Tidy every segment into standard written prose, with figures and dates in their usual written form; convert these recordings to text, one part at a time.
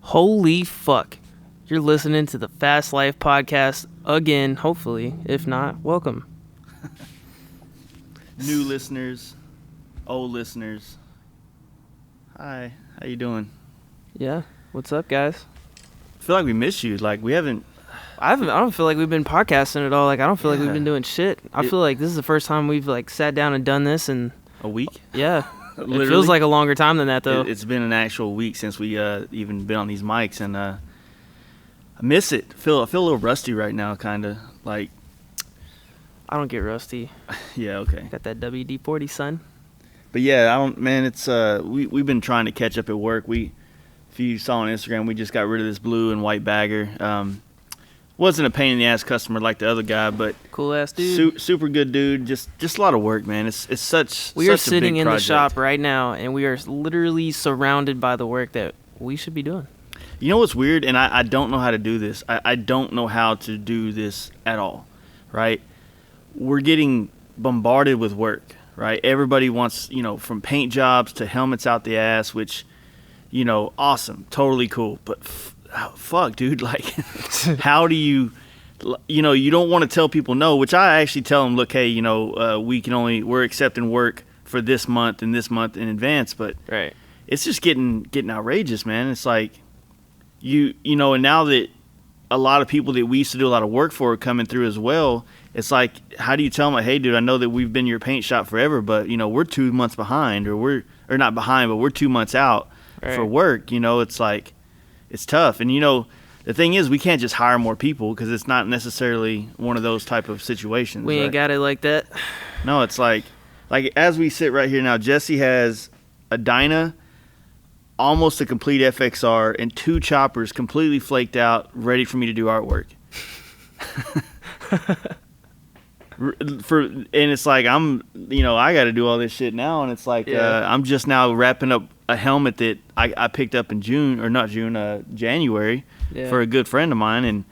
Holy fuck. You're listening to the Fast Life podcast again, hopefully. If not, welcome. New listeners, old listeners. Hi, how you doing? Yeah, what's up, guys? I feel like we miss you. Like, we haven't... I don't feel like we've been podcasting at all. Like, I don't feel like we've been doing shit. I feel like this is the first time we've, like, sat down and done this in... A week? Yeah. It feels like a longer time than that, though. It's been an actual week since we even been on these mics, and I miss it. I feel a little rusty right now, kind of. Like... I don't get rusty. Yeah, okay. Got that WD-40, son. But yeah, I don't... Man, it's... We've been trying to catch up at work. If you saw on Instagram, we just got rid of this blue and white bagger. Wasn't a pain in the ass customer like the other guy, but cool ass dude. Super good dude. Just a lot of work, man. It's such. We are such sitting a big in project. the shop right now, and we are literally surrounded by the work that we should be doing. You know what's weird, and I don't know how to do this. I don't know how to do this at all. Right? We're getting bombarded with work. Right? Everybody wants, from paint jobs to helmets out the ass, which, awesome, totally cool, but. Fuck, dude, like, how do you don't want to tell people no, which I actually tell them, look, hey, we're accepting work for this month in advance, but right. It's just getting outrageous, man. It's like, and now that a lot of people that we used to do a lot of work for are coming through as well, it's like, how do you tell them, like, hey, dude, I know that we've been your paint shop forever, but, we're 2 months behind, or not behind, but we're 2 months out for work, it's like, it's tough. And, the thing is, we can't just hire more people because it's not necessarily one of those type of situations. We ain't got it like that. No, it's like as we sit right here now, Jesse has a Dyna, almost a complete FXR, and 2 choppers completely flaked out, ready for me to do artwork. And it's like, I got to do all this shit now. And it's like, I'm just now wrapping up a helmet that I picked up in January for a good friend of mine, and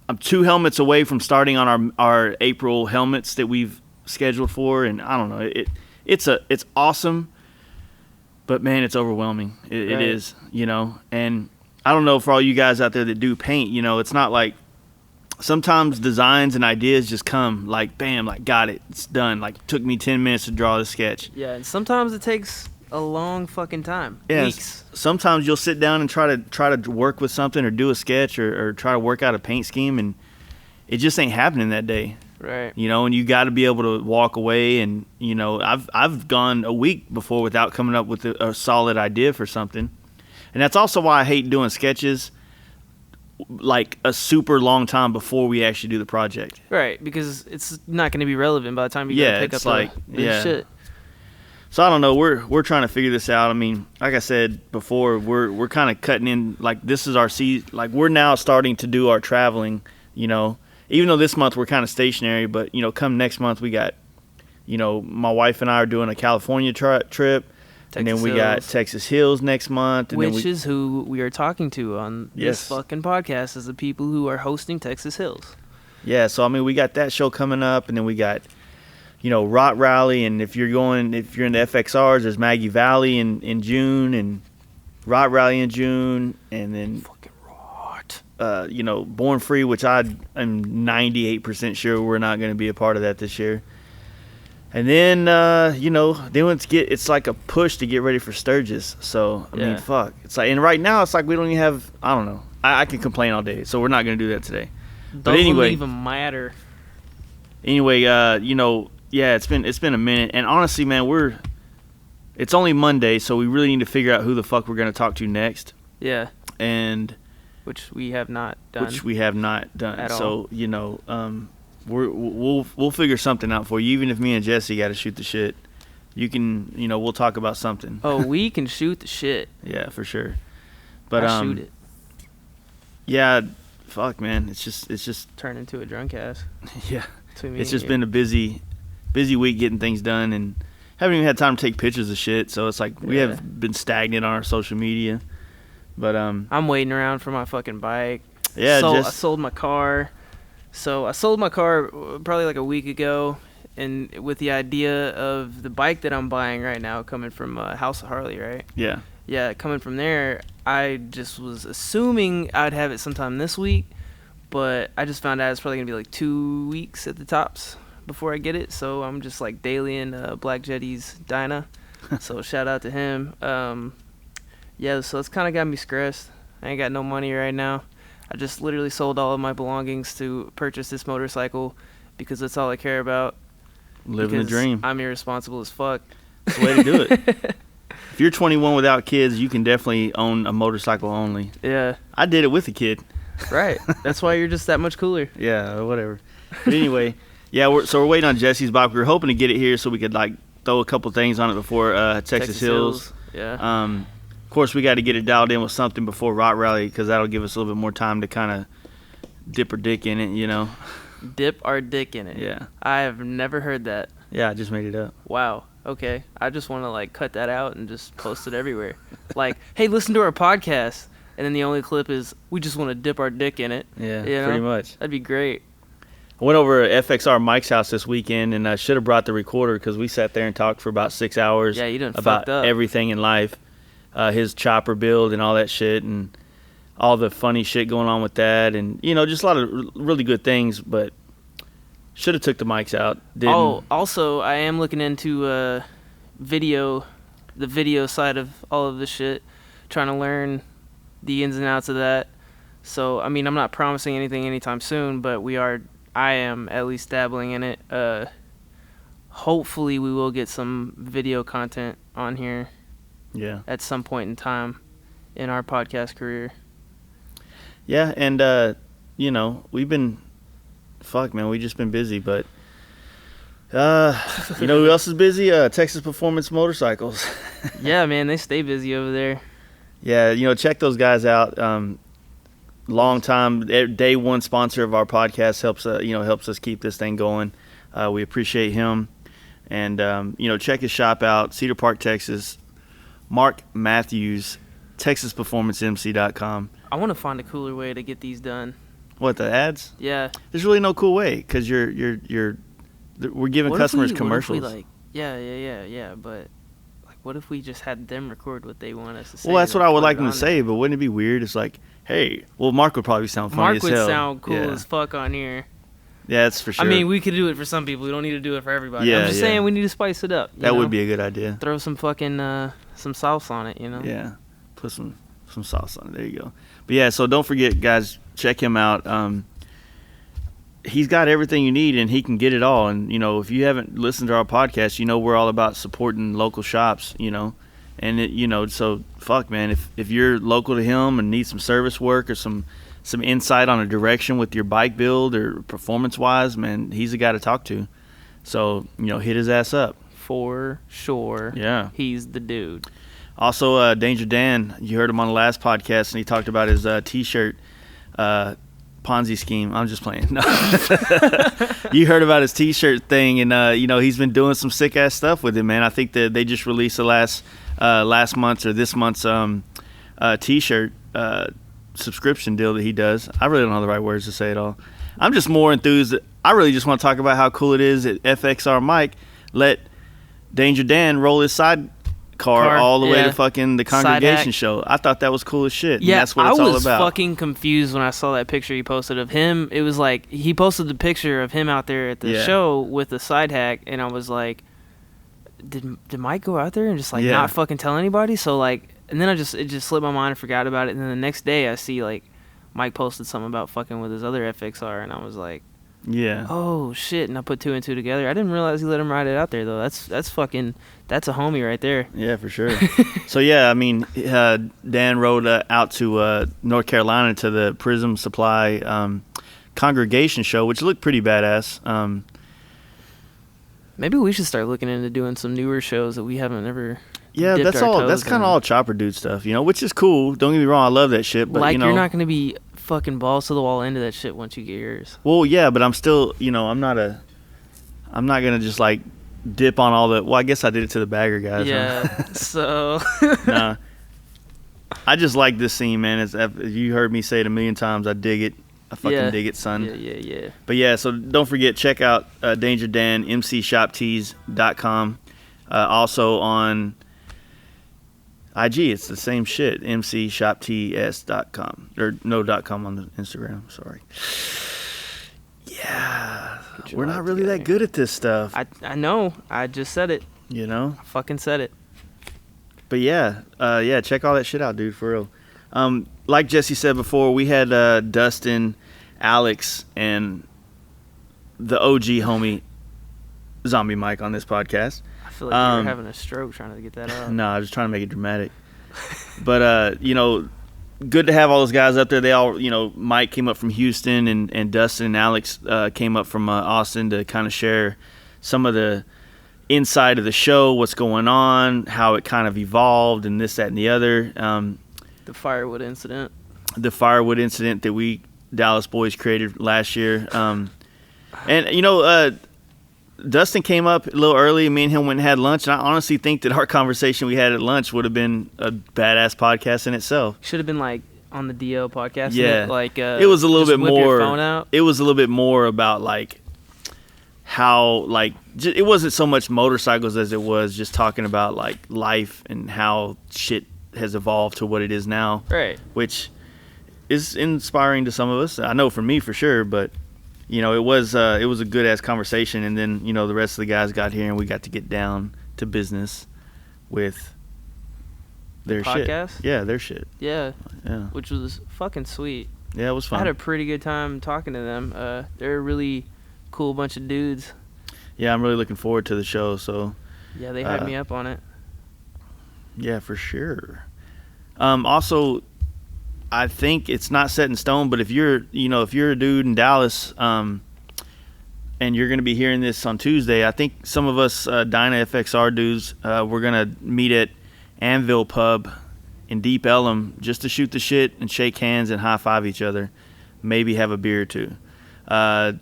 I'm 2 helmets away from starting on our April helmets that we've scheduled for, and I don't know, it's awesome, but man, it's overwhelming. It is, and I don't know, for all you guys out there that do paint, it's not like sometimes designs and ideas just come like bam, like got it, it's done, like took me 10 minutes to draw the sketch. Yeah, and sometimes it takes a long fucking time. Yeah, weeks. Sometimes you'll sit down and try to work with something or do a sketch or try to work out a paint scheme, and it just ain't happening that day. Right. And you got to be able to walk away, and I've gone a week before without coming up with a solid idea for something. And that's also why I hate doing sketches like a super long time before we actually do the project. Right, because it's not going to be relevant by the time you gotta pick up the shit. So I don't know. We're trying to figure this out. I mean, like I said before, we're kind of cutting in. Like, this is our season. Like, we're now starting to do our traveling. Even though this month we're kind of stationary, but come next month we got, my wife and I are doing a California trip, and then we got Texas Hills next month, and which is who we are talking to on this fucking podcast, is the people who are hosting Texas Hills. Yeah. So I mean, we got that show coming up, and then we got. Rot Rally, and if you're in the FXRs, there's Maggie Valley in June, and Rot Rally in June, and then fucking Rot. Born Free, which I'm 98% sure we're not going to be a part of that this year. And then then it's like a push to get ready for Sturgis. So I mean, fuck. It's like, and right now it's like we don't even have. I don't know. I can complain all day, so we're not going to do that today. But anyway, doesn't even matter. Anyway, yeah, it's been a minute, and honestly, man, it's only Monday, so we really need to figure out who the fuck we're gonna talk to next. Yeah. And which we have not done. At all. So we'll figure something out for you. Even if me and Jesse got to shoot the shit, you can we'll talk about something. Oh, we can shoot the shit. Yeah, for sure. But I'll shoot it. Yeah, fuck, man. It's just turn into a drunk ass. Yeah. It's just been a busy week getting things done, and haven't even had time to take pictures of shit, so it's like we have been stagnant on our social media. But I'm waiting around for my fucking bike. Yeah, I sold my car. So I sold my car probably like a week ago, and with the idea of the bike that I'm buying right now coming from House of Harley, right? Yeah. yeah, coming from there, I just was assuming I'd have it sometime this week, but I just found out it's probably gonna be like 2 weeks at the tops before I get it. So I'm just like daily in Black Jetty's Dyna. So shout out to him. Yeah, so it's kind of got me stressed. I ain't got no money right now. I just literally sold all of my belongings to purchase this motorcycle because that's all I care about. Living the dream. I'm irresponsible as fuck. That's the way to do it. If you're 21 without kids, you can definitely own a motorcycle only. Yeah. I did it with a kid. Right. That's why you're just that much cooler. Yeah, whatever. But anyway, yeah, we're waiting on Jesse's bike. We were hoping to get it here so we could like throw a couple things on it before Texas Hills. Yeah. Of course, we got to get it dialed in with something before Rock Rally because that'll give us a little bit more time to kind of dip our dick in it, you know. Dip our dick in it. Yeah. I have never heard that. Yeah, I just made it up. Wow. Okay. I just want to like cut that out and just post it everywhere. Like, hey, listen to our podcast. And then the only clip is, we just want to dip our dick in it. Yeah, you know? pretty much. That'd be great. I went over to FXR Mike's house this weekend, and I should have brought the recorder because we sat there and talked for about 6 hours Yeah, you done about fucked up. everything in life. His chopper build and all that shit, and all the funny shit going on with that, and, you know, just a lot of really good things, but should have took the mics out. Didn't. Oh, also, I am looking into the video side of all of this shit, trying to learn the ins and outs of that. So, I mean, I'm not promising anything anytime soon, but I am at least dabbling in it. Hopefully we will get some video content on here at some point in time in our podcast career. Yeah, and, you know, we've just been busy, but, you know who else is busy? Texas Performance Motorcycles. Yeah, man, they stay busy over there. Yeah, you know, check those guys out. Long time, day one sponsor of our podcast, helps us keep this thing going. We appreciate him, and you know, check his shop out, Cedar Park, Texas. Mark Matthews, TexasPerformanceMC.com. I want to find a cooler way to get these done. What, the ads? Yeah. There's really no cool way because we're giving customers commercials. What if we, yeah, but. What if we just had them record what they want us to say? Well, that's what I would like them to say, but wouldn't it be weird? It's like, hey, well, Mark would probably sound funny as hell. Mark would sound cool as fuck on here. Yeah, that's for sure. I mean, we could do it for some people. We don't need to do it for everybody. Yeah, I'm just saying we need to spice it up. That would be a good idea. Throw some fucking some sauce on it, you know? Yeah, put some sauce on it. There you go. But yeah, so don't forget, guys, check him out. He's got everything you need, and he can get it all. And, you know, if you haven't listened to our podcast, you know we're all about supporting local shops, you know. And, you know, so, fuck, man, if you're local to him and need some service work or some insight on a direction with your bike build or performance-wise, man, he's the guy to talk to. So, you know, hit his ass up. For sure. Yeah. He's the dude. Also, Danger Dan, you heard him on the last podcast, and he talked about his T-shirt Ponzi scheme. I'm just playing. No. You heard about his T-shirt thing, and you know, he's been doing some sick ass stuff with it, man. I think that they just released the last month's or this month's T-shirt subscription deal that he does. I really don't know the right words to say it all. I'm just more enthused. I really just want to talk about how cool it is that FXR Mike let Danger Dan roll his sidecar all the way to fucking the congregation show. I thought that was cool as shit. Yeah, and that's what it's all about. I was fucking confused when I saw that picture he posted of him. It was like he posted the picture of him out there at the show with the side hack, and I was like, did Mike go out there and just like not fucking tell anybody? So like, and then it just slipped my mind and forgot about it. And then the next day I see like Mike posted something about fucking with his other FXR, and I was like, yeah. Oh shit! And I put two and two together. I didn't realize he let him ride it out there though. That's a homie right there. Yeah, for sure. So yeah, I mean, Dan rode out to North Carolina to the Prism Supply congregation show, which looked pretty badass. Maybe we should start looking into doing some newer shows that we haven't ever. Yeah, that's all. That's kind of all chopper dude stuff, you know, which is cool. Don't get me wrong, I love that shit. But like, you know, you're not gonna be fucking balls to the wall into that shit once you get yours. Well, yeah, but I'm still, you know, I'm not gonna just like dip on all the. Well, I guess I did it to the bagger guys. Yeah. Huh? So. Nah. I just like this scene, man. As you heard me say it a million times, I dig it. I fucking dig it, son. Yeah. But yeah, so don't forget, check out Danger Dan, MCShopTees.com. Also on IG, it's the same shit. mcshopts.com or no.com on the Instagram. Sorry. Yeah, we're not really that good at this stuff. I know. I just said it. You know? I fucking said it. But yeah, check all that shit out, dude, for real. Like Jesse said before, we had Dustin, Alex, and the OG homie Zombie Mike on this podcast. I feel like you were having a stroke trying to get that out. No, I was trying to make it dramatic. But good to have all those guys up there. They all, Mike came up from Houston, and Dustin and Alex came up from Austin to kind of share some of the inside of the show, what's going on, how it kind of evolved, and this, that, and the other. The firewood incident. The firewood incident that we Dallas boys created last year. Dustin came up a little early. Me and him went and had lunch, and I honestly think that our conversation we had at lunch would have been a badass podcast in itself. Should have been like on the DO podcast. Yeah, it was a little bit more. Your phone out. It was a little bit more about like how it wasn't so much motorcycles as it was just talking about like life and how shit has evolved to what it is now. Right. Which is inspiring to some of us. I know for me for sure, but. It was a good ass conversation, and then the rest of the guys got here and we got to get down to business with their podcast? shit. Yeah, their shit. Yeah. Yeah. Which was fucking sweet. Yeah, it was fun. I had a pretty good time talking to them. They're a really cool bunch of dudes. Yeah, I'm really looking forward to the show. So. Yeah, they hyped me up on it. Yeah, for sure. Also. I think it's not set in stone, but if you're a dude in Dallas, and you're going to be hearing this on Tuesday, I think some of us Dyna FXR dudes, we're going to meet at Anvil Pub in Deep Ellum just to shoot the shit and shake hands and high five each other, maybe have a beer or two.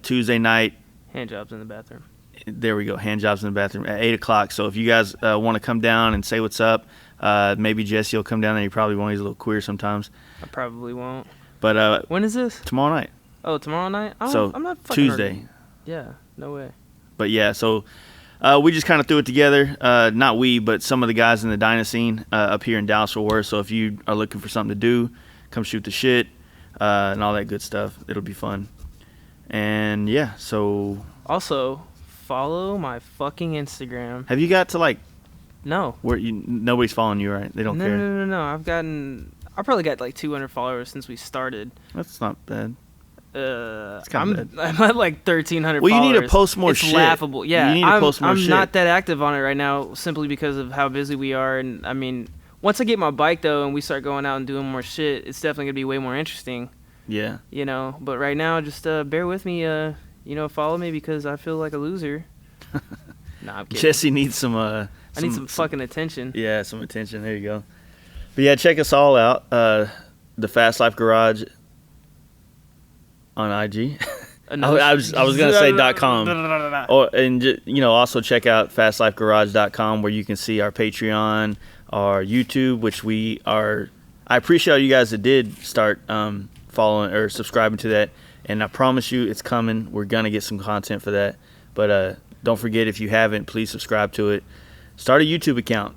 Tuesday night. Hand jobs in the bathroom. There we go. Hand jobs in the bathroom at 8 o'clock. So if you guys want to come down and say what's up, maybe Jesse will come down there. He probably won't. He's a little queer sometimes. I probably won't. But when is this? Tomorrow night. Oh, tomorrow night? I'm not fucking Tuesday. Hurting. Yeah, no way. But yeah, so we just kind of threw it together. Not we, but some of the guys in the Dyna scene up here in Dallas-Fort Worth. So if you are looking for something to do, come shoot the shit and all that good stuff. It'll be fun. And yeah, so. Also, follow my fucking Instagram. Have you got to No. Nobody's following you, right? They don't care. No. I probably got like 200 followers since we started. That's not bad. I'm bad. I'm at like 1,300 well, followers. You need to post more shit. It's laughable. Yeah, you need to post more I'm shit. not that active on it right now simply because of how busy we are. And I mean, once I get my bike though and we start going out and doing more shit, it's definitely going to be way more interesting. Yeah. But right now, just bear with me. Follow me because I feel like a loser. Nah, I'm kidding. Jesse needs some. I need some fucking attention. Yeah, some attention. There you go. But yeah, check us all out. The Fast Life Garage on IG. I was gonna say .com. Also check out fastlifegarage.com where you can see our Patreon, our YouTube, which we are. I appreciate you guys that did start following or subscribing to that, and I promise you it's coming. We're gonna get some content for that, but don't forget, if you haven't, please subscribe to it. Start a YouTube account.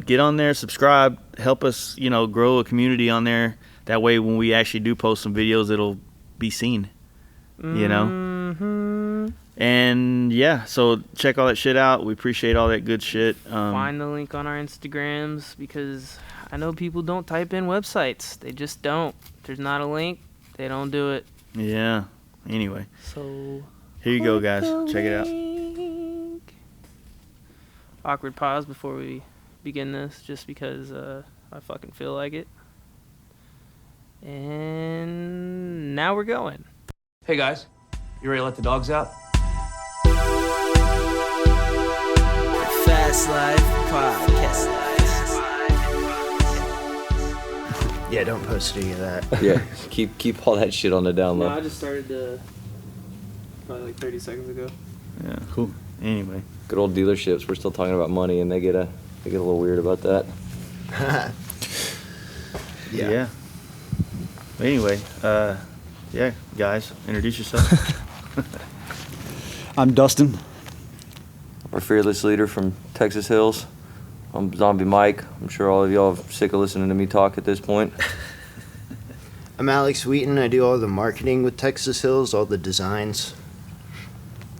Get on there, subscribe, help us, grow a community on there. That way, when we actually do post some videos, it'll be seen. Mm-hmm. And yeah, so check all that shit out. We appreciate all that good shit. Find the link on our Instagrams because I know people don't type in websites. They just don't. If there's not a link, they don't do it. Yeah. Anyway. So here you go, guys. Check it out. Awkward pause before we begin this, just because I fucking feel like it. And now we're going. Hey guys, you ready to let the dogs out? Fast Life Podcast. Yeah, don't post any of that. Yeah, keep all that shit on the down low. No, I just started probably like 30 seconds ago. Yeah, cool. Anyway. Good old dealerships. We're still talking about money, and they get a little weird about that. Yeah. Anyway, yeah, guys, introduce yourself. I'm Dustin. Our fearless leader from Texas Hills, I'm Zombie Mike. I'm sure all of y'all are sick of listening to me talk at this point. I'm Alex Wheaton. I do all the marketing with Texas Hills, all the designs.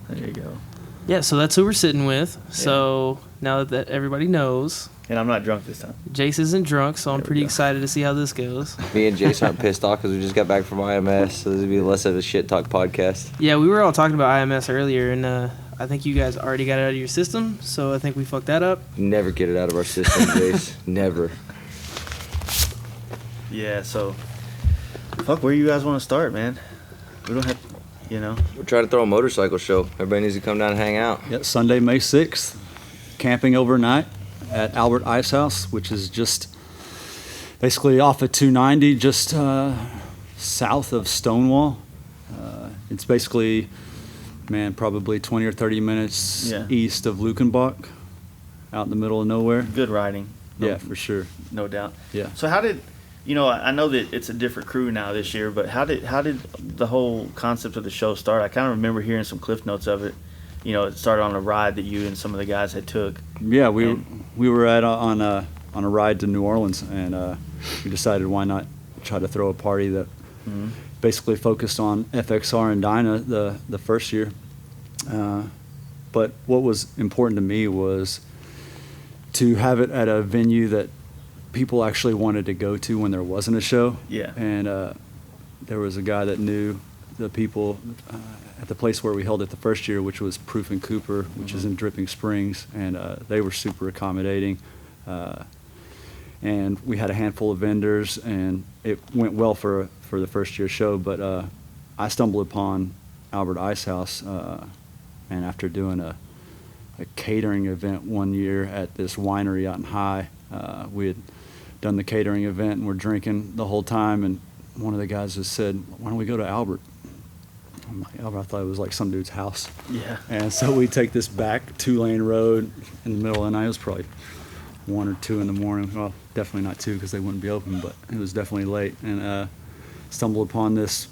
There you go. Yeah, so that's who we're sitting with. So now that everybody knows, and I'm not drunk this time. Jace isn't drunk, so I'm pretty excited to see how this goes. Me and Jace aren't pissed off because we just got back from IMS, so this will be less of a shit talk podcast. Yeah, we were all talking about IMS earlier, and I think you guys already got it out of your system, so I think we fucked that up. Never get it out of our system, Jace. Never. Yeah, so fuck, where you guys want to start, man? We don't have, you know. We're trying to throw a motorcycle show. Everybody needs to come down and hang out. Yeah, Sunday, May 6th, camping overnight at Albert Ice House, which is just basically off of 290, just south of Stonewall. It's basically, man, probably 20 or 30 minutes east of Lukenbach, out in the middle of nowhere. Good riding. Yeah, for sure. No doubt. Yeah. So how did, you know, I know that it's a different crew now this year, but how did the whole concept of the show start? I kind of remember hearing some cliff notes of it. You know, it started on a ride that you and some of the guys had took. Yeah, we were on a ride to New Orleans, and we decided why not try to throw a party that basically focused on FXR and Dyna the first year. But what was important to me was to have it at a venue that people actually wanted to go to when there wasn't a show. Yeah. And there was a guy that knew the people at the place where we held it the first year, which was Proof and Cooper, which is in Dripping Springs, and they were super accommodating. And we had a handful of vendors, and it went well for the first year show. But I stumbled upon Albert Ice House, and after doing a catering event one year at this winery out in High, we had done the catering event and we're drinking the whole time, and one of the guys just said, "Why don't we go to Albert?" I'm like, Albert, I thought it was like some dude's house. Yeah. And so we take this back 2-lane road in the middle of the night. It was probably 1 or 2 in the morning. Well, definitely not 2 because they wouldn't be open, but it was definitely late. And stumbled upon this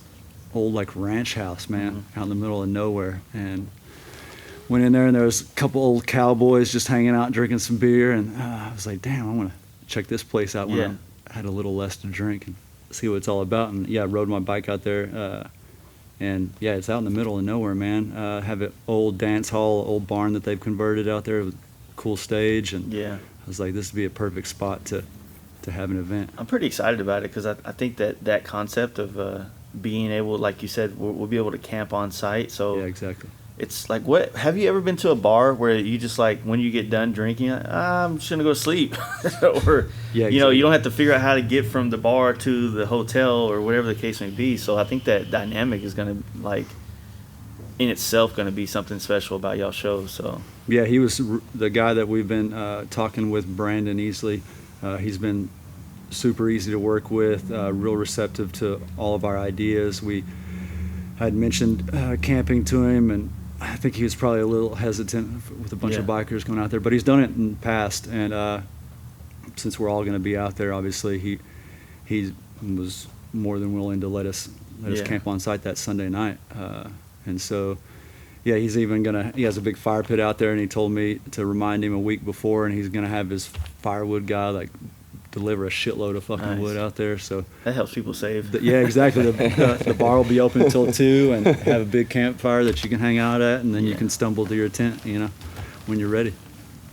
old like ranch house, man, out in the middle of nowhere. And went in there, and there was a couple old cowboys just hanging out drinking some beer. And I was like, damn, I want to check this place out when I had a little less to drink and see what it's all about. And yeah, I rode my bike out there. And yeah, it's out in the middle of nowhere, man. Have an old dance hall, old barn that they've converted out there with a cool stage. And I was like, this would be a perfect spot to have an event. I'm pretty excited about it because I think that concept of being able, like you said, we'll be able to camp on site. So yeah, exactly. It's like, what? Have you ever been to a bar where you just like, when you get done drinking, I'm just gonna go to sleep, or you know, you don't have to figure out how to get from the bar to the hotel or whatever the case may be. So I think that dynamic is gonna like, in itself, gonna be something special about y'all show. So yeah, he was the guy that we've been talking with, Brandon Easley. He's been super easy to work with, real receptive to all of our ideas. We had mentioned camping to him, and I think he was probably a little hesitant with a bunch of bikers going out there, but he's done it in the past. And since we're all going to be out there, obviously he was more than willing to let us camp on site that Sunday night. And so, yeah, he's even he has a big fire pit out there, and he told me to remind him a week before, and he's going to have his firewood guy like deliver a shitload of fucking wood out there. So that helps people save. Yeah, exactly. The bar will be open until 2 and have a big campfire that you can hang out at, and then you can stumble to your tent, you know, when you're ready.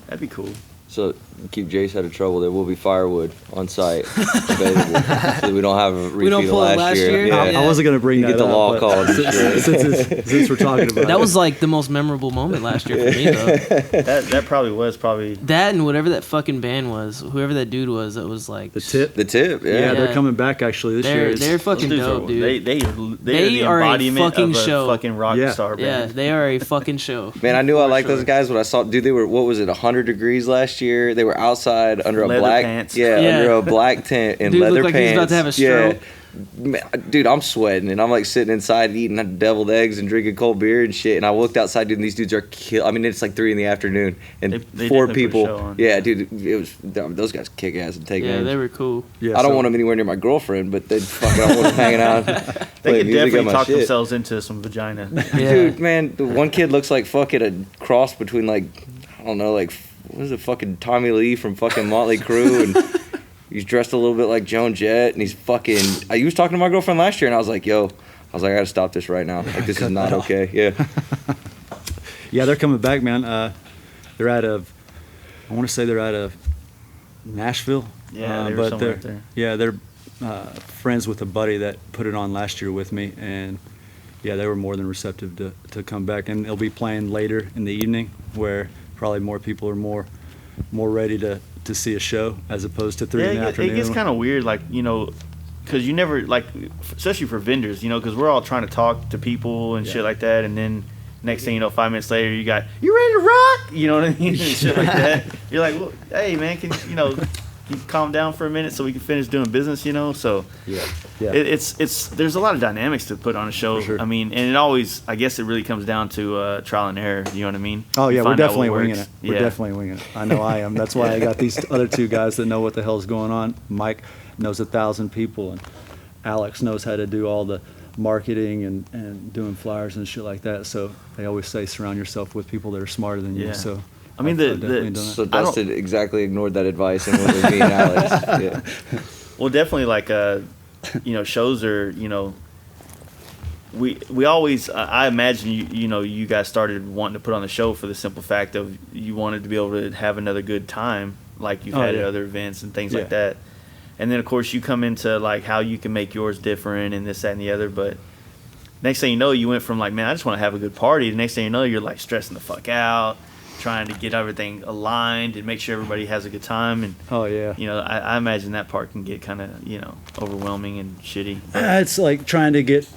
That'd be cool. So keep Jace out of trouble. There will be firewood on site available. So we don't have a repeat of last year. Yeah. I wasn't going to bring that up. Get the law called. Since we're talking about that was like the most memorable moment last year for me, though. That probably was that, and whatever that fucking band was, whoever that dude was, that was like The Tip. Yeah, they're coming back actually this year. They're fucking dope, dude. They are the embodiment of a fucking rock star band. Yeah, they are a fucking show. Man, I knew I liked those guys when I saw. Dude, they were, what was it, 100 degrees last year? They were outside under leather a black pants. Under a black tent and dude leather looked like pants. He was about to have a stroke. Man, dude, I'm sweating, and I'm like sitting inside eating deviled eggs and drinking cold beer and shit. And I looked outside, dude, and these dudes are I mean, it's like 3 PM, and they 4 did people. Yeah, dude, it was those guys kick ass and take names. Yeah, they were cool. Yeah, I don't want them anywhere near my girlfriend, but they'd fucking I want them hanging out. They could definitely talk themselves into some vagina. Dude, man, the one kid looks like fucking a cross between like, I don't know, like what is it, fucking Tommy Lee from fucking Motley Crue, and he's dressed a little bit like Joan Jett, and he's fucking. He was talking to my girlfriend last year, and I was like, I gotta stop this right now. Like, this is not okay. Yeah. Yeah, they're coming back, man. They're out of, I want to say they're out of Nashville. Yeah, they were somewhere right there. Yeah, they're friends with a buddy that put it on last year with me, and yeah, they were more than receptive to come back, and they'll be playing later in the evening, where probably more people are more ready to see a show as opposed to 3 in the afternoon. It gets kind of weird, like, you know, because you never, like, especially for vendors, you know, because we're all trying to talk to people and shit like that, and then next thing you know, 5 minutes later, you ready to rock? You know what I mean? And shit like that. You're like, well, hey, man, can you calm down for a minute so we can finish doing business, you know? So it's there's a lot of dynamics to put on a show. Sure. I mean, and it always, I guess it really comes down to trial and error. You know what I mean? Oh, yeah, we're definitely winging it. Yeah. We're definitely winging it. I know I am. That's why I got these other 2 guys that know what the hell's going on. Mike knows 1,000 people, and Alex knows how to do all the marketing and doing flyers and shit like that. So they always say surround yourself with people that are smarter than you. Yeah. So I mean, I've definitely done So that. Dustin exactly ignored that advice and went with me and Alex. Yeah. Well, definitely, like, shows are, we always, I imagine, you guys started wanting to put on the show for the simple fact of you wanted to be able to have another good time, like you've had at other events and things like that. And then, of course, you come into, like, how you can make yours different and this, that, and the other. But next thing you know, you went from, like, man, I just want to have a good party. The next thing you know, you're, like, stressing the fuck out, trying to get everything aligned and make sure everybody has a good time. And I imagine that part can get kind of overwhelming and shitty. It's like trying to get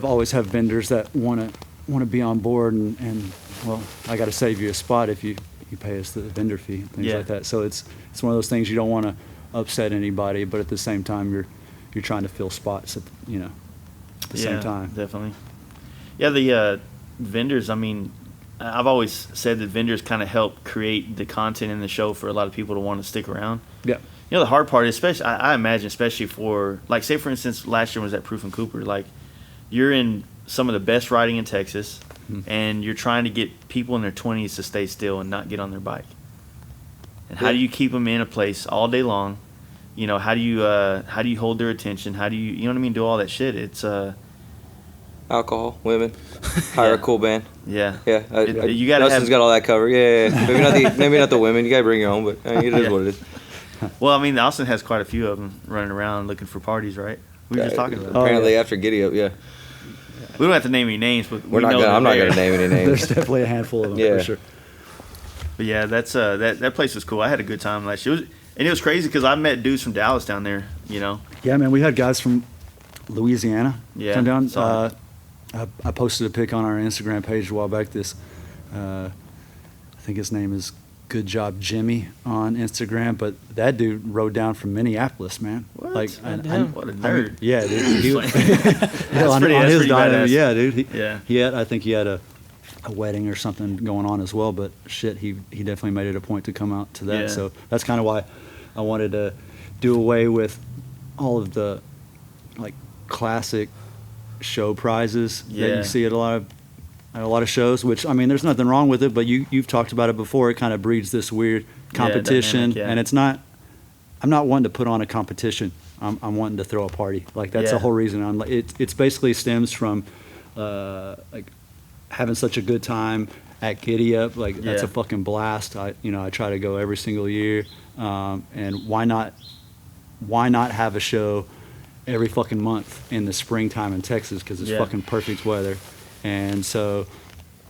always have vendors that want to be on board, and well, I got to save you a spot if you pay us the vendor fee and things like that. So it's one of those things you don't want to upset anybody, but at the same time you're trying to fill spots at the same time. Definitely. Yeah, the vendors, I mean, I've always said that vendors kind of help create the content in the show for a lot of people to want to stick around. Yeah. The hard part, especially, I imagine, especially for, like, say, for instance, last year was at Proof and Cooper. Like, you're in some of the best riding in Texas, and you're trying to get people in their 20s to stay still and not get on their bike. And how do you keep them in a place all day long? How do you hold their attention? How do you know what I mean? Do all that shit. It's Alcohol, women, hire a cool band. Yeah. You gotta Dustin's got all that covered. Yeah. Maybe not the women. You gotta bring your own, but it is what it is. Well, I mean, Austin has quite a few of them running around looking for parties, right? We were just talking about it. Apparently, after Giddy Up, we don't have to name any names, but I'm not gonna name any names. There's definitely a handful of them for sure. But yeah, that's that place was cool. I had a good time last year. And it was crazy because I met dudes from Dallas down there. Yeah, man, we had guys from Louisiana come down. I posted a pic on our Instagram page a while back. I think his name is Good Job Jimmy on Instagram, but that dude rode down from Minneapolis, man. What? Like, what a nerd. Yeah, dude. He, that's pretty badass. Yeah, dude. I think he had a wedding or something going on as well, but shit, he definitely made it a point to come out to that. Yeah. So that's kind of why I wanted to do away with all of the, like, classic show prizes that you see at a lot of shows, which, I mean, there's nothing wrong with it, but you've talked about it before. It kind of breeds this weird competition, dynamic, and it's not. I'm not wanting to put on a competition. I'm wanting to throw a party. Like, that's the whole reason. I'm like, it's basically stems from like having such a good time at Giddy Up. Like, that's a fucking blast. I try to go every single year, and why not have a show every fucking month in the springtime in Texas, because it's fucking perfect weather. And so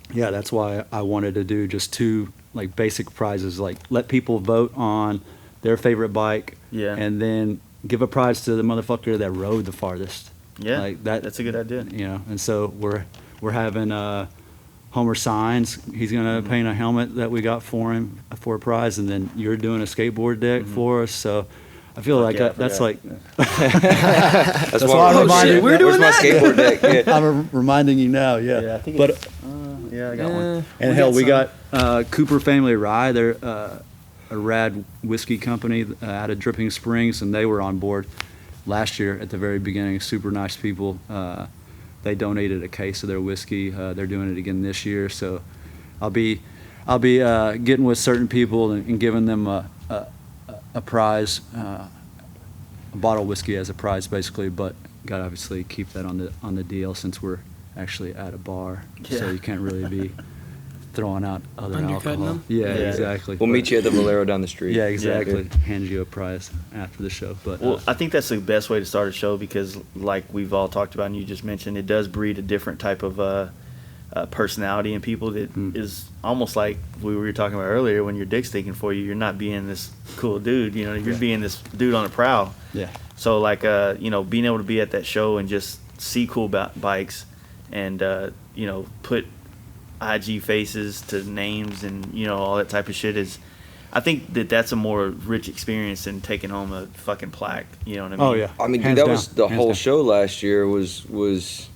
that's why I wanted to do just 2 like basic prizes, like let people vote on their favorite bike, and then give a prize to the motherfucker that rode the farthest. Like that's a good idea. And so we're having Homer Signs. He's gonna paint a helmet that we got for him for a prize, and then you're doing a skateboard deck for us. So I feel like that's like that's why I'm reminding. We're doing my skateboard deck. Yeah. I'm reminding you now. I think but I got one. And we got Cooper Family Rye. They're a rad whiskey company out of Dripping Springs, and they were on board last year at the very beginning. Super nice people. They donated a case of their whiskey. They're doing it again this year, so I'll be I'll be getting with certain people and giving them a prize, a bottle of whiskey as a prize, basically. But got to obviously keep that on the deal since we're actually at a bar, so you can't really be throwing out other Undercutting alcohol. them? Yeah, Yeah. exactly. We'll meet you at the Valero down the street. Yeah, exactly. Hand you a prize after the show. But Well, I think that's the best way to start a show because, like we've all talked about and you just mentioned, it does breed a different type of personality in people that is almost like we were talking about earlier. When your dick's thinking for you, you're not being this cool dude. You know, you're being this dude on a prowl. yeah, So, like, being able to be at that show and just see cool bikes and, put IG faces to names and, all that type of shit is, I think that's a more rich experience than taking home a fucking plaque. You know what I mean? Oh yeah. I mean, dude, Hands that down. was the Hands whole down. show last year was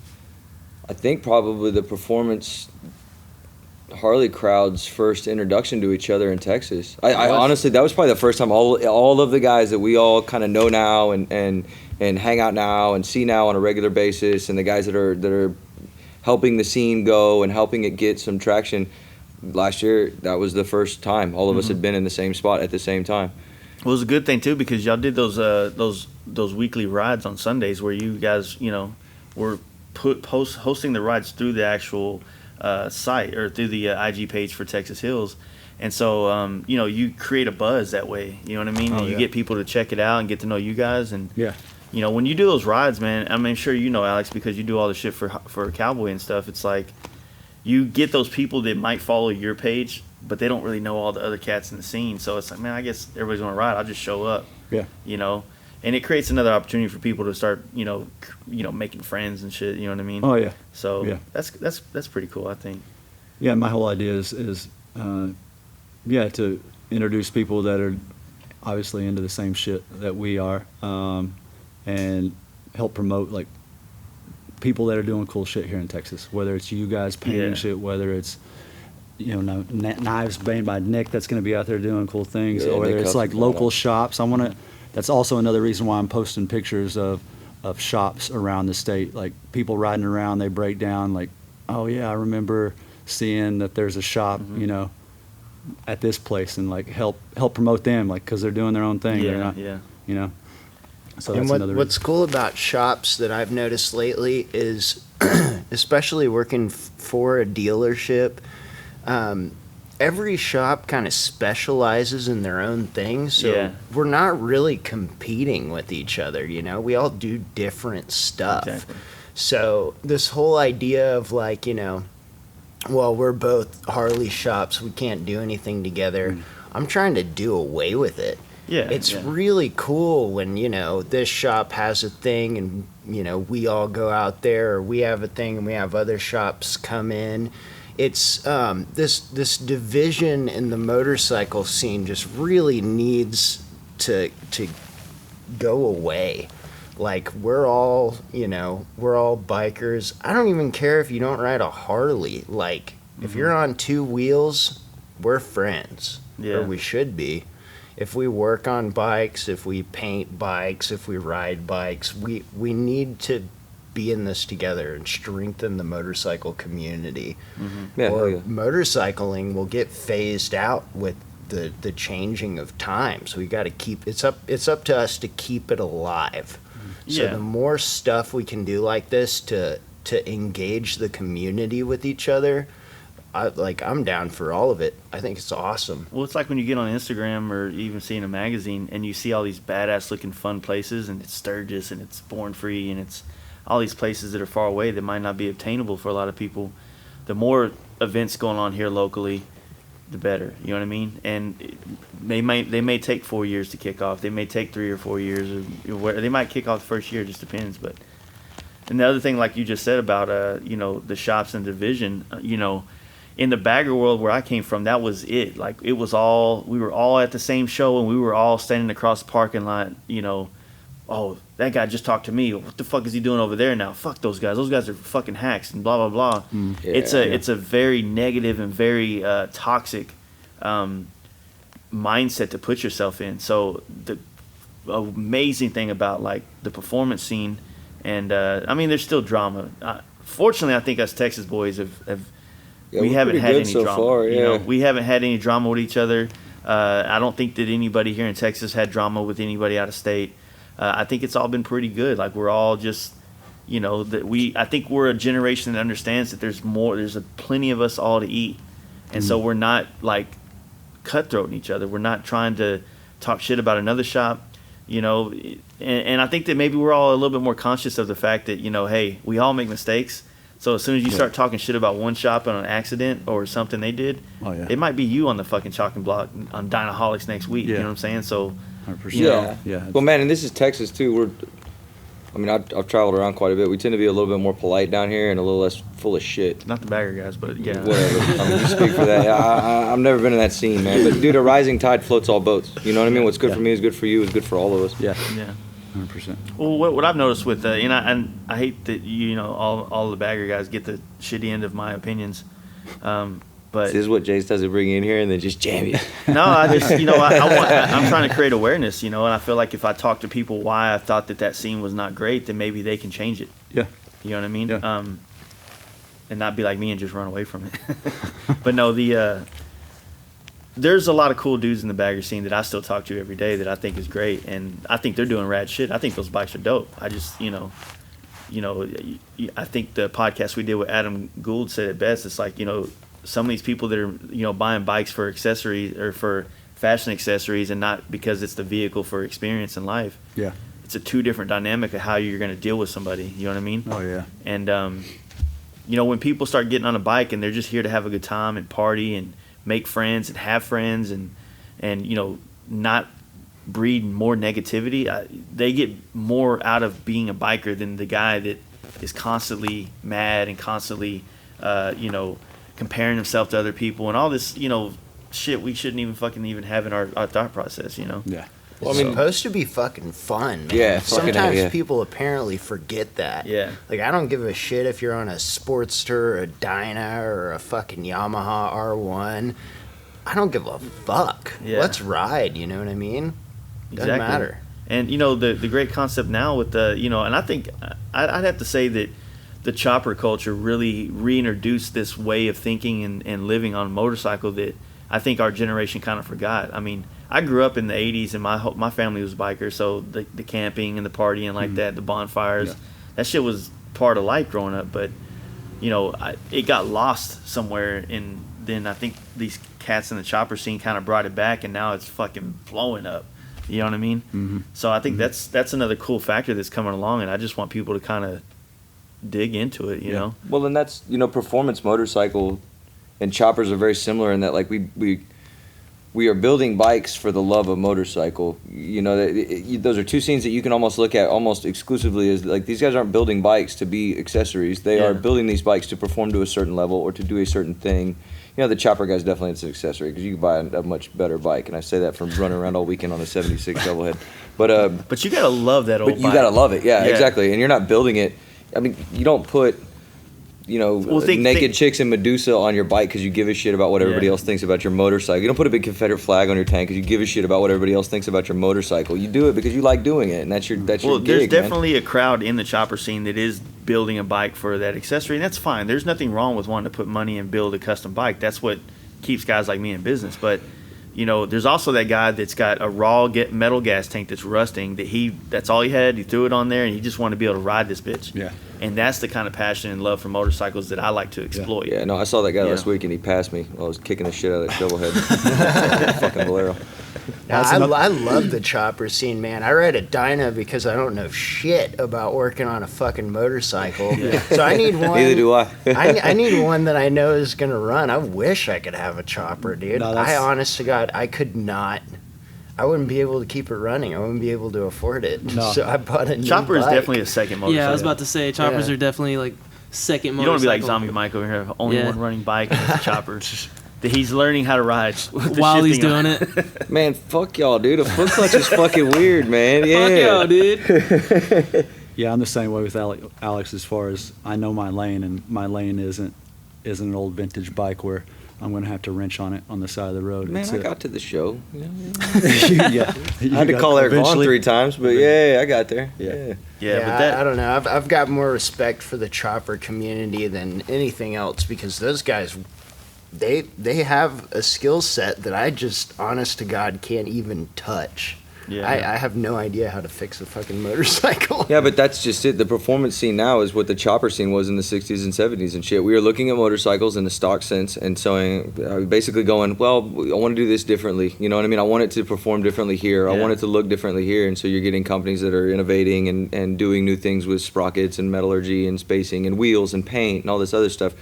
I think probably the performance Harley crowd's first introduction to each other in Texas. I honestly, that was probably the first time all of the guys that we all kind of know now and hang out now and see now on a regular basis, and the guys that are helping the scene go and helping it get some traction. Last year, that was the first time all of us had been in the same spot at the same time. Well, it was a good thing too because y'all did those weekly rides on Sundays where you guys, were hosting the rides through the actual site or through the IG page for Texas Hills, and so you create a buzz that way. You know what I mean? Oh, And you yeah. get people to check it out and get to know you guys, and Yeah. when you do those rides, man. I mean, sure Alex, because you do all the shit for Cowboy and stuff. It's like you get those people that might follow your page, but they don't really know all the other cats in the scene. So it's like, man, I guess everybody's gonna ride. I'll just show up. Yeah. And it creates another opportunity for people to start, making friends and shit. You know what I mean? Oh yeah. So Yeah. that's pretty cool, I think. Yeah, my whole idea is to introduce people that are obviously into the same shit that we are, and help promote like people that are doing cool shit here in Texas. Whether it's you guys painting Yeah. shit, whether it's knives made by Nick that's going to be out there doing cool things, Yeah, or whether Nick it's Custom like brought local up. shops. That's also another reason why I'm posting pictures of shops around the state, like people riding around, they break down like, oh yeah, I remember seeing that there's a shop, at this place, and like help promote them, like, cause they're doing their own thing. They're not, yeah. So And that's another what's cool about shops that I've noticed lately is, especially working for a dealership, every shop kind of specializes in their own thing. So Yeah. we're not really competing with each other, we all do different stuff. Exactly. So this whole idea of like, well, we're both Harley shops, we can't do anything together. I'm trying to do away with it. Yeah, It's yeah. really cool when, this shop has a thing and, we all go out there, or we have a thing and we have other shops come in. It's this division in the motorcycle scene just really needs to go away. Like, we're all bikers. I don't even care if you don't ride a Harley. Like, if you're on two wheels, we're friends. Yeah. Or we should be. If we work on bikes, if we paint bikes, if we ride bikes, we need to be in this together and strengthen the motorcycle community. Yeah, Or hell yeah. motorcycling will get phased out with the changing of time. So we got to keep it's up to us to keep it alive. So Yeah. the more stuff we can do like this to engage the community with each other, I'm down for all of it. I think it's awesome. Well, it's like when you get on Instagram or even see in a magazine and you see all these badass looking fun places, and it's Sturgis and it's Born Free and it's all these places that are far away that might not be obtainable for a lot of people. The more events going on here locally, the better. You know what I mean? And they may take 4 years to kick off. They may take 3 or 4 years, or they might kick off the first year. It just depends. But and the other thing, like you just said about the shops and division, in the bagger world where I came from, that was it. Like, it was all, we were all at the same show and we were all standing across the parking lot, oh, that guy just talked to me. What the fuck is he doing over there now? Fuck those guys. Those guys are fucking hacks and blah, blah, blah. It's a very negative and very toxic mindset to put yourself in. So the amazing thing about, like, the performance scene, and, I mean, there's still drama. Fortunately, I think us Texas boys have Yeah, we we're haven't pretty had good any so drama. far, You know, yeah. we haven't had any drama with each other. I don't think that anybody here in Texas had drama with anybody out of state. I think it's all been pretty good. Like we're all just, you know, I think we're a generation that understands that there's plenty of us all to eat, and so we're not like cutthroating each other. We're not trying to talk shit about another shop, you know. And I think that maybe we're all a little bit more conscious of the fact that, you know, hey, we all make mistakes. So as soon as you start talking shit about one shop on an accident or something they did, it might be you on the fucking chopping block on Dinaholics next week. You know what I'm saying? So, 100%. you know, Yeah. Well, man, and this is Texas too. I've traveled around quite a bit. We tend to be a little bit more polite down here and a little less full of shit. not the bagger guys, but yeah. Whatever. I mean, you speak for that. I've never been in that scene, man. But dude, a rising tide floats all boats. You know what I mean? What's good for me is good for you. Is good for all of us. Yeah. Yeah. 100%. Well, what I've noticed with, and I hate that, you know, all the bagger guys get the shitty end of my opinions. But This is what Jace does to bring you in here and then just jam you. no, I just, you know, I'm trying to create awareness, you know, and I feel like if I talk to people why I thought that scene was not great, then maybe they can change it. Yeah. You know what I mean? Yeah. And not be like me and just run away from it. But no, there's a lot of cool dudes in the bagger scene that I still talk to every day that I think is great, and I think they're doing rad shit. I think those bikes are dope. I just, you know, I think the podcast we did with Adam Gould said it best. It's like, you know, some of these people that are, you know, buying bikes for accessories or for fashion accessories and not because it's the vehicle for experience in life. Yeah. It's a two different dynamic of how you're going to deal with somebody. You know what I mean? Oh, yeah. And, you know, when people start getting on a bike and they're just here to have a good time and party and make friends and have friends and you know, not breed more negativity, they get more out of being a biker than the guy that is constantly mad and constantly, you know, comparing himself to other people and all this, you know, shit we shouldn't even fucking even have in our thought process, you know? Yeah. Well, it's supposed to be fucking fun, man. Yeah, fucking Sometimes yeah. people apparently forget that. Yeah. Like, I don't give a shit if you're on a Sportster or a Dyna or a fucking Yamaha R1. I don't give a fuck. Yeah. Let's ride, you know what I mean? Doesn't Exactly. matter. And, you know, the great concept now with the, you know, and I think I'd have to say that the chopper culture really reintroduced this way of thinking and living on a motorcycle that I think our generation kind of forgot. I mean, I grew up in the 80s and my family was bikers, so the camping and the partying like that, the bonfires, that shit was part of life growing up. But, you know, it got lost somewhere, and then I think these cats in the chopper scene kind of brought it back, and now it's fucking blowing up. You know what I mean? Mm-hmm. So I think that's another cool factor that's coming along, and I just want people to kind of dig into it, you know? Well, and that's, you know, performance motorcycle and choppers are very similar in that, like, we are building bikes for the love of motorcycle. You know, those are two scenes that you can almost look at almost exclusively as, like, these guys aren't building bikes to be accessories. They are building these bikes to perform to a certain level or to do a certain thing. You know, the chopper guy's definitely it's an accessory because you can buy a much better bike, and I say that from running around all weekend on a 76 doublehead. But you gotta love that old but you bike. gotta love it, yeah, exactly. And you're not building it. I mean, you don't put, you know, naked chicks and Medusa on your bike because you give a shit about what everybody else thinks about your motorcycle. You don't put a big Confederate flag on your tank because you give a shit about what everybody else thinks about your motorcycle. You do it because you like doing it, and that's your gig, there's definitely a crowd in the chopper scene that is building a bike for that accessory, and that's fine. There's nothing wrong with wanting to put money and build a custom bike. That's what keeps guys like me in business. But, you know, there's also that guy that's got a raw metal gas tank that's rusting that's all he had. He threw it on there, and he just wanted to be able to ride this bitch. Yeah. And that's the kind of passion and love for motorcycles that I like to exploit. Yeah, no, I saw that guy last week, and he passed me while I was kicking the shit out of that shovelhead. Fucking Bolero. Now, I love the chopper scene, man. I ride a Dyna because I don't know shit about working on a fucking motorcycle. So I need one. Neither do I. I need one that I know is going to run. I wish I could have a chopper, dude. No, I honest to God, I could not. I wouldn't be able to keep it running. I wouldn't be able to afford it. No. So I bought a new Chopper bike. is definitely a second motorcycle. Yeah, I was about to say choppers are definitely like second motorcycle. You don't want to be like Zombie Mike over here, only one running bike and it's a chopper. That he's learning how to ride while he's doing it. Man, fuck y'all, dude. A foot clutch is fucking weird, man. Yeah. Fuck y'all, dude. Yeah, I'm the same way with Alex as far as I know my lane, and my lane isn't an old vintage bike where I'm going to have to wrench on it on the side of the road. Man, I got to the show. Yeah. I had to call Eric Vaughn 3 times, but yeah, I got there. Yeah. Yeah, but that, I don't know. I've got more respect for the chopper community than anything else because those guys they have a skill set that I just, honest to God, can't even touch. Yeah. I have no idea how to fix a fucking motorcycle. Yeah, but that's just it. The performance scene now is what the chopper scene was in the 60s and 70s and shit. We were looking at motorcycles in the stock sense and basically going, well, I want to do this differently. You know what I mean? I want it to perform differently here. I want it to look differently here. And so you're getting companies that are innovating and doing new things with sprockets and metallurgy and spacing and wheels and paint and all this other stuff.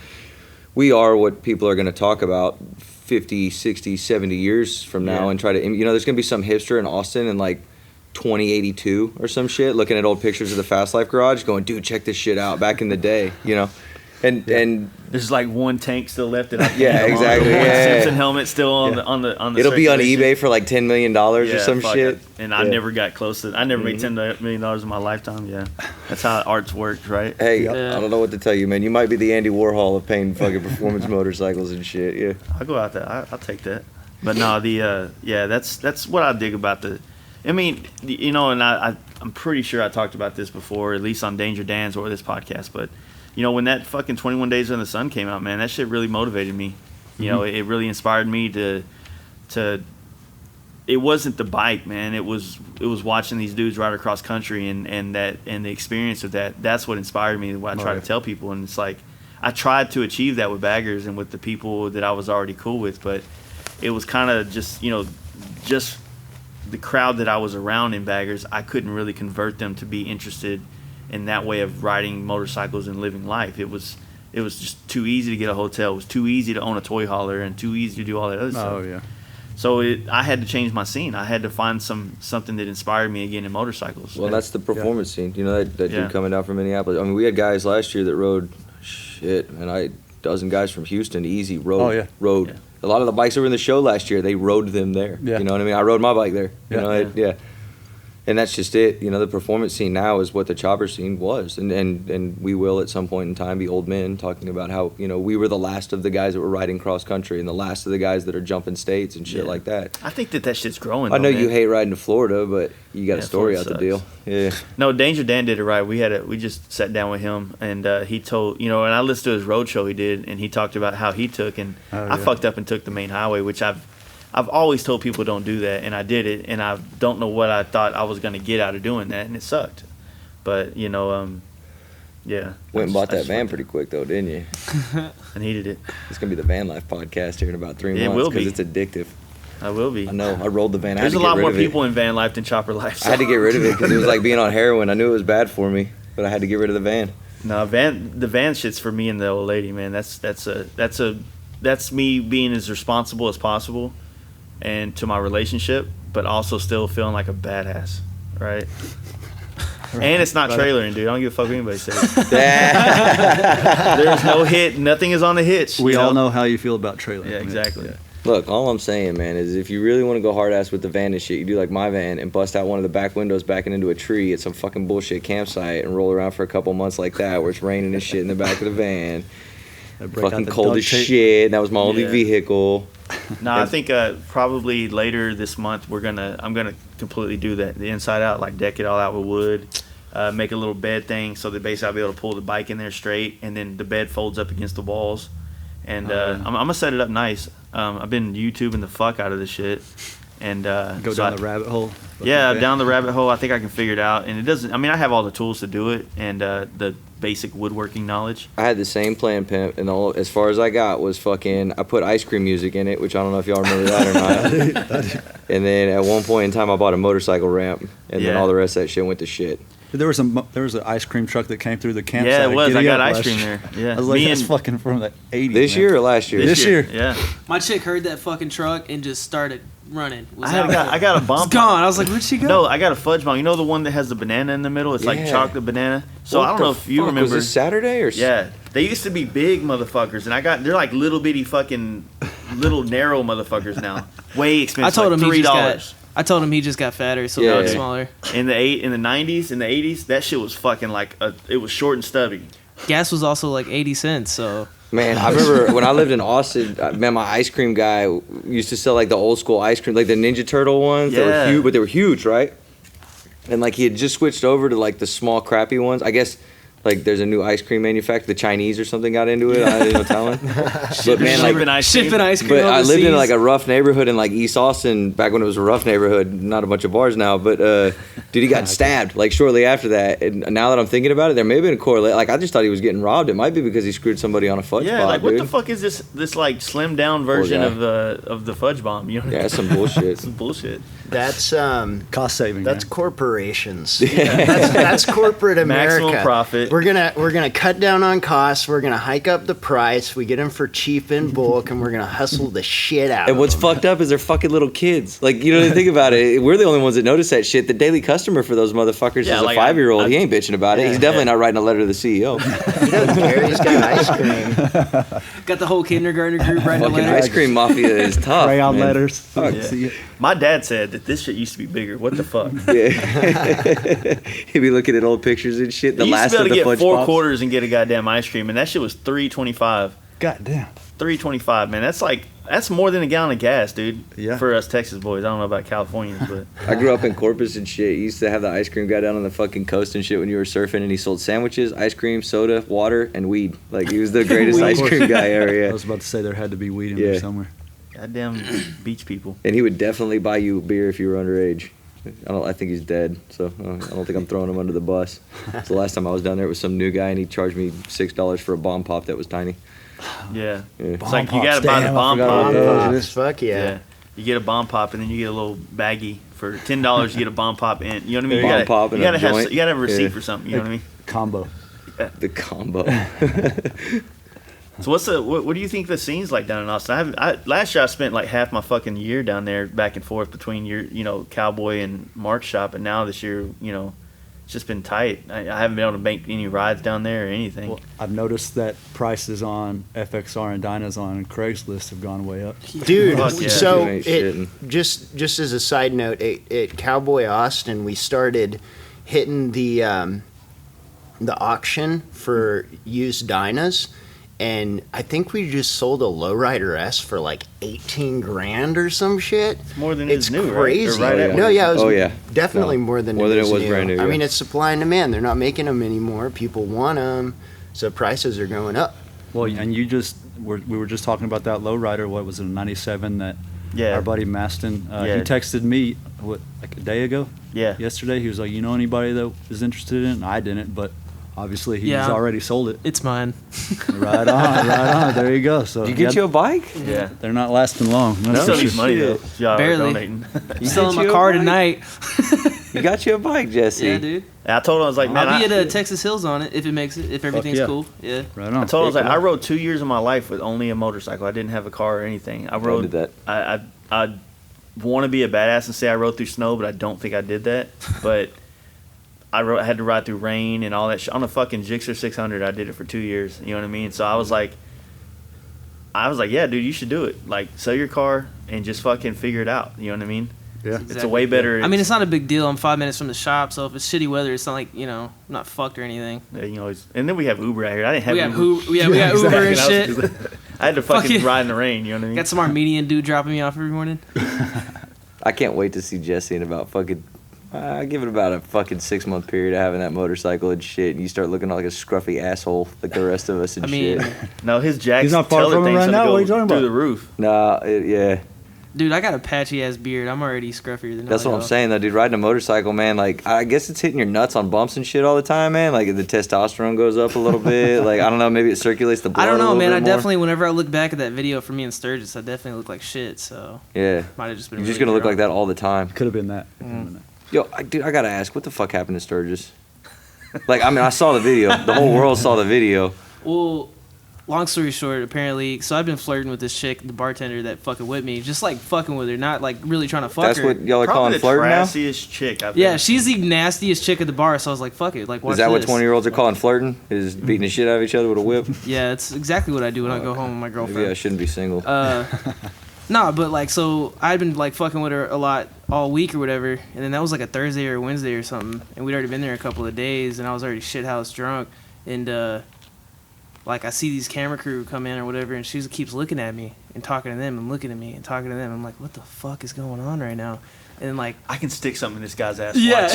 We are what people are going to talk about 50, 60, 70 years from now and try to, there's going to be some hipster in Austin in like 2082 or some shit looking at old pictures of the Fast Life garage going, dude, check this shit out back in the day, And there's like one tank still left that I can exactly. One Simpson helmet still on the it'll be on eBay for like $10 million or some shit. And I never got close to it. I never made $10 million in my lifetime. Yeah, that's how arts works, right? Hey, I don't know what to tell you, man. You might be the Andy Warhol of painting fucking performance motorcycles and shit. Yeah, I'll go out there. I'll take that. But no, that's what I dig about the. I mean, and I'm pretty sure I talked about this before, at least on Danger Dan's or this podcast, but. When that fucking 21 Days in the Sun came out, man, that shit really motivated me. It really inspired me to. It wasn't the bike, man. It was watching these dudes ride across country and the experience of that. That's what inspired me. What I try to tell people, and it's like I tried to achieve that with Baggers and with the people that I was already cool with, but it was kind of just the crowd that I was around in Baggers. I couldn't really convert them to be interested in that way of riding motorcycles and living life. It was just too easy to get a hotel. It was too easy to own a toy hauler and too easy to do all that other stuff. Oh yeah. So I had to change my scene. I had to find something that inspired me again in motorcycles. Well, that's the performance scene. That dude coming down from Minneapolis. I mean, we had guys last year that rode a dozen guys from Houston easy rode. Oh, yeah. Rode. Yeah. A lot of the bikes that were in the show last year, they rode them there. Yeah. You know what I mean? I rode my bike there. Yeah. And that's just it. The performance scene now is what the chopper scene was. And we will at some point in time be old men talking about how, we were the last of the guys that were riding cross country and the last of the guys that are jumping states and shit like that. I think that shit's growing. I know you hate riding to Florida, but you got a story out the deal. Yeah. No, Danger Dan did it right. We just sat down with him and he told, and I listened to his road show he did and he talked about how he took and I fucked up and took the main highway, which I've always told people don't do that, and I did it, and I don't know what I thought I was going to get out of doing that, and it sucked. But, yeah. Went and bought that van pretty quick, though, didn't you? I needed it. It's going to be the van life podcast here in about 3 months. It will be. Because it's addictive. I will be. I know. I rolled the van. There's a lot more people in van life than chopper life. So. I had to get rid of it because it was like being on heroin. I knew it was bad for me, but I had to get rid of the van. No, the van shit's for me and the old lady, man. That's me being as responsible as possible. And to my relationship, but also still feeling like a badass, right? And it's not trailering, dude. I don't give a fuck what anybody says. There's no hit. Nothing is on the hitch. We all know how you feel about trailering. Yeah, exactly. Yeah. Look, all I'm saying, man, is if you really want to go hard ass with the van and shit, you do like my van and bust out one of the back windows backing into a tree at some fucking bullshit campsite and roll around for a couple months like that where it's raining and shit in the back of the van. Fucking cold as shit. And that was my only vehicle. No, I think probably later this month I'm gonna completely do that, the inside out, like deck it all out with wood, make a little bed thing so that basically I'll be able to pull the bike in there straight, and then the bed folds up against the walls, and I'm gonna set it up nice. I've been YouTubing the fuck out of this shit, and go down the rabbit hole. Yeah, down the rabbit hole. I think I can figure it out, and it doesn't. I mean, I have all the tools to do it, and the basic woodworking knowledge. I had the same plan, pimp, and as far as I got was fucking. I put ice cream music in it, which I don't know if y'all remember that or not. And then at one point in time, I bought a motorcycle ramp, and then all the rest of that shit went to shit. There was an ice cream truck that came through the campsite. Yeah, it was. I got ice cream there. Yeah, I was like, that's fucking from the 80s. This year or last year? This year. Yeah. My chick heard that fucking truck and just started running. I got a bomb. It's gone. I was like, where'd she go? No, I got a fudge bomb. You know the one that has the banana in the middle? It's like chocolate banana. So I don't know if you remember. Was this Saturday or? Yeah, they used to be big motherfuckers, and they're like little bitty fucking little narrow motherfuckers now. Way expensive. I told him $3. I told him he just got fatter, so now it's smaller. In the 90s, in the 80s, that shit was fucking like it was short and stubby. Gas was also like 80 cents, so. Man, I remember when I lived in Austin, man, my ice cream guy used to sell like the old school ice cream, like the Ninja Turtle ones. That were huge, but they were huge, right? And like he had just switched over to like the small crappy ones. I guess Like there's a new ice cream manufacturer, the Chinese or something got into it. I didn't know telling. But man, like shipping ice cream. but I lived in overseas. like a rough neighborhood in like East Austin back when it was a rough neighborhood, not a bunch of bars now. But dude, he got stabbed like shortly after that. And now that I'm thinking about it, there may have been a correlation. Like I just thought he was getting robbed. It might be because he screwed somebody on a fudge Yeah, pop, like dude. what the fuck is this like slimmed down version guy. of the fudge bomb? You know? Yeah, that's some bullshit. Some bullshit. That's Cost saving. That's man. corporations. That's corporate America. Maximum profit. We're gonna cut down on costs. We're gonna hike up the price. We get them for cheap in bulk, and we're gonna hustle the shit out. And of what's them. fucked up is they're fucking little kids. Like, you know, think about it. We're the only ones that notice that shit. The daily customer for those motherfuckers Yeah, is a like, 5-year-old. I- He ain't bitching about it. He's definitely not writing a letter to the CEO. He doesn't care. He's got ice cream. Got the whole kindergarten group writing a Fucking letter. ice cream mafia is tough. Crayon man. letters. Fuck. See it. My dad said that this shit used to be bigger. What the fuck? Yeah. He'd be looking at old pictures and shit. The You used last to be of able the to get fudge 4 pops. quarters and get a goddamn ice cream, and that shit was $3.25. God damn. $3.25, man. That's more than a gallon of gas, dude. Yeah. For us Texas boys, I don't know about Californians, but I grew up in Corpus and shit. You used to have the ice cream guy down on the fucking coast and shit when you were surfing, and he sold sandwiches, ice cream, soda, water, and weed. Like, he was the greatest ice cream guy ever, I yeah. was about to say there had to be weed in Yeah. there somewhere. goddamn beach people. And he would definitely buy you beer if you were underage. I think he's dead, so I don't think I'm throwing him under the bus. So the last time I was down there, it was some new guy, and he charged me $6 for a bomb pop that was tiny. Yeah. Yeah. It's Bomb like you pops, gotta buy the damn, I bomb forgot pop. about Bomb those. pops, fuck yeah. Yeah. You get a bomb pop and then you get a little baggie for $10. You get a bomb pop and you know what I mean. Bomb You pop and you a gotta have joint. you gotta have a receipt Yeah. for something. You know what I mean. Combo. The combo. So what do you think the scene's like down in Austin? Last year I spent like half my fucking year down there back and forth between your Cowboy and Mark's shop, and now this year it's just been tight. I haven't been able to make any rides down there or anything. Well, I've noticed that prices on FXR and Dyna's on Craigslist have gone way up. Dude, Fuck yeah. so You ain't it, shitting. just as a side note, at Cowboy Austin, we started hitting the auction for used Dynas, and I think we just sold a Lowrider S for like 18 grand or some shit. It's more than It's it's new, crazy. right? Or right at No, yeah, it was Oh, yeah. definitely No, more than more than it was new. brand new, I yeah. mean, it's supply and demand. They're not making them anymore. People want them, so prices are going up. Well, and we were just talking about that lowrider. What was it, a 97 that Yeah. our buddy Maston, Yeah. he texted me, like a day ago? Yeah. Yesterday, he was like, you know anybody that is interested in it? And I didn't, but obviously he's Yeah. already sold it. It's mine. Right on. There you go. So Did you get yeah, you a bike? Yeah. they're not lasting long. You That's still for need sure. money though. Y'all are Barely. donating. You Selling get my you a car bike? tonight. You got you a bike, Jesse. Yeah, dude. And I told him I was like, man, I'll be I, at Texas Hills on it if it makes it. If everything's yeah. cool. Yeah. Right I on. told him I was like, come I on. rode 2 years of my life with only a motorcycle. I didn't have a car or anything. I rode. did that. I want to be a badass and say I rode through snow, but I don't think I did that. But I had to ride through rain and all that shit on a fucking Gixxer 600. I did it for 2 years. You know what I mean? So I was like, yeah, dude, you should do it. Like, sell your car and just fucking figure it out. You know what I mean? Yeah. It's a way better. I mean, it's not a big deal. I'm 5 minutes from the shop, so if it's shitty weather, it's not like I'm not fucked or anything. and then we have Uber out here. I didn't have We got Uber. we got Uber and Fucking- shit. I had to fucking Fucking- ride in the rain. You know what I mean? Got some Armenian dude dropping me off every morning. I can't wait to see Jesse in about fucking. I give it about a fucking 6-month period of having that motorcycle and shit, and you start looking like a scruffy asshole like the rest of us and I mean, shit. No, his Jack's He's not far teller from him thing's right gonna now. go What are you talking through about? the roof. Nah, yeah. dude, I got a patchy ass beard. I'm already scruffier than That's all what I'm y'all. saying, though, dude. Riding a motorcycle, man, like, I guess it's hitting your nuts on bumps and shit all the time, man. Like, the testosterone goes up a little bit. Like, I don't know, maybe it circulates the blood I don't a know, little man. bit I more. definitely, whenever I look back at that video for me and Sturgis, I definitely look like shit. So Yeah. might have just been. You're just really going to look like drunk. that all the time. Could have been that. Could have been that. Yo, dude, I got to ask, what the fuck happened to Sturgis? Like, I mean, I saw the video. The whole world saw the video. Well, long story short, apparently, so I've been flirting with this chick, the bartender that fucking with me, just like fucking with her, not like really trying to fuck That's her. what y'all are Probably calling the flirting now? trashiest chick I've Yeah, ever she's the nastiest chick at the bar, so I was like, fuck it, like watch Is that what this. 20-year-olds are calling flirting? Is beating the shit out of each other with a whip? Yeah, it's exactly what I do when I go home with my girlfriend. Maybe I shouldn't be single. Nah, but like, so I'd been like fucking with her a lot all week or whatever, and then that was like a Thursday or a Wednesday or something, and we'd already been there a couple of days, and I was already shithouse drunk, and like I see these camera crew come in or whatever, and she keeps looking at me and talking to them and looking at me and talking to them. I'm like, what the fuck is going on right now? And then, like, I can stick something in this guy's ass. yeah,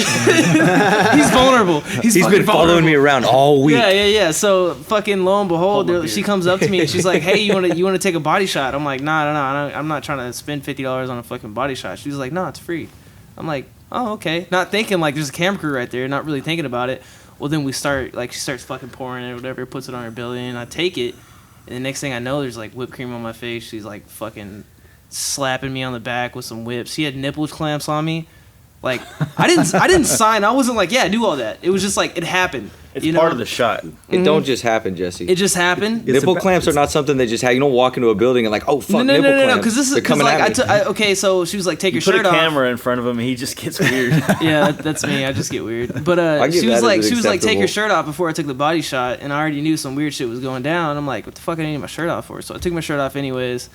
he's vulnerable. He's been following me around all week. Yeah. So fucking lo and behold, she comes up to me and she's like, "Hey, you want to take a body shot?" I'm like, "Nah, I'm not trying to spend $50 on a fucking body shot." She's like, "No, it's free." I'm like, "Oh, okay." Not thinking like there's a camera crew right there, not really thinking about it. Well, then we start, like, she starts fucking pouring it or whatever, puts it on her belly, and I take it, and the next thing I know, there's like whipped cream on my face. She's like fucking slapping me on the back with some whips. She had nipple clamps on me. Like, I didn't sign. I wasn't like, yeah, do all that. It was just like, it happened. It's part of the shot. It don't just happen, Jesse. It just happened. Nipple clamps are not something they just have. You don't walk into a building and like, oh fuck, no, nipple clamps. Because this is coming like, at me. okay, so she was like, take your shirt off. Put a camera in front of him and he just gets weird. Yeah, that's me. I just get weird. But she was like, take your shirt off before I took the body shot, and I already knew some weird shit was going down. I'm like, what the fuck? I need my shirt off for? So I took my shirt off anyways,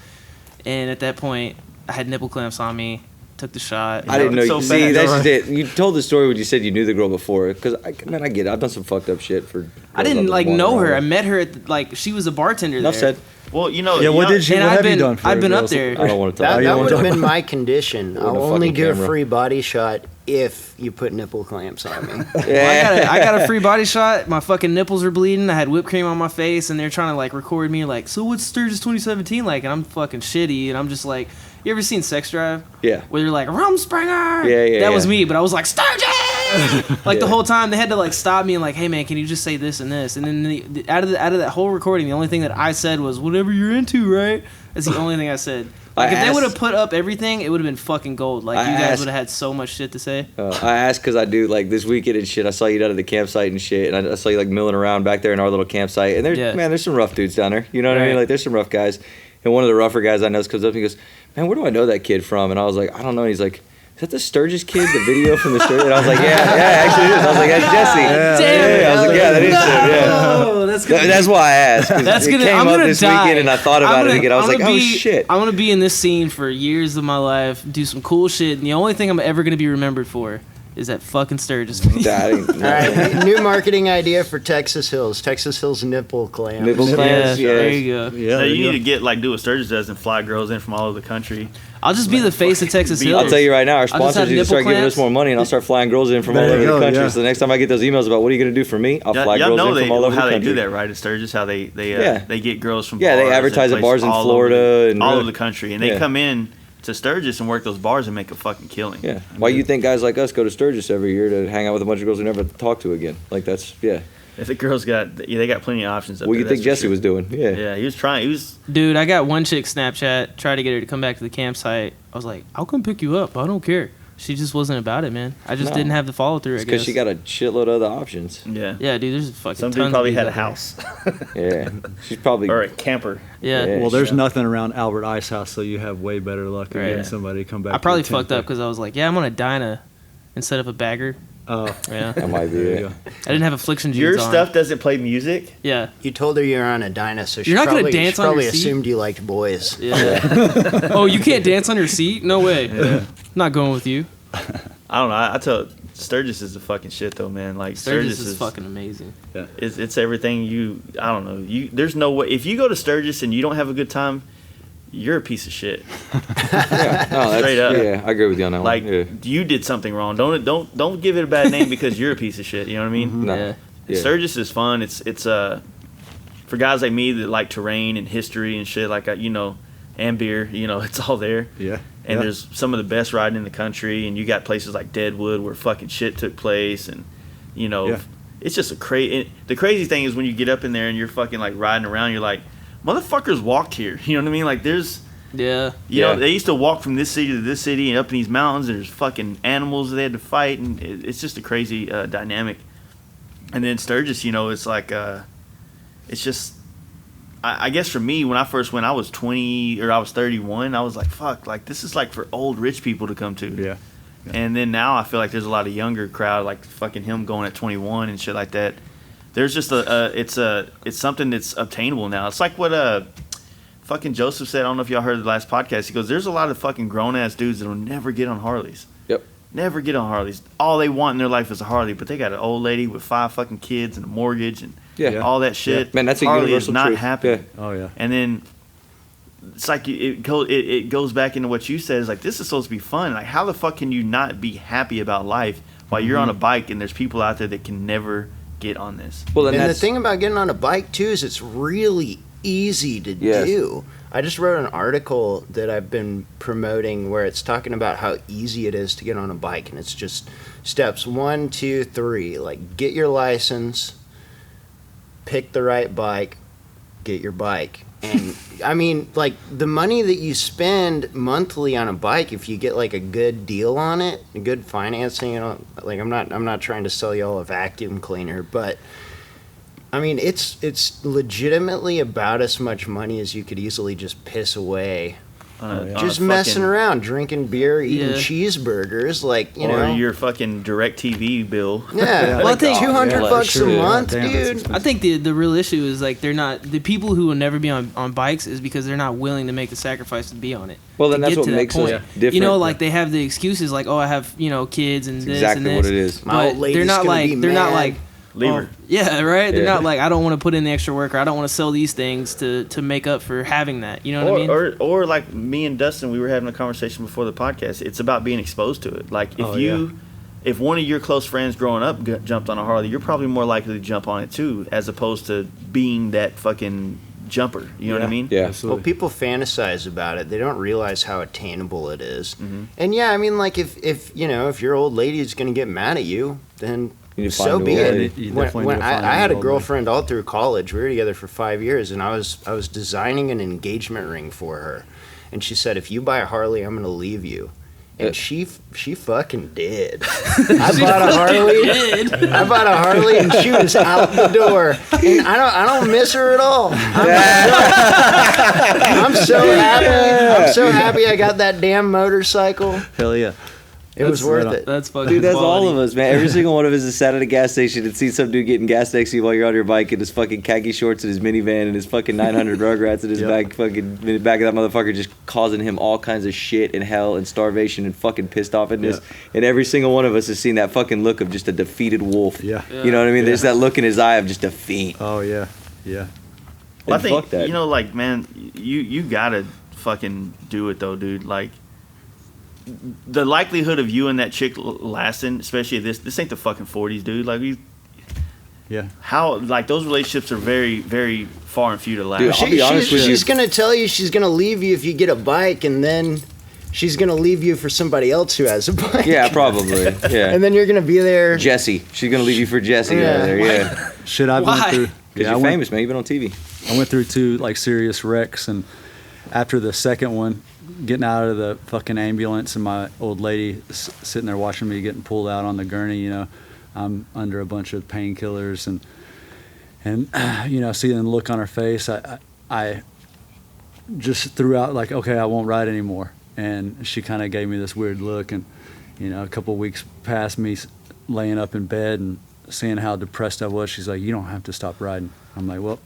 and at that point, I had nipple clamps on me. Took the shot. I didn't know. So see, that's just it. You told the story when you said you knew the girl before. Because I get it. I've done some fucked up shit for. I didn't like know her. I met her at like she was a bartender there. Enough said. Well, you know. Yeah. What have you done? I've been up there. I don't want to talk. That would have been my condition. I'll only do a camera. free body shot if you put nipple clamps on me. Yeah. Well, I got a free body shot. My fucking nipples were bleeding. I had whipped cream on my face, and they're trying to like record me like, so what's Sturgis 2017 like? And I'm fucking shitty, and I'm just like. You ever seen Sex Drive? Yeah. Where they're like, Rumspringer! Yeah. That was me, but I was like, Sturgis! Like the whole time, they had to like stop me and like, hey man, can you just say this and this? And then out of that whole recording, the only thing that I said was, whatever you're into, right? That's the only thing I said. Like if they would have put up everything, it would have been fucking gold. Like you guys would have had so much shit to say. I asked because I do like this weekend and shit. I saw you out of the campsite and shit, and I saw you like milling around back there in our little campsite. And there's some rough dudes down there. You know what I mean? Like there's some rough guys. And one of the rougher guys I know comes up and he goes, man, where do I know that kid from? And I was like, I don't know. And he's like, is that the Sturgis kid, the video from the Sturgis? And I was like, yeah, actually it is. I was like, that's Jesse. Damn it. I was like, yeah, that is him, yeah. Oh, that's why I asked. It came up this weekend and I thought about it again. I was like, oh shit. I'm going to be in this scene for years of my life, do some cool shit, and the only thing I'm ever going to be remembered for is that fucking Sturgis. All right, new marketing idea for Texas Hills. Texas Hills nipple clamps. Nipple clamps, yeah. There you go. Yeah, you need to do what Sturgis does and fly girls in from all over the country. I'll just be the face of Texas Hills. I'll tell you right now, our sponsors need to start giving us more money, and I'll start flying girls in from all over the country. Yeah. So the next time I get those emails about what are you going to do for me, I'll fly girls in from all over the country. How they do that, right? At Sturgis, how they get girls from bars. Yeah, they advertise at bars in Florida and all over the country, and they come in to Sturgis and work those bars and make a fucking killing. Yeah. Why you think guys like us go to Sturgis every year to hang out with a bunch of girls we never talk to again? Like that's If the girls they got plenty of options. What do you think Jesse was doing? Yeah. Yeah, he was trying. Dude, I got one chick Snapchat, tried to get her to come back to the campsite. I was like, I'll come pick you up. I don't care. She just wasn't about it, man. I just didn't have the follow through. Because she got a shitload of other options. Yeah. Yeah, dude. There's fucking. Some dude probably had a house. Yeah. She's probably or a camper. Yeah. Well, there's nothing around Albert Ice House, so you have way better luck of getting somebody to come back. I probably fucked up because I was like, yeah, I'm on a Dinah instead of a bagger. Oh, yeah. That might be it. I didn't have affliction jeans Your on. stuff doesn't play music? Yeah. You told her you're on a Dinah, so you're not gonna dance on your seat? Probably assumed you liked boys. Yeah. Oh, you can't dance on your seat? No way. Yeah. Not going with you. I don't know. I tell Sturgis is the fucking shit though, man. Like Sturgis is fucking amazing. Yeah. It's everything I don't know. There's no way if you go to Sturgis and you don't have a good time, you're a piece of shit. Straight up. Yeah, I agree with you on that one. Like you did something wrong. Don't give it a bad name because you're a piece of shit. You know what I mean? Mm-hmm. No. Yeah. Sturgis is fun. It's for guys like me that like terrain and history and shit like and beer. It's all there. Yeah. And there's some of the best riding in the country, and you got places like Deadwood where fucking shit took place, and it's just the crazy thing is when you get up in there and you're fucking like riding around, you're like, motherfuckers walked here. You know what I mean? Like there's you know, they used to walk from this city to this city and up in these mountains, and there's fucking animals they had to fight, and it's just a crazy dynamic. And then Sturgis, it's like it's just I guess for me, when I first went, I was 20 or I was 31. I was like, fuck, like this is like for old rich people to come to. Yeah. And then now I feel like there's a lot of younger crowd, like fucking him going at 21 and shit like that. There's just it's something that's obtainable now. It's like what fucking Joseph said. I don't know if y'all heard the last podcast. He goes, there's a lot of fucking grown ass dudes that'll never get on Harleys. Yep. never get on Harleys. All they want in their life is a Harley, but they got an old lady with 5 fucking kids and a mortgage and all that shit. Yeah. Man, that's a Harley universal is not truth. happening. Oh yeah. And then it's like it goes back into what you said. It's like, this is supposed to be fun. Like, how the fuck can you not be happy about life while you're on a bike and there's people out there that can never get on this? Well, And the thing about getting on a bike too is it's really easy to do. I just wrote an article that I've been promoting where it's talking about how easy it is to get on a bike, and it's just steps 1, 2, 3. Like, get your license, pick the right bike, get your bike. And I mean, like, the money that you spend monthly on a bike, if you get like a good deal on it, a good financing, you know, like I'm not trying to sell y'all a vacuum cleaner, but I mean, it's legitimately about as much money as you could easily just piss away. Just messing around, drinking beer, eating cheeseburgers, like, you know. Or your fucking DirecTV bill. Yeah, Well, like I think- $200 a month, dude. I think the real issue is like the people who will never be on bikes is because they're not willing to make the sacrifice to be on it. Well, then to that's get what to that makes us point. different. You know, like they have the excuses like, oh, I have, you know, kids and this exactly and this. what it is. My old But lady's they're not gonna like be they're not mad. like Leave oh, her. yeah, right. They're Yeah. not like, I don't want to put in the extra work, or I don't want to sell these things to make up for having that. You know what I mean? Or like me and Dustin, we were having a conversation before the podcast. It's about being exposed to it. Like, if one of your close friends growing up jumped on a Harley, you're probably more likely to jump on it too, as opposed to being that fucking jumper. You know what I mean? Yeah. Well, people fantasize about it. They don't realize how attainable it is. Mm-hmm. And yeah, I mean, like if you know, if your old lady is going to get mad at you, then You need to so find a be way. it. You When, definitely when need to find I had a an old lady. girlfriend all through college, we were together for 5 years, and I was designing an engagement ring for her, and she said, "If you buy a Harley, I'm going to leave you." And she fucking did. I bought a Harley. I bought a Harley, and she was out the door. And I don't miss her at all. I'm so happy. I'm so happy I got that damn motorcycle. Hell yeah. It was worth it. That's fucking Dude, that's quality. all of us, man. Every single one of us has sat at a gas station and seen some dude getting gas next to you while you're on your bike in his fucking khaki shorts and his minivan and his fucking 900 Rugrats in his back of that motherfucker, just causing him all kinds of shit and hell and starvation and fucking pissed offness. Yeah. And every single one of us has seen that fucking look of just a defeated wolf. Yeah. You know what I mean? There's that look in his eye of just defeat. Oh yeah. Yeah. Well, I And think, fuck that. you know, like, man, you gotta fucking do it though, dude. Like, the likelihood of you and that chick lasting, especially this ain't the fucking 40s, dude. Like, Yeah. how, like, those relationships are very, very far and few to last. Dude, I'll be honest with you. She's gonna tell you she's gonna leave you if you get a bike, and then she's gonna leave you for somebody else who has a bike. Yeah, probably. Yeah. And then you're gonna be there. Jesse. She's going to leave you for Jesse Yeah. over there. Yeah. Shit, I've Why? went through. Because I you're went- famous, man. You've been on TV. I went through 2 like serious wrecks, and after the second one, getting out of the fucking ambulance and my old lady sitting there watching me getting pulled out on the gurney, you know, I'm under a bunch of painkillers and you know, seeing the look on her face, I just threw out like, okay, I won't ride anymore. And she kind of gave me this weird look, and you know, a couple of weeks past me laying up in bed and seeing how depressed I was, she's like, you don't have to stop riding. I'm like, well,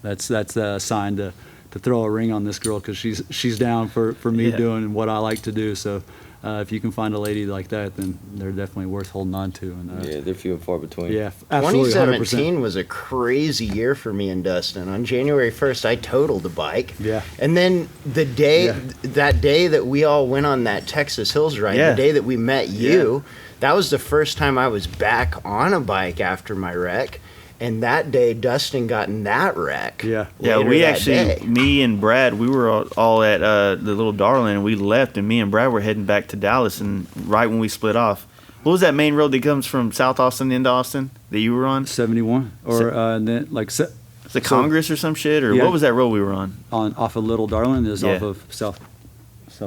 that's a sign to throw a ring on this girl, because she's down for me doing what I like to do. So if you can find a lady like that, then they're definitely worth holding on to. And Yeah, they're few and far between. yeah, absolutely, 2017 100%. was a crazy year for me and Dustin. On January 1st, I totaled a bike. Yeah. And then that day that we all went on that Texas Hills ride, Yeah. the day that we met you, that was the first time I was back on a bike after my wreck. And that day, Dustin got in that wreck. Yeah. Yeah, later we that actually, day. me and Brad, we were all at the Little Darling, and we left, and me and Brad were heading back to Dallas, and right when we split off, what was that main road that comes from South Austin into Austin that you were on? 71 or and then like Is it Congress or some shit, or Yeah. what was that road we were on? off of Little Darling is Yeah. off of South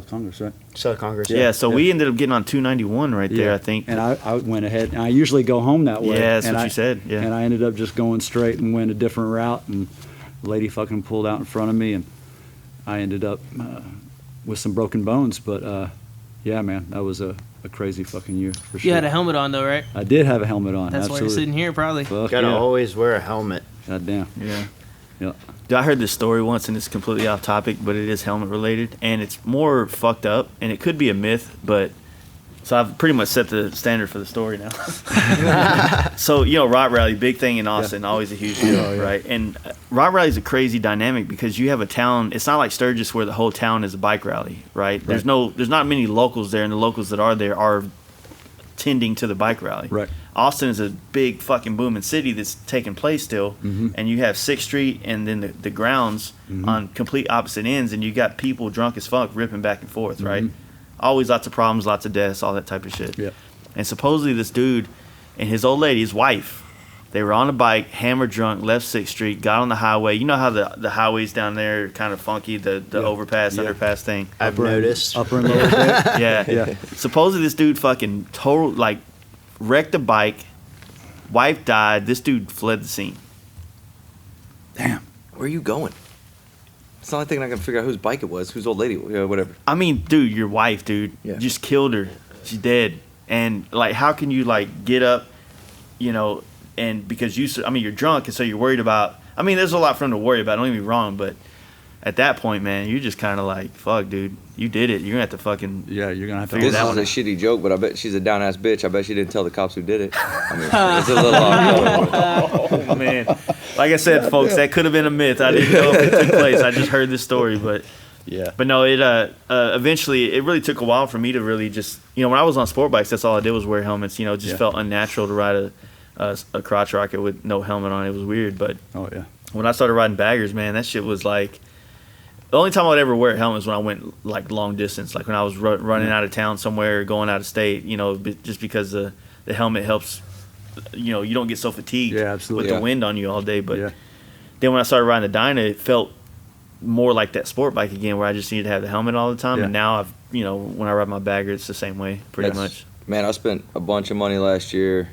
Congress, right? South Congress. Yeah, so we ended up getting on 291 right there, I think. And I went ahead, and I usually go home that way. Yeah, that's and what I- you said, yeah. And I ended up just going straight and went a different route, and the lady fucking pulled out in front of me, and I ended up with some broken bones. But yeah, man, that was a crazy fucking year for sure. You had a helmet on though, right? I did have a helmet on. That's why absolutely. you're sitting here, probably. Fuck Gotta yeah. always wear a helmet. God damn. Yeah. Yeah. Dude, I heard this story once, and it's completely off topic, but it is helmet related, and it's more fucked up, and it could be a myth, but So I've pretty much set the standard for the story now. So, Rock Rally, big thing in Austin, always a huge deal, right? And Rock Rally is a crazy dynamic because you have a town. It's not like Sturgis where the whole town is a bike rally, right? There's not many locals there, and the locals that are there are tending to the bike rally. Right. Austin is a big fucking booming city that's taking place still, and you have 6th Street and then the grounds on complete opposite ends, and you got people drunk as fuck ripping back and forth, right? Always lots of problems, lots of deaths, all that type of shit. Yeah. And supposedly this dude and his old lady, his wife, they were on a bike, hammered drunk, left 6th Street, got on the highway. You know how the highways down there are kind of funky, the overpass, underpass thing? I've noticed. Upper and lower bit. Yeah. Supposedly this dude fucking wrecked a bike, wife died, this dude fled the scene. Damn. Where are you going? It's the only thing I can figure out whose bike it was, whose old lady, whatever. I mean, dude, your wife, dude, just killed her. She's dead. And, how can you, get up, and because you're drunk, and so you're worried about, there's a lot for him to worry about, don't get me wrong, but at that point, man, you're just kind of like, fuck, dude, you did it. You're going to have to fucking Yeah, you're going to have to. Figure This that is one a shitty joke, but I bet she's a down-ass bitch. I bet she didn't tell the cops who did it. It's a little off. Oh, man. Like I said, folks, that could have been a myth. I didn't know if it took place. I just heard this story, but no, it eventually it really took a while for me to really just when I was on sport bikes, that's all I did was wear helmets. It just felt unnatural to ride a crotch rocket with no helmet on. It was weird, but when I started riding baggers, man, that shit was like the only time I'd ever wear a helmet was when I went long distance, like when I was running out of town somewhere, or going out of state. Just because the helmet helps. You don't get so fatigued with the wind on you all day. But then when I started riding the Dyna, it felt more like that sport bike again, where I just needed to have the helmet all the time. And now when I ride my bagger, it's the same way, pretty much. Man, I spent a bunch of money last year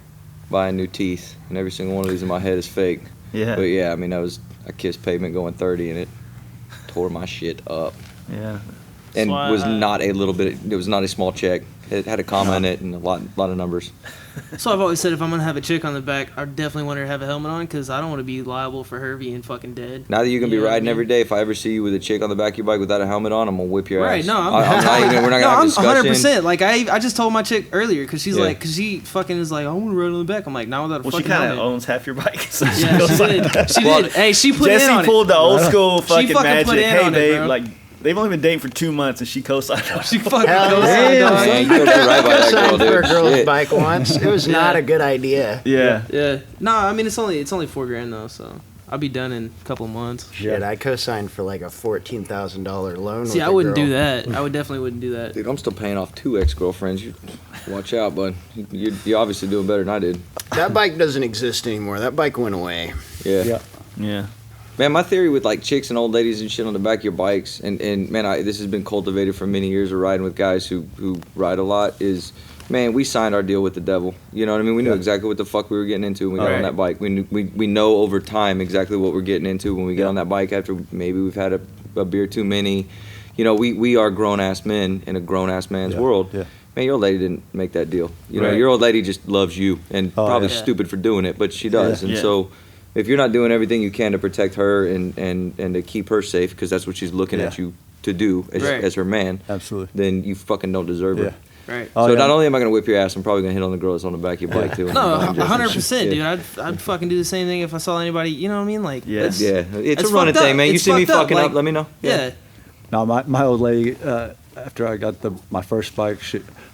buying new teeth, and every single one of these in my head is fake. Yeah. But I kissed pavement going 30, and it tore my shit up. Yeah. And was not a little bit. It was not a small check. It had a comma in it and a lot of numbers. So I've always said if I'm gonna have a chick on the back, I definitely want her to have a helmet on because I don't want to be liable for her being fucking dead. Now that you're gonna be riding every day, if I ever see you with a chick on the back of your bike without a helmet on, I'm gonna whip your ass. Right? No, I'm not even. We're not gonna have a discussion. 100%. Like I just told my chick earlier because she's like, because she fucking is like, I want to ride on the back. I'm like, not without a fucking helmet. Well, she kind of owns half your bike. So yeah, she did. She did. Hey, she put Jesse in on it. pulled the old school fucking magic. Put in hey, on babe, it, bro. like. They've only been dating for 2 months, and she co-signed. She fucking co-signed. I Co-signed for a girl's bike once. It was not a good idea. Yeah. No, it's only $4,000 though, so I'll be done in a couple of months. Shit, I co-signed for like a $14,000 loan. See, I wouldn't do that. I would definitely wouldn't do that. Dude, I'm still paying off 2 ex-girlfriends. You watch out, bud. You're obviously doing better than I did. That bike doesn't exist anymore. That bike went away. Yeah. Man, my theory with chicks and old ladies and shit on the back of your bikes, and man, this has been cultivated for many years of riding with guys who ride a lot, is, man, we signed our deal with the devil. You know what I mean? We knew exactly what the fuck we were getting into when we got on that bike. We know over time exactly what we're getting into when we get on that bike after maybe we've had a beer too many. We are grown-ass men in a grown-ass man's world. Yeah. Man, your old lady didn't make that deal. Your old lady just loves you, and probably stupid for doing it, but she does. And so if you're not doing everything you can to protect her and to keep her safe, because that's what she's looking at you to do as her man, absolutely, then you fucking don't deserve her. Right. So not only am I gonna whip your ass, I'm probably gonna hit on the girl that's on the back of your bike too. No, 100%, dude. I'd fucking do the same thing if I saw anybody. You know what I mean? Like, it's a running thing, man. You see me fucking up, let me know. Yeah. No, my old lady. After I got my first bike,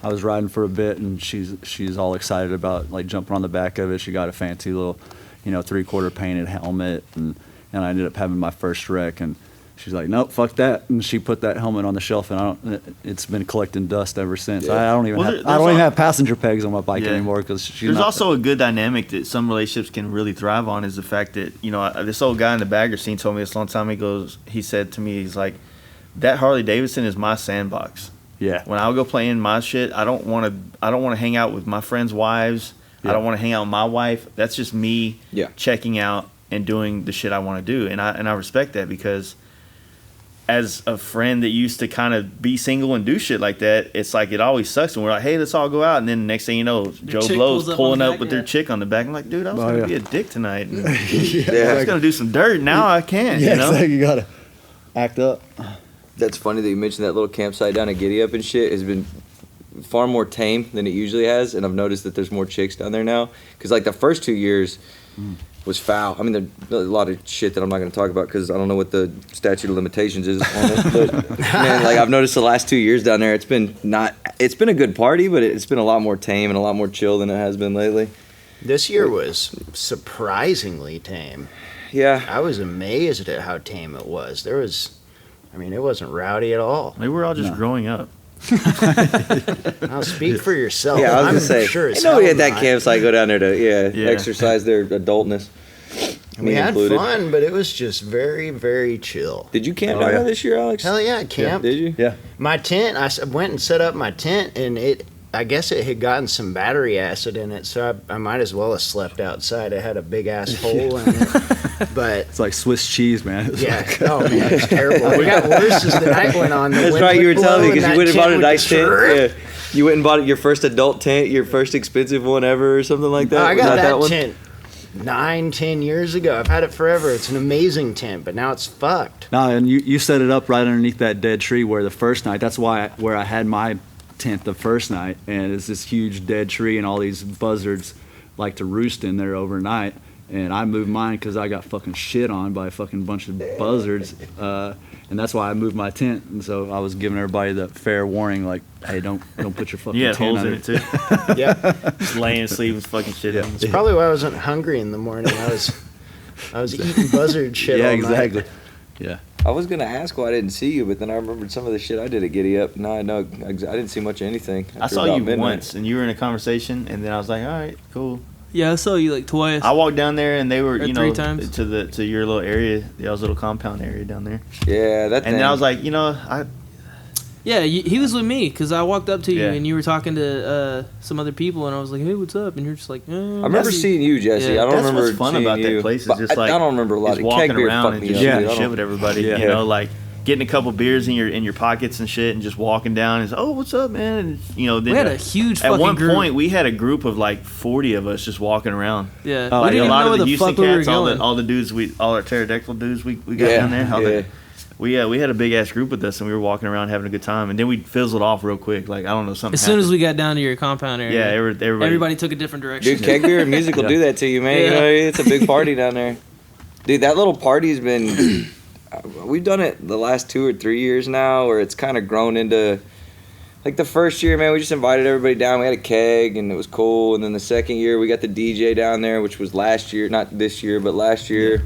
I was riding for a bit, and she's all excited about jumping on the back of it. She got a fancy little 3/4 painted helmet, and I ended up having my first wreck, and she's like, nope, fuck that, and she put that helmet on the shelf, and it's been collecting dust ever since. I don't even have passenger pegs on my bike anymore because there's also a good dynamic that some relationships can really thrive on, is the fact that this old guy in the bagger scene told me this a long time ago. He said to me, he's like, that Harley Davidson is my sandbox. Yeah. When I go play in my shit, I don't want to hang out with my friends' wives. I don't want to hang out with my wife. That's just me checking out and doing the shit I want to do. And I respect that, because as a friend that used to kind of be single and do shit like that, it's like it always sucks. And we're like, hey, let's all go out. And then the next thing you know, Joe Blow's pulling up with their chick on the back. I'm like, dude, I was going to be a dick tonight. And I was going to do some dirt. Now I can't. Exactly. You got to act up. That's funny that you mentioned that little campsite down at Giddy Up and shit. Has been far more tame than it usually has, and I've noticed that there's more chicks down there now. Because like the first 2 years was foul. I mean, there's a lot of shit that I'm not going to talk about because I don't know what the statute of limitations is on it. But man, like I've noticed the last 2 years down there, it's been a good party, but it's been a lot more tame and a lot more chill than it has been lately. This year was surprisingly tame. Yeah, I was amazed at how tame it was. It wasn't rowdy at all. Maybe we're all just growing up. I'll speak for yourself. yeah. I was gonna say, sure ain't nobody at that campsite go down there to exercise their adultness. We had fun, but it was just very, very chill. Did you camp down there this year, Alex? Hell yeah, I camped. Did you? Yeah. My tent, I went and set up my tent, and I guess it had gotten some battery acid in it, so I might as well have slept outside. It had a big ass hole in it. But It's like Swiss cheese, man. yeah, oh man, it's terrible. We got worse as the night went on. That's right. You were telling me because you went and bought a nice tent. Yeah. You went and bought your first adult tent, your first expensive one ever, or something like that. I got that one? tent 9-10 years ago. I've had it forever. It's an amazing tent, but now it's fucked. No, and you set it up right underneath that dead tree where the first night, that's where I had my tent the first night, and it's this huge dead tree, and all these buzzards like to roost in there overnight. And I moved mine because I got fucking shit on by a fucking bunch of buzzards, and that's why I moved my tent. And so I was giving everybody the fair warning, like, hey, don't put your fucking tent holes under. in it too. Yeah, Just laying asleep with fucking shit in. it's probably why I wasn't hungry in the morning. I was eating buzzard shit Yeah, all exactly. night. Yeah. I was gonna ask why I didn't see you, but then I remembered some of the shit I did at Giddy Up. Now I know I didn't see much of anything. I after saw about you midnight. once, and you were in a conversation, and then I was like, all right, cool. Yeah, I saw you like twice. I walked down there, and they were, Or you know, 3 times. to your little area, y'all's little compound area down there. Yeah, that. And thing. then I was like, Yeah, he was with me because I walked up to you Yeah. and you were talking to some other people, and I was like, "Hey, what's up?" And you're just like, I remember Jesse." seeing you, Jesse. Yeah. I don't that's remember what's fun seeing about you. that place. Is But just like I don't remember a lot is of walking keg beer around fucked and me just up. shooting dude. I shit don't- with everybody. Yeah. You know, like getting a couple beers in your pockets and shit, and just walking down. And oh, what's up, man? And you know, then We had a huge at fucking one group. point we had a group of like 40 of us just walking around. Yeah, Oh, we Like didn't a even lot know of where the the Houston fuck we were cats, going. all the dudes, all our pterodactyl dudes we got Yeah, down there. yeah. We had a big ass group with us, and we were walking around having a good time, and then we fizzled off real quick. Like I don't know something. As soon as we got down to your compound area, yeah, everybody took a different direction. Dude, keg beer and music will do that to you, man. You Yeah. know, it's a big party down there. Dude, that little party's been. We've done it the last 2 or 3 years now, where it's kind of grown into. Like the first year, man, we just invited everybody down. We had a keg, and it was cool. And then the second year, we got the DJ down there, which was last year, not this year, but last year.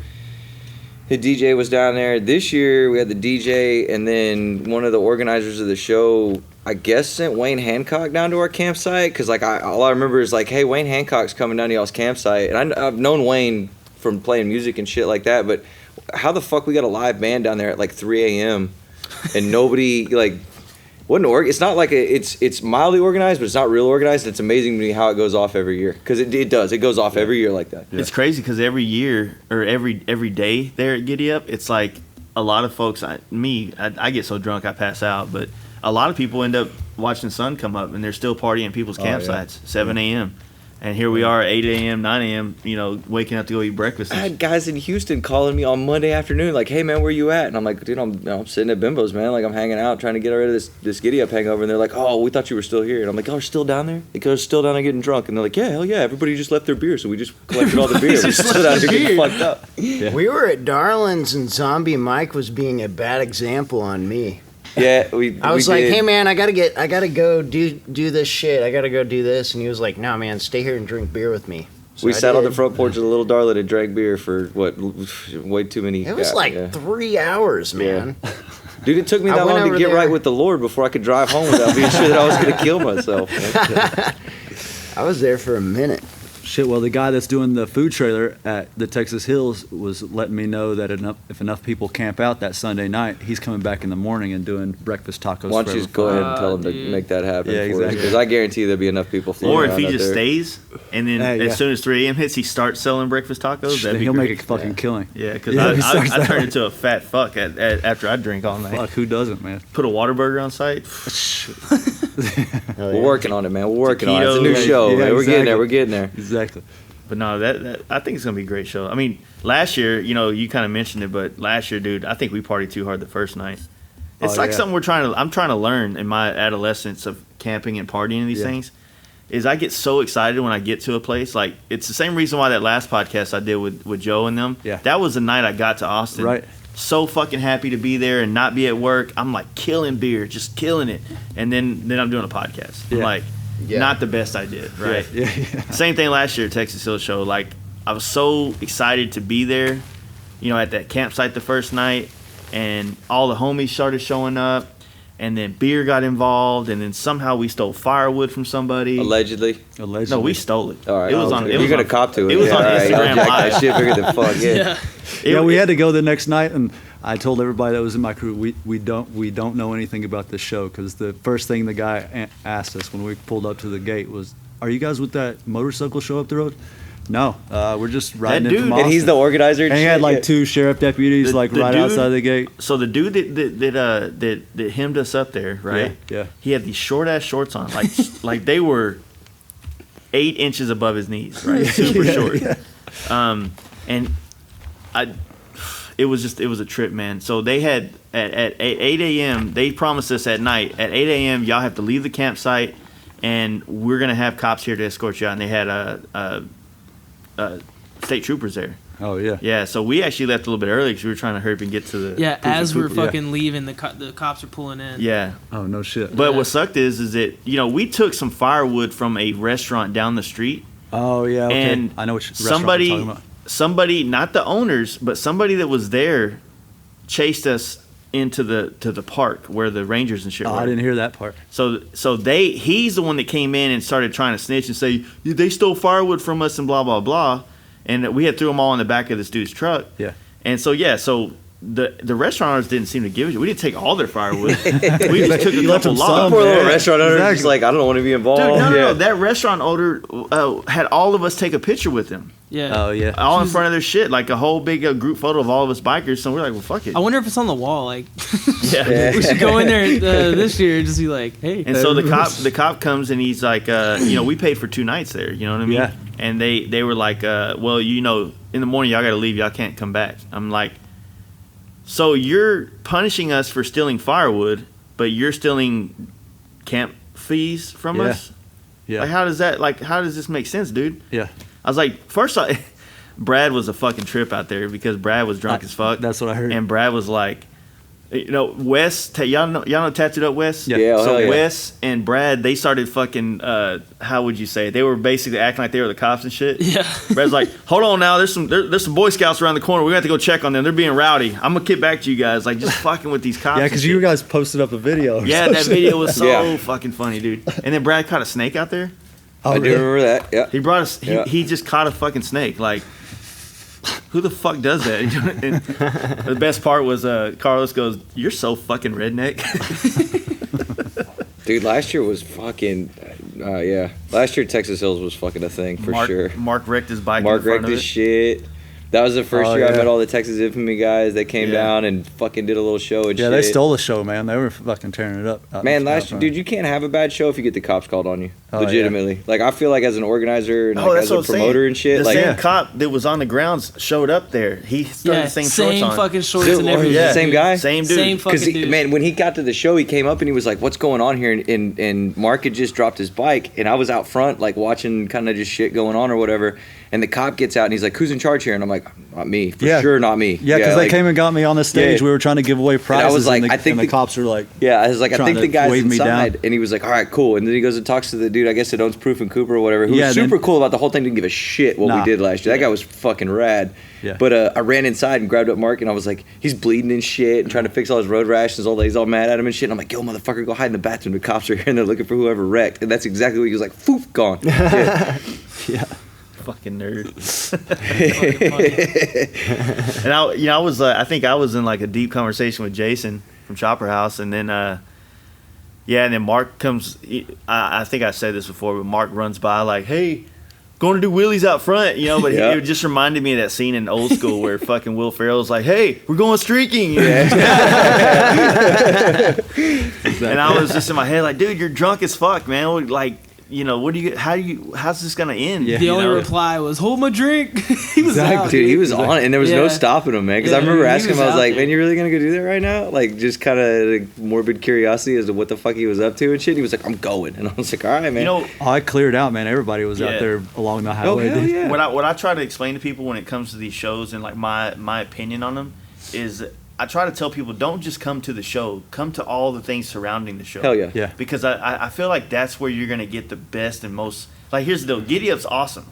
The DJ was down there. This year, we had the DJ, and then one of the organizers of the show, I guess, sent Wayne Hancock down to our campsite. Because, like, all I remember is, like, hey, Wayne Hancock's coming down to y'all's campsite. And I've known Wayne from playing music and shit like that, but how the fuck we got a live band down there at, like, 3 a.m. and nobody, like... It's not like it's mildly organized, but it's not real organized. It's amazing to me how it goes off every year, because it does. It goes off every year like that. It's crazy because every year or every day there at Giddy Up, it's like a lot of folks. I get so drunk I pass out, but a lot of people end up watching the sun come up, and they're still partying at people's campsites, 7 a.m. And here we are at 8 a.m., 9 a.m., you know, waking up to go eat breakfast. I had guys in Houston calling me on Monday afternoon, like, hey, man, where you at? And I'm like, dude, I'm sitting at Bimbo's, man. Like, I'm hanging out, trying to get rid of this Giddy Up hangover. And they're like, oh, we thought you were still here. And I'm like, oh, you're still down there? They go, still down there getting drunk. And they're like, yeah, hell yeah, everybody just left their beer. So we just collected all the beer. We just stood out here getting fucked up. We were at Darlin's, and Zombie Mike was being a bad example on me. Yeah, I was like, hey man, I gotta go do this shit. I gotta go do this. And he was like, no man, stay here and drink beer with me. So we I sat on the did. front porch of the Little Darlin and drank beer for, what, way too many. It was like 3 hours, man. Dude, it took me I that went long to over get there. right with the Lord before I could drive home without being sure that I was going to kill myself. Man. I was there for a minute. Shit, well, the guy that's doing the food trailer at the Texas Hills was letting me know that if enough people camp out that Sunday night, he's coming back in the morning and doing breakfast tacos. Why don't you just go ahead and tell him to dude. make that happen Yeah, for us? exactly. Because I guarantee there'll be enough people floating Or if around he out just there. stays, and then Hey, yeah. as soon as 3 a.m. hits, he starts selling breakfast tacos. That'd be He'll great. make a fucking killing. Yeah, because Yeah, he starts I that turned way. into a fat fuck after I drink all night. Fuck, who doesn't, man? Put a Whataburger on site. We're working on it, man. We're working on it. It's a new Taquitos. show, Yeah, man. We're getting exactly. there. We're getting there. Exactly. But no, that I think it's gonna be a great show. I mean, last year, you know, you kind of mentioned it, but last year, dude, I think we partied too hard the first night. It's Oh, like yeah. something I'm trying to learn in my adolescence of camping and partying and these Yeah. things is I get so excited when I get to a place. Like, it's the same reason why that last podcast I did with Joe and them. Yeah. That was the night I got to Austin. Right. So fucking happy to be there and not be at work. I'm like killing beer, just killing it. And then I'm doing a podcast. I'm Yeah. like, not the best I did, right? Yeah. Same thing last year at Texas Hill Show. Like, I was so excited to be there, you know, at that campsite the first night, and all the homies started showing up, and then beer got involved, and then somehow we stole firewood from somebody. Allegedly. Allegedly. No, we stole it. All right. It was okay. on. It You're was gonna on, cop to it. It was yeah, on all right. Instagram Jack Live. that shit bigger than fuck. Yeah. Yeah, we had to go the next night, and I told everybody that was in my crew, we don't know anything about this show, because the first thing the guy asked us when we pulled up to the gate was, "Are you guys with that motorcycle show up the road?" No, we're just riding That in from dude- Austin. And he's the organizer. And he had like 2 sheriff deputies The- like the right dude- outside the gate. So the dude that hemmed us up there, right? Yeah. He had these short ass shorts on, like like they were 8 inches above his knees, right? Super short. And it was a trip, man. So they had at 8 a.m. They promised us at night at 8 a.m. y'all have to leave the campsite, and we're gonna have cops here to escort you out. And they had state troopers there. Oh yeah. Yeah, so we actually left a little bit early because we were trying to hurry up and get to the Yeah, as we're yeah. fucking leaving, the cops are pulling in. Yeah. Oh no shit. But what sucked is that, you know, we took some firewood from a restaurant down the street, Oh yeah. Okay. and I know which restaurant you're talking about. somebody, not the owners, but somebody that was there, chased us into the park where the rangers and shit Oh, were. I didn't hear that part. So he's the one that came in and started trying to snitch and say they stole firewood from us and blah blah blah, and we had threw them all in the back of this dude's truck. Yeah. And so the restaurant owners didn't seem to give it. We didn't take all their firewood. We just took a You left couple them some. logs. Poor little Yeah, restaurant owner, just exactly. like, I don't want to be involved. Dude, no, Yeah. that restaurant owner had all of us take a picture with him, Yeah. Oh yeah. all in front of their shit, like a whole big group photo of all of us bikers. So we're like, well, fuck it. I wonder if it's on the wall. Like, Yeah. we should go in there this year and just be like, hey. And so the cop comes and he's like, you know, we paid for 2 nights there. You know what I mean? Yeah. And they were like, well, you know, in the morning y'all got to leave. Y'all can't come back. I'm like, so you're punishing us for stealing firewood, but you're stealing camp fees from Yeah. us? Yeah. Like, how does this make sense, dude? Yeah. I was like, first off, Brad was a fucking trip out there because Brad was drunk as fuck. That's what I heard. And Brad was like, you know, Wes, y'all know Tattooed Up Wes? Yeah. Yeah, So hell yeah. Wes and Brad, they started fucking, how would you say? They were basically acting like they were the cops and shit. Yeah. Brad's like, hold on now, there's some Boy Scouts around the corner. We have to go check on them. They're being rowdy. I'm gonna get back to you guys. Like, just fucking with these cops. Yeah, and because shit. you guys posted up a video. or Yeah, some that shit. video was so Yeah. fucking funny, dude. And then Brad caught a snake out there. Oh, I do really? remember that. Yeah. He brought us. Yeah. He just caught a fucking snake. Like, who the fuck does that? And the best part was Carlos goes, "You're so fucking redneck." Dude, last year was fucking, yeah. Last year Texas Hills was fucking a thing for sure. Mark wrecked his bike. Mark in front wrecked of his it. shit. That was the first Oh, year I yeah. met all the Texas Infamy guys. They came Yeah. down and fucking did a little show and Yeah, shit. they stole the show, man. They were fucking tearing it up. Man, last year, dude, you can't have a bad show if you get the cops called on you. Oh, yeah. Legitimately. Like, I feel like as an organizer and Oh, like, that's as what a I'm saying. promoter and shit, The like, same cop that was on the grounds showed up there. He started Yeah, the same same shorts on. fucking shorts Dude, and or everything. the same guy? Same dude. Same fucking because dude. man, when he got to the show, he came up and he was like, "What's going on here?" And Mark had just dropped his bike, and I was out front, like watching kind of just shit going on or whatever. And the cop gets out and he's like, "Who's in charge here?" And I'm like, "Not me, for Yeah. sure, not me." Yeah, because like, they came and got me on the stage. Yeah. We were trying to give away prizes. was like, and the, I think and the the- cops were like, Yeah, I was like, I trying think to the guy's wave me inside. down. And he was like, all right, cool. And then he goes and talks to the dude, I guess that owns Proof and Cooper or whatever, who Yeah, was then- super cool about the whole thing, didn't give a shit what Nah. we did last year. That guy was fucking rad. Yeah. But I ran inside and grabbed up Mark, and I was like, he's bleeding and shit and trying to fix all his road rashes. All he's all mad at him and shit. And I'm like, yo, motherfucker, go hide in the bathroom. The cops are here and they're looking for whoever wrecked. And that's exactly what he was like, poof, gone. Yeah. yeah. Fucking nerd. Fucking funny. And I was, I think I was in like a deep conversation with Jason from Chopper House, and then, and then Mark comes. I think I said this before, but Mark runs by like, "Hey, going to do wheelies out front," you know. But Yeah. it just reminded me of that scene in Old School where fucking Will Ferrell's like, "Hey, we're going streaking," and I was just in my head like, "Dude, you're drunk as fuck, man. Like, how's this gonna end? Yeah. The only reply was, "Hold my drink." He was out, dude. He was on it, and there was no stopping him, man. Because I remember asking him, I was like, "Man, you really gonna go do that right now?" Like, just kind of morbid curiosity as to what the fuck he was up to and shit. He was like, "I'm going," and I was like, "All right, man." I cleared out, man. Everybody was out there along the highway. Oh, hell yeah. What I try to explain to people when it comes to these shows and like my opinion on them is, I try to tell people, don't just come to the show, come to all the things surrounding the show. Hell yeah. Yeah. Because I feel like that's where you're going to get the best and most, like, here's the deal, Giddy Up's awesome.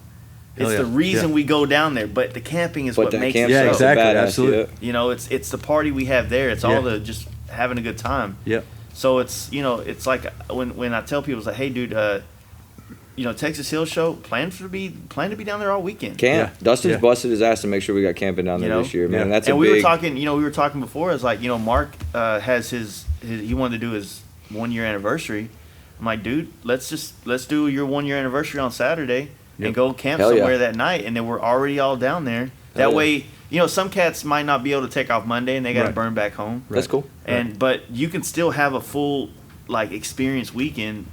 It's the reason we go down there, but the camping is what makes it. Yeah, so exactly, badass, absolutely. You know, it's the party we have there. It's all the just having a good time. Yeah. So it's, it's like when I tell people, it's like, hey, dude, Texas Hill Show, plan to be down there all weekend. Camp. Yeah. Dustin's busted his ass to make sure we got camping down there this year, man. Yeah. That's and a we big... were talking before. It's like, Mark has his he wanted to do his 1 year anniversary. I'm like, dude, let's do your 1 year anniversary on Saturday and go camp somewhere that night, and then we're already all down there. That way, some cats might not be able to take off Monday and they got to burn back home. That's cool. But you can still have a full experience weekend,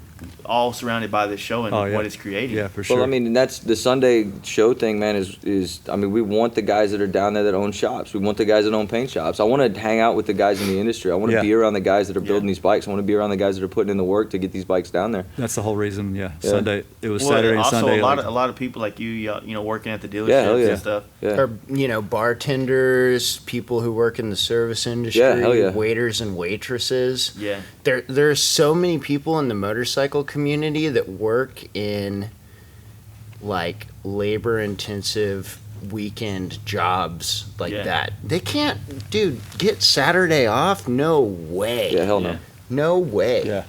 all surrounded by this show and what it's creating. Yeah, for sure. Well, I mean, that's the Sunday show thing, man, is I mean, we want the guys that are down there that own shops. We want the guys that own paint shops. I want to hang out with the guys in the industry. I want to be around the guys that are building these bikes. I want to be around the guys that are putting in the work to get these bikes down there. That's the whole reason, Sunday. It was Saturday and Sunday. Also, a lot of people like you, working at the dealerships and stuff. Yeah. Or, bartenders, people who work in the service industry, waiters and waitresses. Yeah. There's so many people in the motorcycle community that work in labor-intensive weekend jobs that. They can't, dude, get Saturday off? No way. Yeah, hell no. Yeah. No way. Yeah.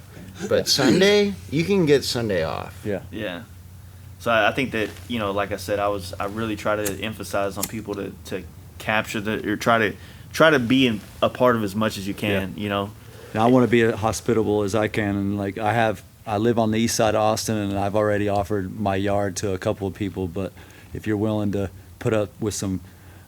But Sunday, you can get Sunday off. Yeah. Yeah. So I think that, like I said, I really try to emphasize on people to capture or try to be a part of as much as you can, Now, I want to be as hospitable as I can, and I live on the east side of Austin, and I've already offered my yard to a couple of people. But if you're willing to put up with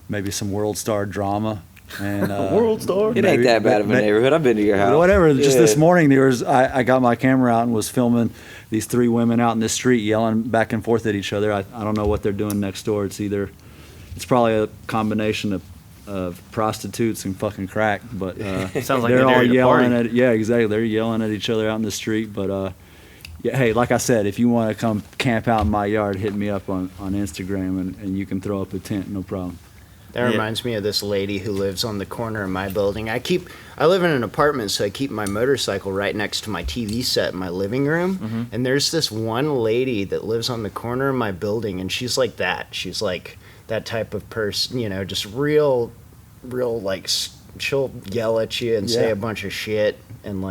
maybe some World Star drama, and World Star, it ain't that bad of a neighborhood. I've been to your house. Whatever. Yeah. Just this morning, I got my camera out and was filming these 3 women out in the street yelling back and forth at each other. I don't know what they're doing next door. It's probably a combination of prostitutes and fucking crack, but sounds like they're all yelling party. exactly. They're yelling at each other out in the street, but hey, like I said, if you want to come camp out in my yard, hit me up on Instagram, and you can throw up a tent, no problem. That reminds me of this lady who lives on the corner of my building. I live in an apartment, so I keep my motorcycle right next to my TV set in my living room. Mm-hmm. And there's this one lady that lives on the corner of my building, and she's like that. She's like that type of person, just real, she'll yell at you and say a bunch of shit and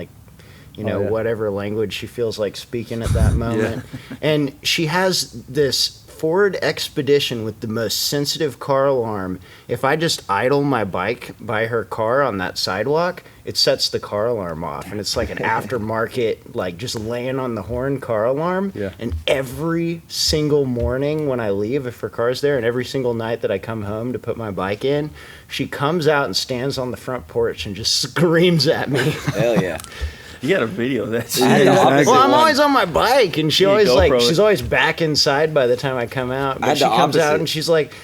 whatever language she feels like speaking at that moment. And she has this Ford Expedition with the most sensitive car alarm. If I just idle my bike by her car on that sidewalk, it sets the car alarm off. And it's like an aftermarket, just laying on the horn car alarm. Yeah. And every single morning when I leave, if her car's there, and every single night that I come home to put my bike in, she comes out and stands on the front porch and just screams at me. Hell yeah. You got a video of that. Well, I'm always on my bike, and she's always back inside by the time I come out. But she comes out and she's like,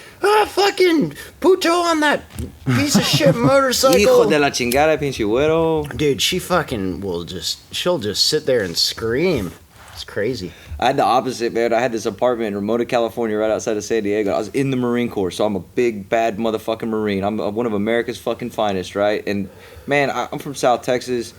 fucking puto on that piece of shit motorcycle. Hijo de la chingada, pinche güero. Dude, she fucking she'll just sit there and scream. It's crazy. I had the opposite, man. I had this apartment in Ramona, California, right outside of San Diego. I was in the Marine Corps, so I'm a big, bad motherfucking Marine. I'm one of America's fucking finest, right? And, man, I'm from South Texas.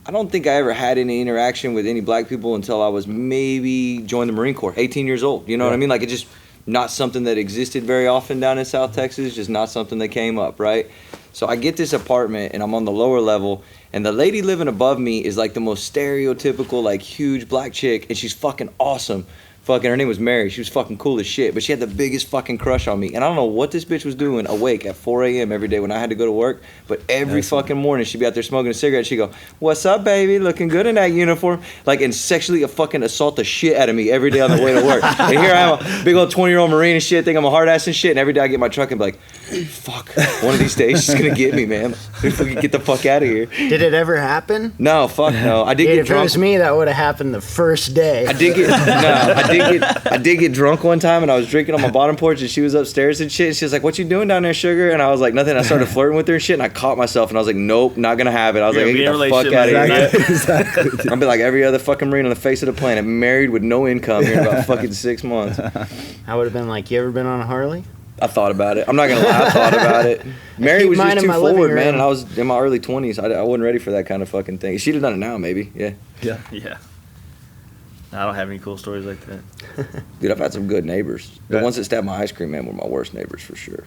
I don't think I ever had any interaction with any black people until I was maybe joined the Marine Corps, 18 years old. You know what I mean? It just not something that existed very often down in South Texas, just not something that came up, right? So I get this apartment, and I'm on the lower level, and the lady living above me is the most stereotypical, huge black chick, and she's fucking awesome. Fucking, her name was Mary. She was fucking cool as shit, but she had the biggest fucking crush on me. And I don't know what this bitch was doing awake at 4 a.m. every day when I had to go to work, but every fucking morning she'd be out there smoking a cigarette. She'd go, "What's up, baby? Looking good in that uniform." Like, and sexually fucking assault the shit out of me every day on the way to work. And here I am, a big old 20-year-old Marine and shit, think I'm a hard ass and shit, and every day I get in my truck and be like, fuck, one of these days she's gonna get me, man. If we can get the fuck out of here. Did it ever happen? No, fuck no. I did Dude, get if drunk. it was me, that would have happened the first day. I did get drunk one time, and I was drinking on my bottom porch, and she was upstairs and shit. And she was like, "What you doing down there, sugar?" And I was like, "Nothing." I started flirting with her and shit, and I caught myself, and I was like, "Nope, not gonna have it." I was like, "Get the fuck out of here." Exactly. I'll be like every other fucking Marine on the face of the planet, married with no income here in about fucking 6 months. I would have been like, "You ever been on a Harley?" I thought about it. I'm not gonna lie, I thought about it. Mary was just too forward, man, and I was in my early 20s. I wasn't ready for that kind of fucking thing. She'd have done it now, maybe. Yeah. Yeah. I don't have any cool stories like that. Dude, I've had some good neighbors. The ones that stabbed my ice cream man were my worst neighbors for sure.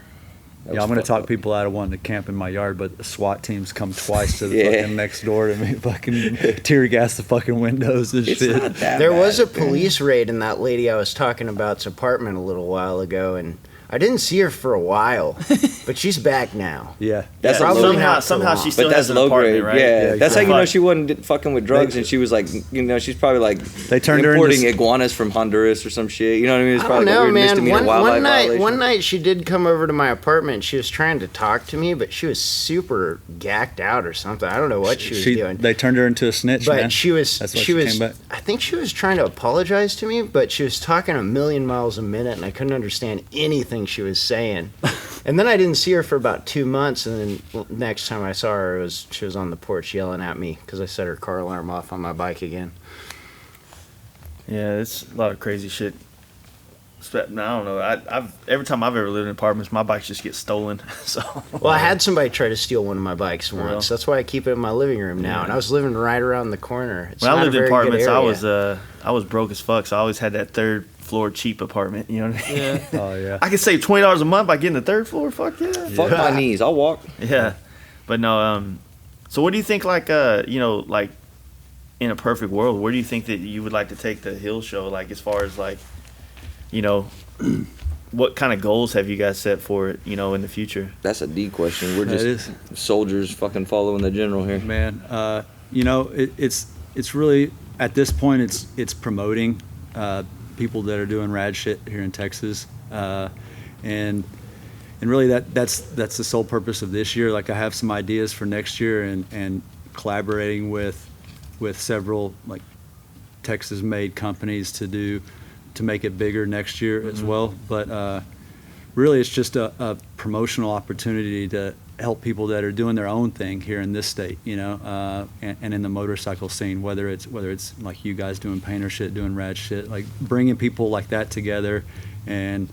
Yeah, I'm going to talk people out of wanting to camp in my yard, but the SWAT teams come twice to the fucking next door to me, fucking tear gas the fucking windows and It's shit. not that There bad, was a man. police raid in that lady I was talking about's apartment a little while ago, and I didn't see her for a while, but she's back now. Yeah. That's Yeah, a low probably grade. not for somehow long. she still But that's has an low apartment, grade, right? yeah. That's how you know Fuck. she wasn't fucking with drugs, and she was like, you know, she's probably like They turned her importing into iguanas from Honduras or some shit. You know what I mean? It's I probably don't like a know, weird man. misdemeanor wildlife violation. One night she did come over to my apartment. She was trying to talk to me, but she was super gacked out or something. I don't know what she was doing. They turned her into a snitch, But man. she was, That's why she was. came back. I think she was trying to apologize to me, but she was talking a million miles a minute, and I couldn't understand anything she was saying. And then I didn't see her for about 2 months, and then next time I saw her, she was on the porch yelling at me because I set her car alarm off on my bike again. Yeah, it's a lot of crazy shit. I don't know. I've every time I've ever lived in apartments, my bikes just get stolen. So Well, I had somebody try to steal one of my bikes For real? once. That's why I keep it in my living room now. Yeah. And I was living right around the corner. It's when I not a lived in very good apartments, area. I was broke as fuck. So I always had that third floor cheap apartment. You know what I mean? Yeah. Oh, yeah. I could save $20 a month by getting the third floor. Fuck yeah. Fuck my knees. I'll walk. Yeah, but no. So what do you think? Like, you know, like in a perfect world, where do you think that you would like to take the Hill Show? Like, as far as like, you know, what kind of goals have you guys set for it? You know, in the future. That's a D question. We're That just is. soldiers fucking following the general here. Man, you know, it's really at this point it's promoting people that are doing rad shit here in Texas, and really that's the sole purpose of this year. Like I have some ideas for next year, and collaborating with several like Texas-made companies to make it bigger next year as well. But really, it's just a promotional opportunity to help people that are doing their own thing here in this state, you know, and in the motorcycle scene, whether it's like you guys doing painter shit, doing rad shit, like bringing people like that together, and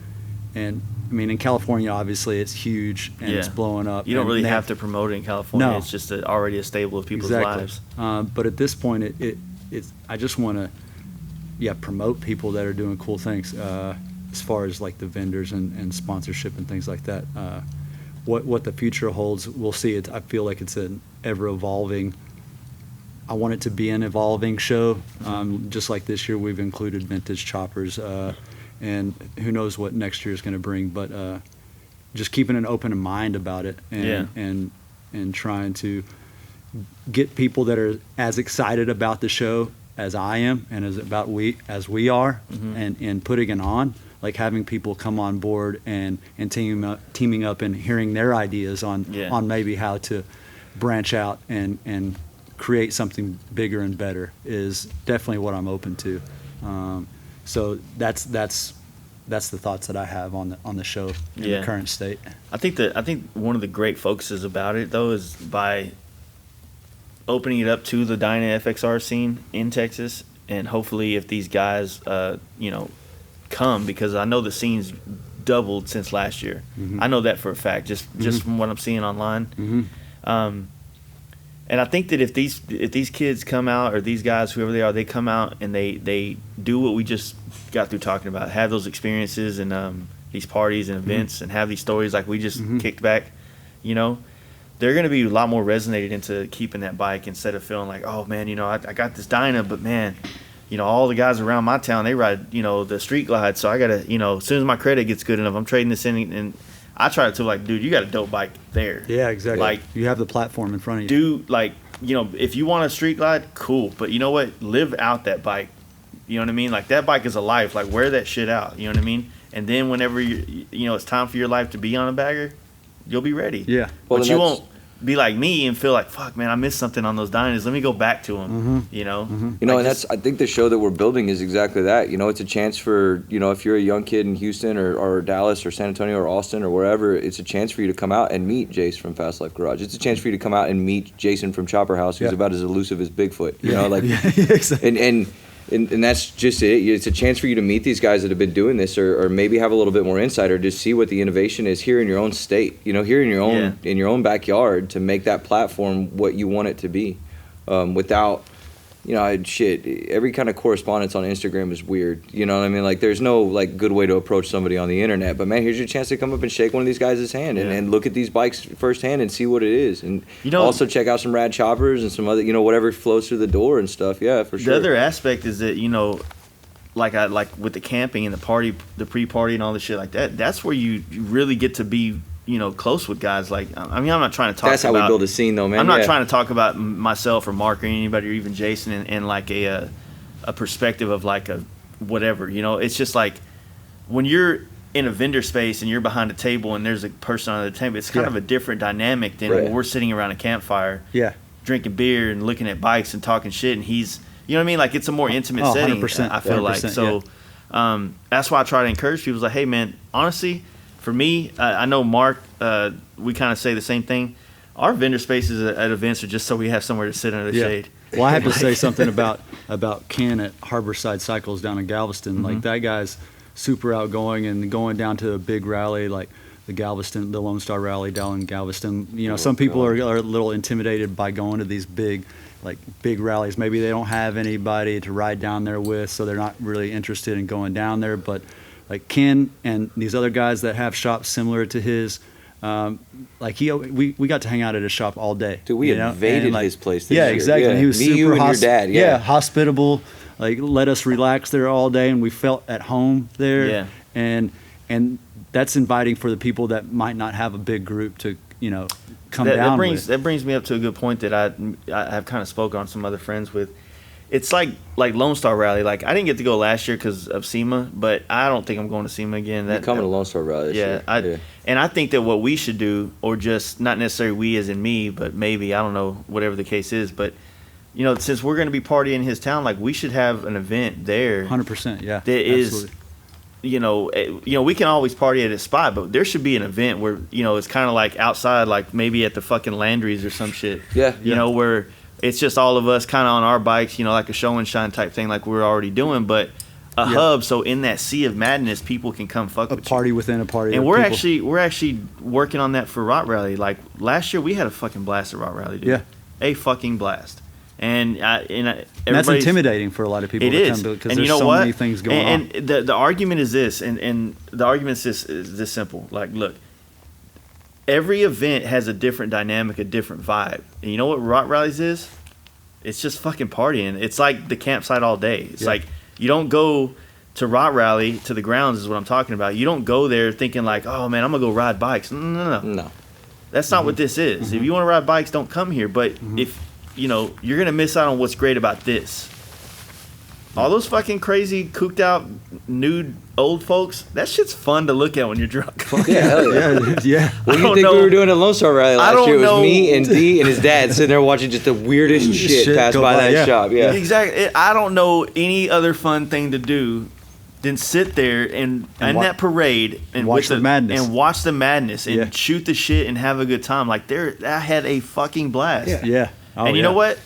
I mean, in California, obviously, it's huge and it's blowing up. You don't and really they have to promote it in California. No. It's just already a staple of people's lives. But at this point, it's I just want to, promote people that are doing cool things as far as like the vendors and sponsorship and things like that. What the future holds, we'll see. I feel like it's an ever evolving. I want it to be an evolving show. Just like this year, we've included vintage choppers, and who knows what next year is going to bring. But just keeping an open mind about it, and trying to get people that are as excited about the show as I am, and as we are, and putting it on. Like having people come on board and teaming up and hearing their ideas on maybe how to branch out and create something bigger and better is definitely what I'm open to. So that's the thoughts that I have on the show in the current state. I think one of the great focuses about it though is by opening it up to the Dyna FXR scene in Texas, and hopefully if these guys you know, come, because I know the scene's doubled since last year. I know that for a fact, just from what I'm seeing online. And I think that if these kids come out, or these guys, whoever they are, they come out and they do what we just got through talking about, have those experiences and these parties and events, and have these stories like we just kicked back, you know, they're going to be a lot more resonated into keeping that bike, instead of feeling like, oh man, you know, I got this Dyna, but man, all the guys around my town, they ride, the street glide. So I got to, as soon as my credit gets good enough, I'm trading this in. And I try to like, dude, you got a dope bike there. Yeah, exactly. Like, you have the platform in front of you. Do like, if you want a street glide, cool. But you know what? Live out that bike. You know what I mean? Like, that bike is a life. Like, wear that shit out. You know what I mean? And then whenever it's time for your life to be on a bagger, you'll be ready. Yeah. Well, but you won't be like me and feel like, fuck, man, I missed something on those Dynas. Let me go back to them. And I think the show that we're building is exactly that. It's a chance for, if you're a young kid in Houston or Dallas or San Antonio or Austin or wherever, it's a chance for you to come out and meet Jace from Fast Life Garage. It's a chance for you to come out and meet Jason from Chopper House, who's about as elusive as Bigfoot. Exactly. And that's just it. It's a chance for you to meet these guys that have been doing this, or maybe have a little bit more insight, or just see what the innovation is here in your own state. Here in your own backyard, to make that platform what you want it to be, without. Every kind of correspondence on Instagram is weird. You know what I mean? Like, there's no like good way to approach somebody on the internet. But man, here's your chance to come up and shake one of these guys' hand and look at these bikes firsthand and see what it is. And also check out some rad choppers and some other, whatever flows through the door and stuff. Yeah, for sure. The other aspect is that, like with the camping and the party, the pre-party and all this shit like that, that's where you really get to be close with guys. Like, I mean, I'm not trying to talk. That's how we build a scene, though, man. I'm not trying to talk about myself or Mark or anybody or even Jason and like a perspective of like a whatever. It's just like when you're in a vendor space and you're behind a table and there's a person on the table, it's kind of a different dynamic than when we're sitting around a campfire, drinking beer and looking at bikes and talking shit. And he's, you know what I mean? Like, it's a more intimate setting. 100%, I feel like so. That's why I try to encourage people. Like, hey, man, honestly. For me, I know Mark, we kind of say the same thing. Our vendor spaces at events are just so we have somewhere to sit under the shade. Well, I have to say something about Ken at Harborside Cycles down in Galveston. Like, that guy's super outgoing and going down to a big rally like the Lone Star Rally down in Galveston. Some people are a little intimidated by going to these big rallies. Maybe they don't have anybody to ride down there with, so they're not really interested in going down there. But like Ken and these other guys that have shops similar to his, we got to hang out at his shop all day. Dude, we invaded his place this year. Exactly. And he was super you and your dad, hospitable. Like, let us relax there all day, and we felt at home there. Yeah. And that's inviting for the people that might not have a big group to come down with. That brings me up to a good point that I have kind of spoke on some other friends with. It's like Lone Star Rally. Like, I didn't get to go last year because of SEMA, but I don't think I'm going to SEMA again. You're coming to Lone Star Rally this year. And I think that what we should do, or just not necessarily we as in me, but maybe, I don't know, whatever the case is, but since we're going to be partying in his town, like, we should have an event there. 100%, yeah. That is, we can always party at a spot, but there should be an event where, it's kind of like outside, like maybe at the fucking Landry's or some shit. Yeah. Where it's just all of us kind of on our bikes, like a show and shine type thing, like we're already doing, but a hub. So in that sea of madness, people can come fuck with you. A party within a party. And we're actually working on that for Rot Rally. Like, last year, we had a fucking blast at Rot Rally, dude. Yeah. A fucking blast. And that's intimidating for a lot of people. It is, because there's so many things going on. And the argument is this, and the argument is this simple. Like, look, every event has a different dynamic, a different vibe. And you know what Rot Rallies is? It's just fucking partying. It's like the campsite all day. It's like, you don't go to Rot Rally, to the grounds is what I'm talking about. You don't go there thinking like, oh man, I'm going to go ride bikes. No. That's not what this is. If you want to ride bikes, don't come here. But if, you're going to miss out on what's great about this. All those fucking crazy, cooked out, nude old folks, that shit's fun to look at when you're drunk. Yeah, hell yeah. What do you think we were doing at Lone Star Rally last year? It was me and D and his dad sitting there watching just the weirdest shit pass by that shop. Yeah, exactly. I don't know any other fun thing to do than sit there and in that parade and watch the madness and shoot the shit and have a good time. Like, I had a fucking blast. Yeah. And you know what?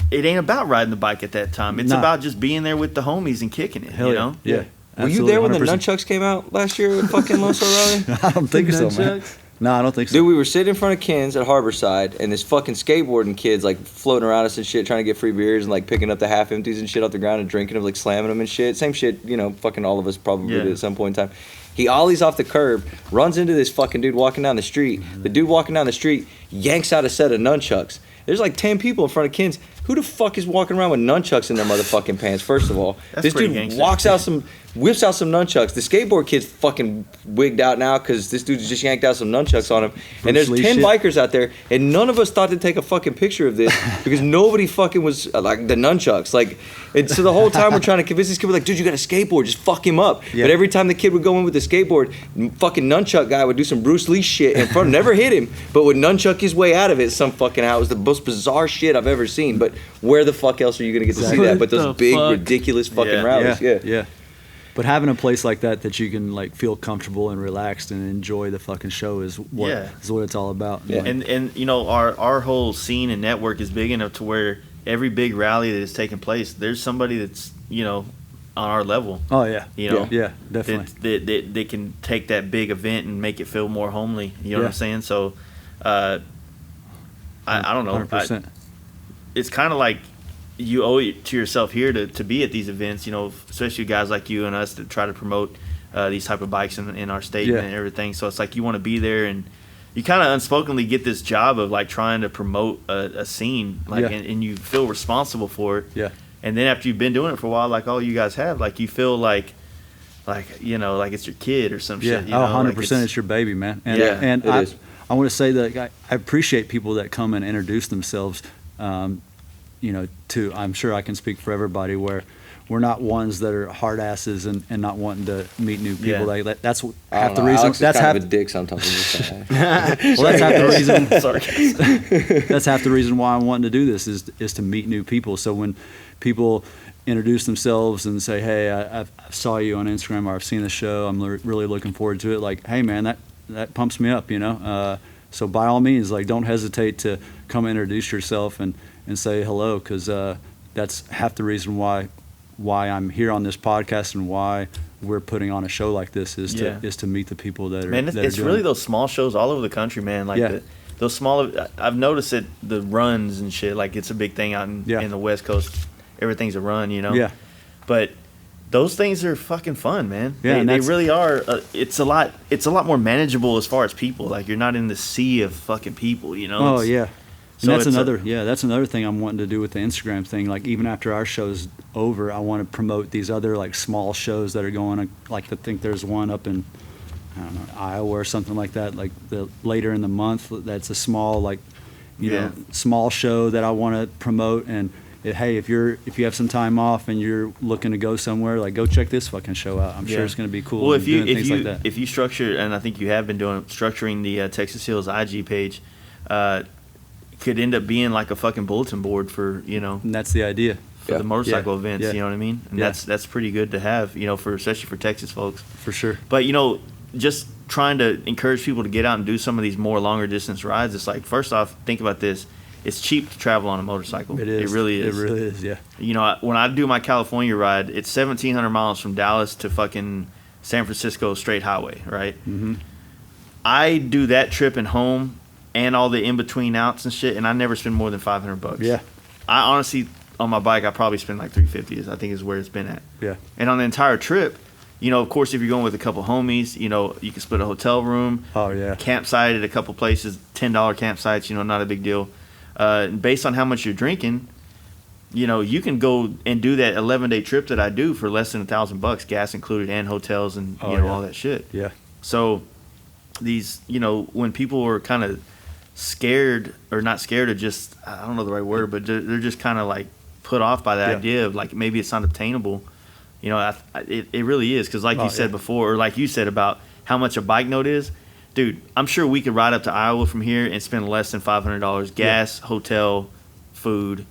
It ain't about riding the bike at that time. It's about just being there with the homies and kicking it. Hell yeah. Were you there when the nunchucks came out last year at fucking Lone Star Rally? I don't think so, man. No, I don't think so. Dude, we were sitting in front of Ken's at Harborside, and this fucking skateboarding kids like floating around us and shit, trying to get free beers and like picking up the half empties and shit off the ground and drinking them, like slamming them and shit. Same shit, fucking all of us probably did at some point in time. He ollies off the curb, runs into this fucking dude walking down the street. The dude walking down the street yanks out a set of nunchucks. There's like 10 people in front of Ken's. Who the fuck is walking around with nunchucks in their motherfucking pants? First of all, That's this pretty dude gangster. whips out some nunchucks. The skateboard kid's fucking wigged out now because this dude just yanked out some nunchucks on him. And there's 10 bikers out there, and none of us thought to take a fucking picture of this because nobody fucking was like the nunchucks. Like, and so the whole time we're trying to convince this kid, we're like, dude, you got a skateboard, just fuck him up. Yeah. But every time the kid would go in with the skateboard, fucking nunchuck guy would do some Bruce Lee shit in front, never hit him, but would nunchuck his way out of it some fucking how. It was the most bizarre shit I've ever seen. But where the fuck else are you gonna get to see that? But those big, ridiculous fucking rallies. Yeah. But having a place like that you can like feel comfortable and relaxed and enjoy the fucking show is what it's all about. Yeah. And you know, our whole scene and network is big enough to where every big rally that is taking place, there's somebody that's, you know, on our level. Oh yeah. You know, yeah, definitely. They can take that big event and make it feel more homely. You know what I'm saying? So, I don't know. 100%. It's kind of like you owe it to yourself here to be at these events, you know, especially guys like you and us that try to promote these type of bikes in our state and everything. So it's like you want to be there, and you kind of unspokenly get this job of like trying to promote a scene, like, and you feel responsible for it. Yeah. And then after you've been doing it for a while, like all you guys have, like you feel like you know, like it's your kid or some shit. You know? 100%. It's your baby, man. And, and I want to say that I appreciate people that come and introduce themselves. You know, I'm sure I can speak for everybody where we're not ones that are hard asses and not wanting to meet new people. Like that's half the reason. Alex that's kind half of a dick sometimes. well, that's half the reason. That's half the reason why I'm wanting to do this is to meet new people. So when people introduce themselves and say, "Hey, I saw you on Instagram, or I've seen the show. I'm really looking forward to it." Like, hey, man, that pumps me up, you know. So by all means, like, don't hesitate to come introduce yourself and say hello, because that's half the reason why I'm here on this podcast and why we're putting on a show like this is to meet the people that are. Man, it's really those small shows all over the country, man. Like those smaller. I've noticed that the runs and shit, like it's a big thing out in the West Coast. Everything's a run, you know. Yeah. But those things are fucking fun, man. Yeah, they really are. It's a lot more manageable as far as people. Like you're not in the sea of fucking people, you know. Oh yeah. So and that's another thing I'm wanting to do with the Instagram thing. Like even after our show's over, I want to promote these other like small shows that are going on. Like I think there's one up in I don't know, Iowa or something like that. Like the later in the month, that's a small like you know small show that I want to promote. And hey, if you have some time off and you're looking to go somewhere, like go check this fucking show out. I'm sure it's going to be cool. Well, if you structure, and I think you have been structuring the Texas Hills IG page. Could end up being like a fucking bulletin board for, you know, and that's the idea for the motorcycle events. You know what I mean? And that's pretty good to have, you know, especially for Texas folks. For sure. But you know, just trying to encourage people to get out and do some of these more longer distance rides. It's like, first off, think about this: it's cheap to travel on a motorcycle. It is. It really is. It really is. Yeah. You know, when I do my California ride, it's 1,700 miles from Dallas to fucking San Francisco straight highway, right? Mm-hmm. I do that trip and home. And all the in-between outs and shit, and I never spend more than $500. Yeah. I honestly, on my bike, I probably spend like $350. I think is where it's been at. Yeah. And on the entire trip, you know, of course, if you're going with a couple homies, you know, you can split a hotel room. Oh yeah. Campsite at a couple places, $10 campsites. You know, not a big deal. Based on how much you're drinking, you know, you can go and do that 11-day trip that I do for less than $1,000, gas included, and hotels and all that shit. Yeah. So these, you know, when people are kind of scared or not scared of just, I don't know the right word, but they're just kind of like put off by the idea of like maybe it's not obtainable. You know, it really is, because like you said before, or like you said about how much a bike note is, dude, I'm sure we could ride up to Iowa from here and spend less than $500, gas, hotel, food,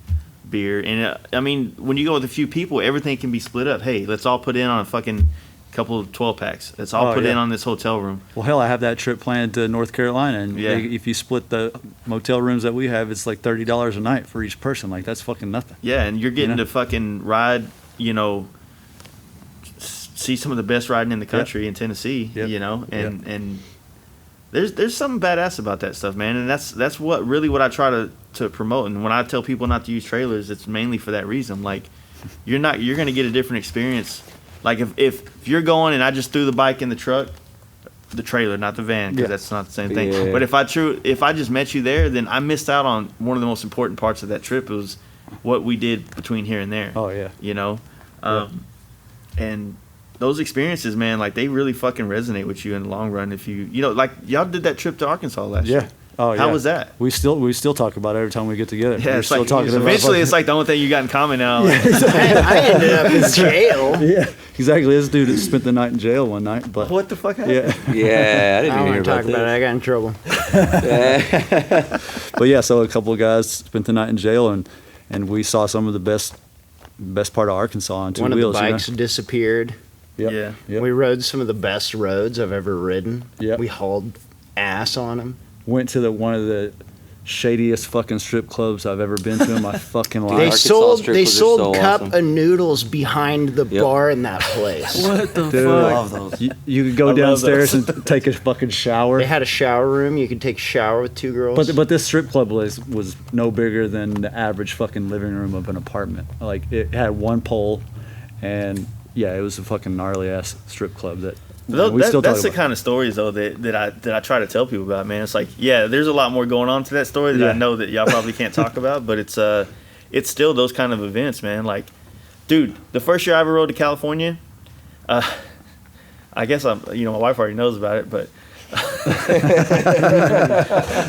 beer. And I mean, when you go with a few people, everything can be split up. Hey, let's all put in on a fucking couple of 12 packs. Let's all put in on this hotel room. Well, hell, I have that trip planned to North Carolina, and if you split the motel rooms that we have, it's like $30 a night for each person. Like, that's fucking nothing. Yeah, and you're getting to fucking ride, you know, see some of the best riding in the country in Tennessee, you know, and there's something badass about that stuff, man. And that's what I try to promote. And when I tell people not to use trailers, it's mainly for that reason. Like, you're going to get a different experience. Like if you're going and I just threw the bike in the truck, the trailer, not the van, because that's not the same thing. But if I just met you there, then I missed out on one of the most important parts of that trip. It was what we did between here and there. Oh yeah. You know, and those experiences, man, like they really fucking resonate with you in the long run. If you know, like y'all did that trip to Arkansas last year. Oh yeah. How was that? We still talk about it every time we get together. Yeah, We're it's still like, talking about eventually it's like the only thing you got in common now. Like, I ended up in jail. Yeah, exactly. This dude spent the night in jail one night, but what the fuck happened? yeah. Yeah, I I didn't don't even hear want to talk about about it. I got in trouble. But yeah, so a couple of guys spent the night in jail, and we saw some of the best part of Arkansas on two One of wheels. the bikes disappeared. Yep. Yeah. Yep. We rode some of the best roads I've ever ridden. Yep. We hauled ass on them. Went to one of the shadiest fucking strip clubs I've ever been to in my fucking life. They Arkansas sold strip they clubs are sold so cup awesome. of noodles behind the Yep. bar in that place. What the Dude, fuck? those. you could go I love downstairs those. and take a fucking shower. They had a shower room. You could take a shower with two girls. But this strip club was no bigger than the average fucking living room of an apartment. Like it had one pole, and yeah, it was a fucking gnarly ass strip club that we still talk that's the about. kind of stories though that I try to tell people about, man. It's like, yeah, there's a lot more going on to that story that I Yeah. know that y'all probably can't talk about, but it's still those kind of events, man. Like, dude, the first year I ever rode to California, I guess my wife already knows about it, but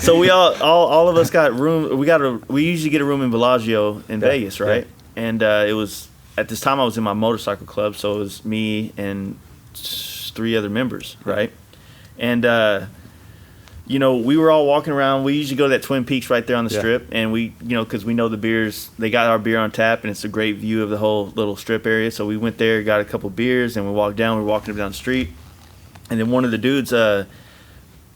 so we all of us got room. We usually get a room in Bellagio in Vegas, right? And it was at this time I was in my motorcycle club, so it was me and 3 other members, right? And we were all walking around. We usually go to that Twin Peaks right there on the strip, and we, because we know the beers, they got our beer on tap, and it's a great view of the whole little strip area. So we went there, got a couple beers, and we walked down. We were walking down the street, and then one of the dudes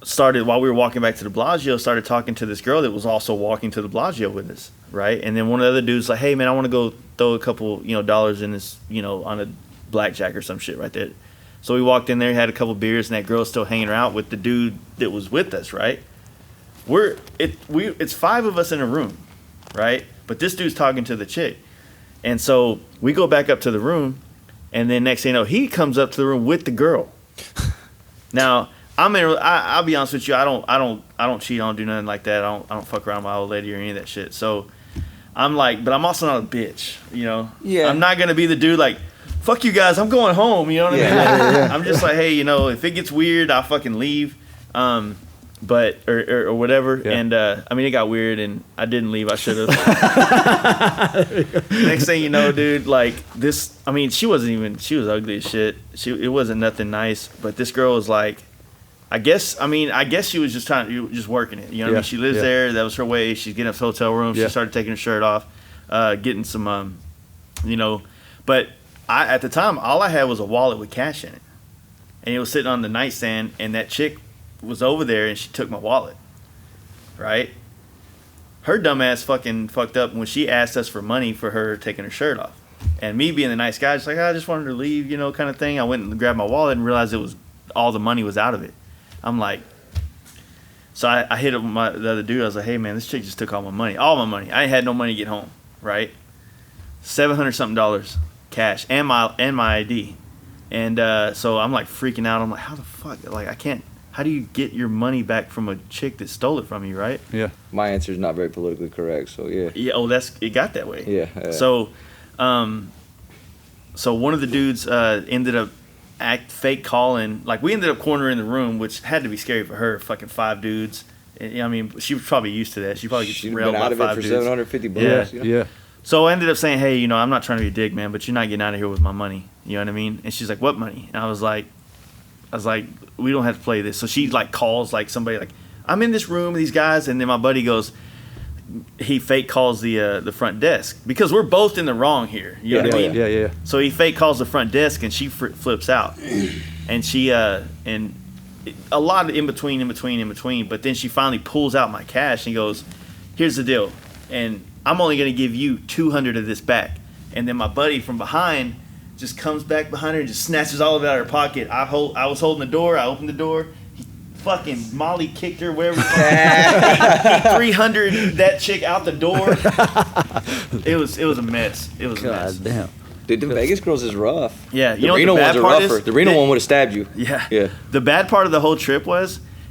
started, while we were walking back to the Bellagio, started talking to this girl that was also walking to the Bellagio with us, right? And then one of the other dudes like, hey man, I want to go throw a couple dollars in this, on a blackjack or some shit right there. So we walked in there, had a couple beers, and that girl's still hanging out with the dude that was with us, right? It's 5 of us in a room, right? But this dude's talking to the chick. And so we go back up to the room, and then next thing you know, he comes up to the room with the girl. Now, I'll be honest with you, I don't cheat, I don't do nothing like that. I don't fuck around with my old lady or any of that shit. So I'm like, but I'm also not a bitch, Yeah. I'm not gonna be the dude like, fuck you guys, I'm going home, you know what I mean? Like, I'm just like, hey, if it gets weird, I'll fucking leave. But or whatever. Yeah. And it got weird and I didn't leave. I should have. Next thing you know, dude, like this, she was ugly as shit. It wasn't nothing nice, but this girl was like, I guess she was just just working it. You know what I mean? She lives there. That was her way. She's getting up to the hotel room. She started taking her shirt off, getting some, but at the time, all I had was a wallet with cash in it. And it was sitting on the nightstand, and that chick was over there, and she took my wallet. Right? Her dumb ass fucking fucked up when she asked us for money for her taking her shirt off. And me being the nice guy, just like, I just wanted her to leave, kind of thing. I went and grabbed my wallet and realized all the money was out of it. I'm like, so I hit up the other dude. I was like, hey, man, this chick just took all my money. All my money. I had no money to get home. Right? $700-something. Cash and my ID, and so I'm like freaking out. I'm like, how the fuck? Like, I can't. How do you get your money back from a chick that stole it from you, right? Yeah. My answer is not very politically correct, so yeah. Yeah. Oh, it got that way. Yeah. So one of the dudes ended up fake calling. Like, we ended up cornering the room, which had to be scary for her. Fucking 5 dudes. She was probably used to that. She probably gets She'd railed been out by of 5 it for dudes. $750. Yeah. Yeah. So I ended up saying, hey, I'm not trying to be a dick, man, but you're not getting out of here with my money. You know what I mean? And she's like, what money? And I was like, we don't have to play this. So she like calls like somebody like, I'm in this room with these guys, and then my buddy goes, he fake calls the front desk because we're both in the wrong here. You know what I mean? Yeah. So he fake calls the front desk, and she flips out, and she and a lot of in between. But then she finally pulls out my cash and goes, here's the deal, and I'm only going to give you 200 of this back. And then my buddy from behind just comes back behind her and just snatches all of it out of her pocket. I was holding the door. I opened the door. He fucking Molly kicked her wherever. 300 that chick out the door. It was a mess. It was a mess. God damn. Dude, the Vegas girls is rough. Yeah, The Reno what ones the are bad part rougher. is? The Reno one would have stabbed you. Yeah. Yeah. The bad part of the whole trip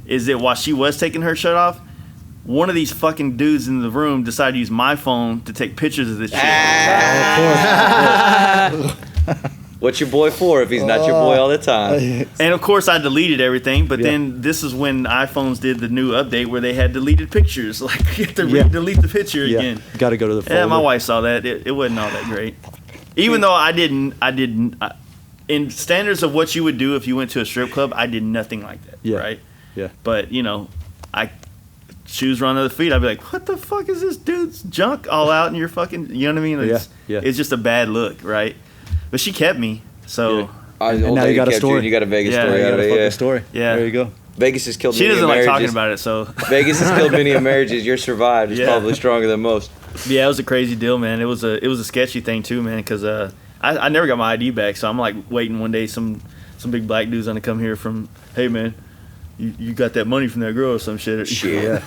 is that while she was taking her shirt off, one of these fucking dudes in the room decided to use my phone to take pictures of this shit. What's your boy for if he's not your boy all the time? And of course I deleted everything, but then this is when iPhones did the new update where they had deleted pictures. Like you have to delete the picture again. Got to go to the folder. Yeah, my wife saw that. It wasn't all that great. Even though I didn't in standards of what you would do if you went to a strip club, I did nothing like that. Yeah. Right? Yeah. But, shoes were on the feet. I'd be like, what the fuck is this dude's junk all out in your fucking, you know what I mean? It's just a bad look, right? But she kept me, so. And now you got a story. You got a Vegas Yeah, story you out got of a it. fucking Yeah. story. Yeah. There you go. Vegas has killed She many doesn't like marriages. talking about it, so. Vegas has killed many marriages. Your survived is Yeah. probably stronger than most. Yeah, it was a crazy deal, man. It was a sketchy thing too, man, because I never got my ID back, so I'm like waiting one day some big black dude's gonna come here from, hey man, you got that money from that girl or some shit. Shit.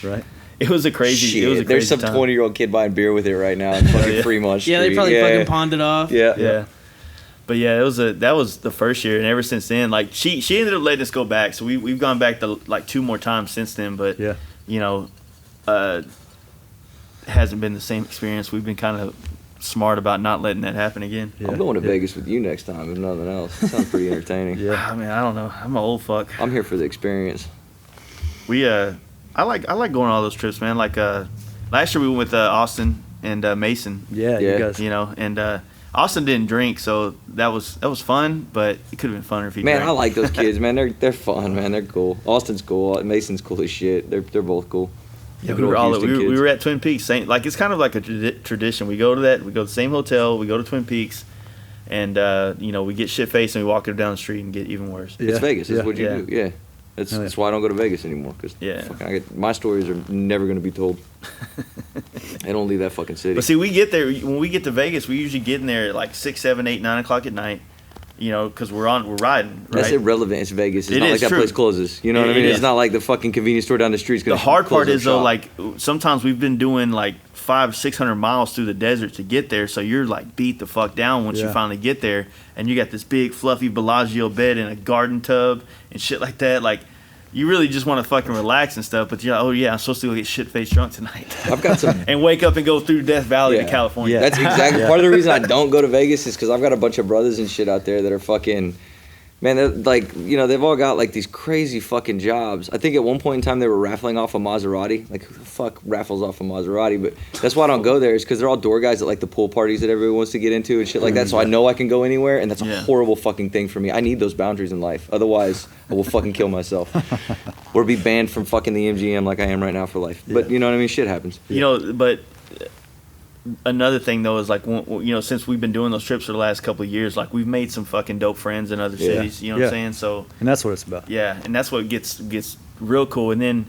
Right. It was a crazy. Shit. It was a There's crazy some time. 20-year-old kid buying beer with it right now in fucking Fremont Street. Yeah, they probably fucking pawned it off. Yeah. Yeah. But yeah, that was the first year, and ever since then, like she ended up letting us go back, so we've gone back to like 2 more times since then. But hasn't been the same experience. We've been kind of smart about not letting that happen again. Yeah. I'm going to Vegas with you next time, if nothing else. It sounds pretty entertaining. Yeah. I mean, I don't know. I'm an old fuck. I'm here for the experience. I like going on all those trips, man. Like last year we went with Austin and Mason. Yeah. Yeah. You guys. And Austin didn't drink, so that was fun, but it could have been funner if he Man, drank. I like those kids, man. They're fun, man. They're cool. Austin's cool. Mason's cool as shit. They're both cool. Yeah, Good old Houston we kids. were at Twin Peaks. It's kind of like a tradition. We go to the same hotel. We go to Twin Peaks, and we get shit faced and we walk down the street and get even worse. Yeah. It's Vegas. That's Yeah. what you Yeah. do. Yeah. That's why I don't go to Vegas anymore. Cause my stories are never going to be told. I don't leave that fucking city. But see, we get there when we get to Vegas. We usually get in there at like 6, 7, 8, 9 o'clock at night. Because we're riding. Right? That's irrelevant. It's Vegas. It's It not is like that true. place closes. You know what I It mean? is. It's not like the fucking convenience store down the street. The hard part is though, like sometimes we've been doing like 500-600 miles through the desert to get there, so you're like beat the fuck down once you Yeah. finally get there, and you got this big fluffy Bellagio bed and a garden tub and shit like that. Like you really just want to fucking relax and stuff, but you're like, oh yeah, I'm supposed to go get shit faced drunk tonight. I've got some. and wake up and go through Death Valley to Yeah. California. Yeah. That's exactly part of the reason I don't go to Vegas is because I've got a bunch of brothers and shit out there that are fucking. Man, they're like, they've all got like these crazy fucking jobs. I think at one point in time they were raffling off a Maserati. Like, who the fuck raffles off a Maserati? But that's why I don't go there, is because they're all door guys at like the pool parties that everyone wants to get into and shit like that. So I know I can go anywhere, and that's a horrible fucking thing for me. I need those boundaries in life. Otherwise, I will fucking kill myself. Or be banned from fucking the MGM like I am right now for life. But you know what I mean? Shit happens. But another thing though is like since we've been doing those trips for the last couple of years, like we've made some fucking dope friends in other cities. You know what I'm saying? So And that's what it's about. yeah, and that's what gets real cool. And then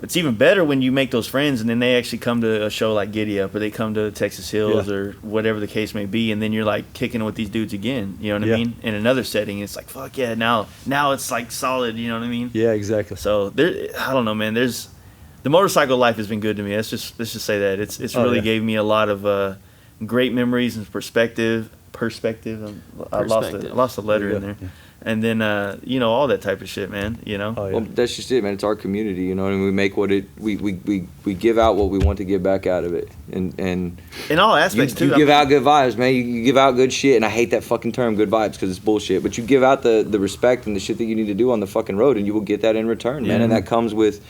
it's even better when you make those friends and then they actually come to a show like Giddy Up, or they come to Texas Hills or whatever the case may be, and then you're like kicking with these dudes again. You know what I mean? In another setting, it's like fuck yeah, now it's like solid. You know what I mean? Yeah, exactly. So I don't know, man. The motorcycle life has been good to me. Let's just say that it's really gave me a lot of great memories and perspective. I lost a letter in there, and then all that type of shit, man. Oh, yeah. Well, that's just it, man. It's our community, you know, and we make we give out what we want to get back out of it, and in all aspects you too. give out good vibes, man. You give out good shit, and I hate that fucking term, good vibes, because it's bullshit. But you give out the respect and the shit that you need to do on the fucking road, and you will get that in return, man. And that comes with.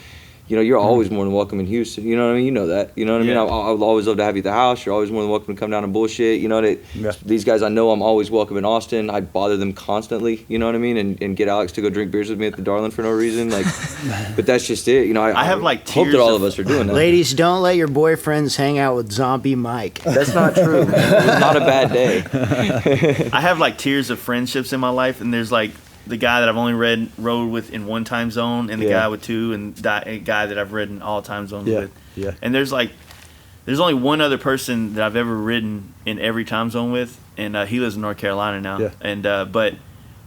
You're always more than welcome in Houston. You know what I mean? You know that. You know what I mean? I would always love to have you at the house. You're always more than welcome to come down and bullshit. You know that these guys, I know I'm always welcome in Austin. I bother them constantly. You know what I mean? And get Alex to go drink beers with me at the Darlin for no reason. Like, but that's just it. I have like hope that all of us are doing that. Ladies, don't let your boyfriends hang out with Zombie Mike. That's not true, man. It was not a bad day. I have like tiers of friendships in my life, and there's like the guy that I've only rode with in one time zone, and the guy with two, and a guy that I've ridden all time zones with. Yeah. And there's only one other person that I've ever ridden in every time zone with, and he lives in North Carolina now. Yeah. And but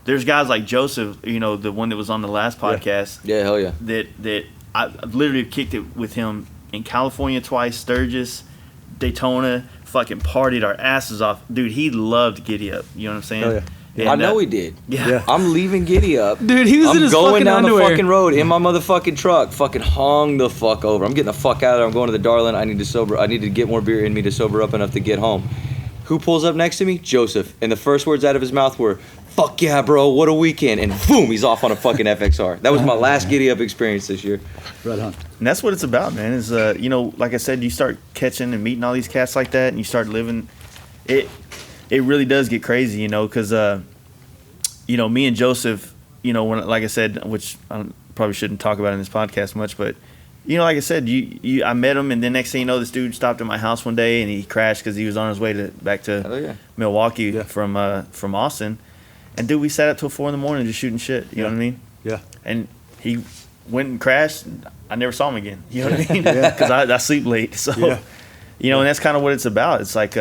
there's guys like Joseph, the one that was on the last podcast. Yeah, hell yeah. That I've literally kicked it with him in California twice, Sturgis, Daytona, fucking partied our asses off. Dude, he loved Giddy Up. You know what I'm saying? Oh, yeah. Yeah, I know he did. Yeah. I'm leaving Giddy Up. Dude, he was in I'm his going fucking down underwear. the fucking road in my motherfucking truck. Fucking hung the fuck over. I'm getting the fuck out of there. I'm going to the Darlin. I need to get more beer in me to sober up enough to get home. Who pulls up next to me? Joseph. And the first words out of his mouth were, "Fuck yeah, bro, what a weekend." And boom, he's off on a fucking FXR. That was my last Giddy Up experience this year. Right on. And that's what it's about, man. Is like I said, you start catching and meeting all these cats like that, and you start living. It really does get crazy, because me and Joseph, when, like I said, which I probably shouldn't talk about in this podcast much, but like I said, I met him, and then next thing you know, this dude stopped at my house one day, and he crashed because he was on his way back to Milwaukee from Austin, and dude, we sat up till 4 a.m. just shooting shit. You know what I mean? Yeah. And he went and crashed. I never saw him again. You know what I mean? Because I sleep late, so and that's kind of what it's about. It's like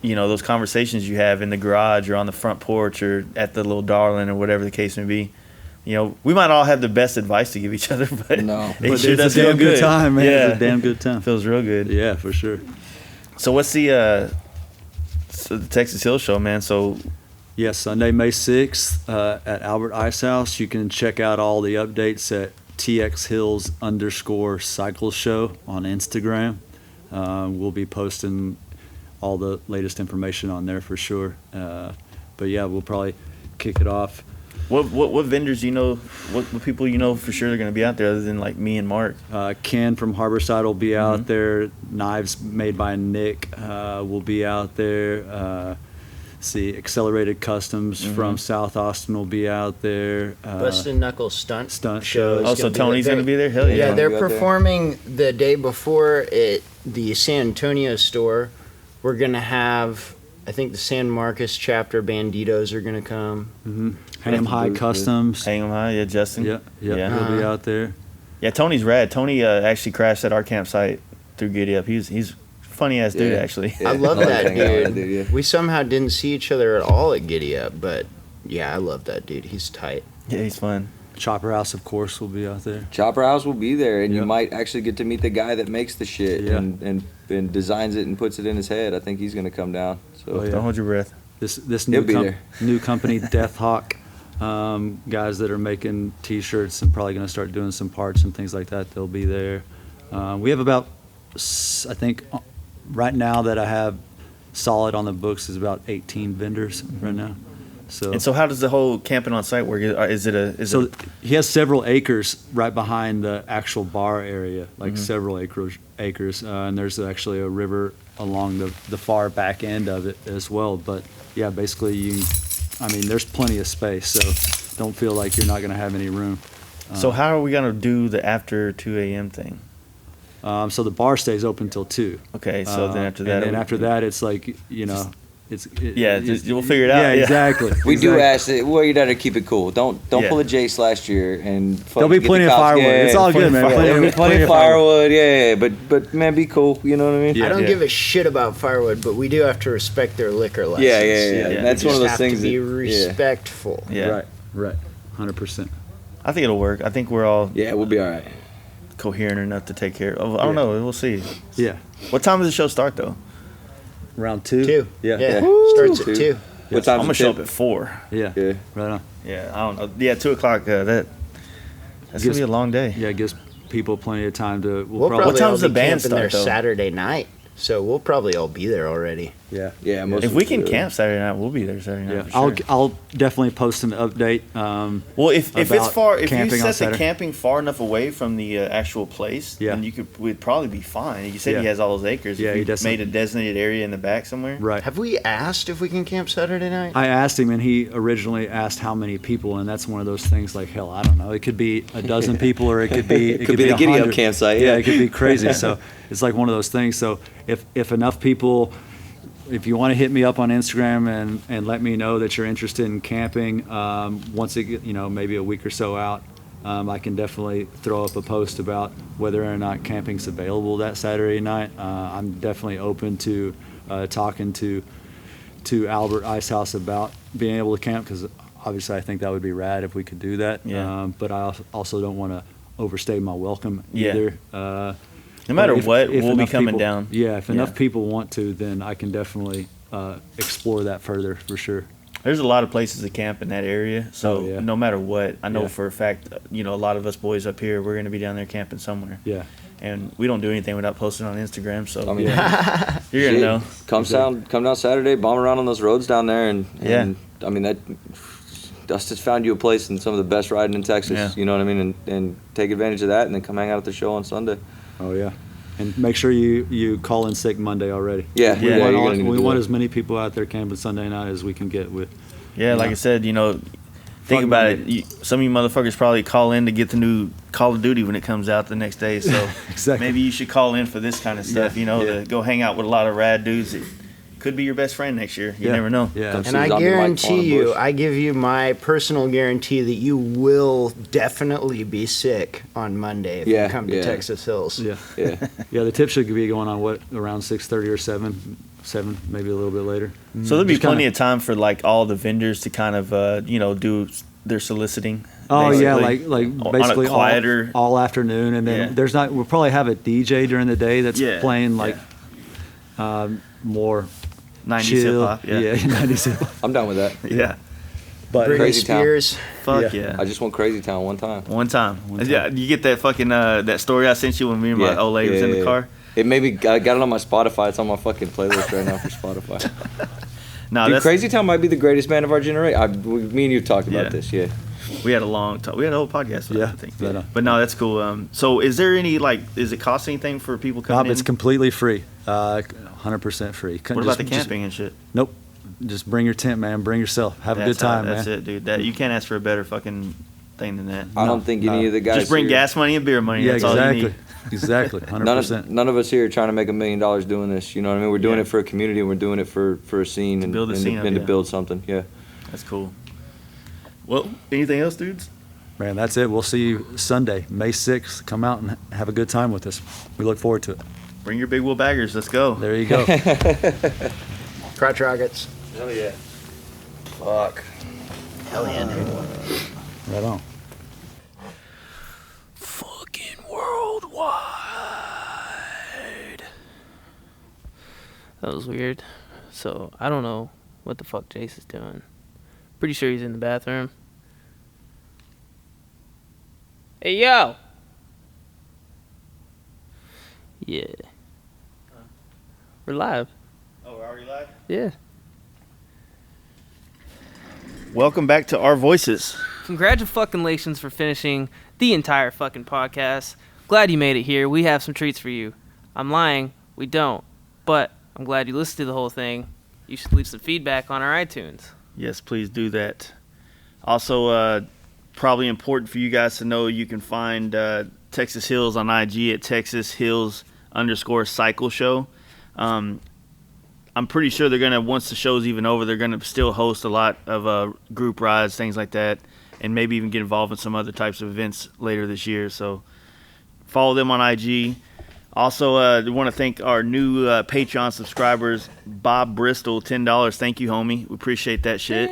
those conversations you have in the garage or on the front porch or at the little Darlin or whatever the case may be. We might all have the best advice to give each other, but it sure does feel good. Time, man. Yeah, it's a damn good time. Feels real good. Yeah, for sure. So what's the Texas Hill Show, man? So Sunday, May 6th at Albert Ice House. You can check out all the updates at TXHills_cycle show on Instagram. We'll be posting all the latest information on there for sure. But yeah, we'll probably kick it off. What vendors what people for sure they're going to be out there other than like me and Mark? Ken from Harborside will be out there. Knives Made by Nick will be out there. Accelerated Customs from South Austin will be out there. Busted Knuckles stunt show. Oh, so Tony's going to be there? Hell yeah. Yeah, they're performing the day before at the San Antonio store. We're going to have, I think, the San Marcos chapter Banditos are going to come. Ham High Customs. Ham High, yeah, Justin. Yeah. He'll be out there. Yeah, Tony's rad. Tony actually crashed at our campsite through Giddy Up. He's funny ass dude, actually. I love that dude. We somehow didn't see each other at all at Giddy Up, but yeah, I love that dude. He's tight. Yeah, he's fun. Chopper House, of course, will be out there. Chopper House will be there, and you might actually get to meet the guy that makes the shit and designs it and puts it in his head. I think he's going to come down. So don't hold your breath. This new company, Death Hawk, guys that are making T-shirts and probably going to start doing some parts and things like that. They'll be there. We have about, I think, right now that I have solid on the books is about 18 vendors right now. So how does the whole camping on site work? He has several acres right behind the actual bar area, like several acres, and there's actually a river along the far back end of it as well. But yeah, basically there's plenty of space, so don't feel like you're not going to have any room. So how are we going to do the after 2 a.m. thing? So the bar stays open till 2. Okay, so then after that, and then after that, it's like we'll figure it out. Yeah, exactly. We do ask that. Well, you gotta keep it cool. Don't pull a Jace last year and. There'll be plenty of firewood. It's all good, man. Plenty of firewood. Yeah. But man, be cool. You know what I mean? I don't give a shit about firewood, but we do have to respect their liquor license. Yeah. That's one of those things. To be respectful. Yeah. Right. 100%. I think it'll work. I think we're all. Yeah, we'll be all right. Coherent enough to take care of. I don't know. We'll see. Yeah. What time does the show start though? Around 2. 2. Yeah. Starts at 2. What time? I'm gonna show up at 4. Yeah. Right on. Yeah. I don't know. Yeah, 2 o'clock. That's gonna be a long day. Yeah, it gives people plenty of time to. We'll probably what time's all the be band camping start there though? Saturday night, so we'll probably all be there already. Yeah. Yeah. If we can camp Saturday night, we'll be there Saturday night. Yeah. For sure. I'll definitely post an update. Well, if it's far, if you set the Saturday. camping far enough away from the actual place, then we'd probably be fine. You said he has all those acres. Yeah, if he made a designated area in the back somewhere. Right. Have we asked if we can camp Saturday night? I asked him, and he originally asked how many people, and that's one of those things like, hell, I don't know. It could be a dozen people, or it could be the Giddy Up 100. campsite. Yeah, it could be crazy. So it's like one of those things. So if enough people. If you want to hit me up on Instagram and let me know that you're interested in camping, once it maybe a week or so out, I can definitely throw up a post about whether or not camping's available that Saturday night. I'm definitely open to talking to Albert Ice House about being able to camp, because obviously I think that would be rad if we could do that. Yeah. But I also don't want to overstay my welcome either. No matter what, we'll be coming down. Yeah, if enough people want to, then I can definitely explore that further for sure. There's a lot of places to camp in that area, so no matter what, I know for a fact, a lot of us boys up here, we're going to be down there camping somewhere. Yeah. And we don't do anything without posting on Instagram, so I mean, you're going to know. Come down Saturday, bomb around on those roads down there, and I mean, Dustin's found you a place in some of the best riding in Texas, you know what I mean, and take advantage of that, and then come hang out at the show on Sunday. Oh, yeah. And make sure you call in sick Monday already. Yeah, we want as many people out there camping Sunday night as we can get with. Yeah, like I said, think about it. Some of you motherfuckers probably call in to get the new Call of Duty when it comes out the next day. So exactly. Maybe you should call in for this kind of stuff, to go hang out with a lot of rad dudes that could be your best friend next year. You never know. Yeah. And I guarantee you, I give you my personal guarantee that you will definitely be sick on Monday if you come to Texas Hills. Yeah. The tip should be going on around 6:30 or 7, maybe a little bit later. So there'll be plenty of time for like all the vendors to kind of do their soliciting. Oh basically. like basically on a quieter all afternoon, and then we'll probably have a DJ during the day that's playing more 90s chill. hip hop. Yeah, 90s hip hop. I'm down with that. Yeah. But Crazy Spears. Fuck yeah. I just want Crazy Town one time. One time. Yeah, you get that fucking that story I sent you when me and my old lady was in the car? It maybe I got it on my Spotify. It's on my fucking playlist right now for Spotify. No, Crazy Town might be the greatest band of our generation. Me and you talked about this. Yeah. We had a long talk. We had a whole podcast with that, I think. Yeah. But no, that's cool. So is there any does it cost anything for people coming in? It's completely free. 100% free. What about the camping and shit? Nope. Just bring your tent, man. Bring yourself. Have a good time, man. That's it, dude. You can't ask for a better fucking thing than that. I don't think any of the guys just bring gas money and beer money. That's all you need. Exactly. 100%. None of us here are trying to make $1 million doing this. You know what I mean? We're doing it for a community, and we're doing it for a scene and to build something. Yeah. That's cool. Well, anything else, dudes? Man, that's it. We'll see you Sunday, May 6th. Come out and have a good time with us. We look forward to it. Bring your big wheel baggers. Let's go. There you go. Crotch rockets. Hell yeah. Fuck. Hell yeah, dude. Right on. Fucking worldwide. That was weird. So, I don't know what the fuck Jace is doing. Pretty sure he's in the bathroom. Hey, yo! Yeah. We're live. Oh, we're already live? Yeah. Welcome back to Our Voices. Congratulations for finishing the entire fucking podcast. Glad you made it here. We have some treats for you. I'm lying. We don't. But I'm glad you listened to the whole thing. You should leave some feedback on our iTunes. Yes, please do that. Also, probably important for you guys to know, you can find Texas Hills on IG at Texas Hills_cycle show. I'm pretty sure they're gonna, once the show's even over, they're gonna still host a lot of group rides, things like that, and maybe even get involved in some other types of events later this year. So follow them on IG. Also, I want to thank our new Patreon subscribers, Bob Bristol, $10. Thank you, homie. We appreciate that shit.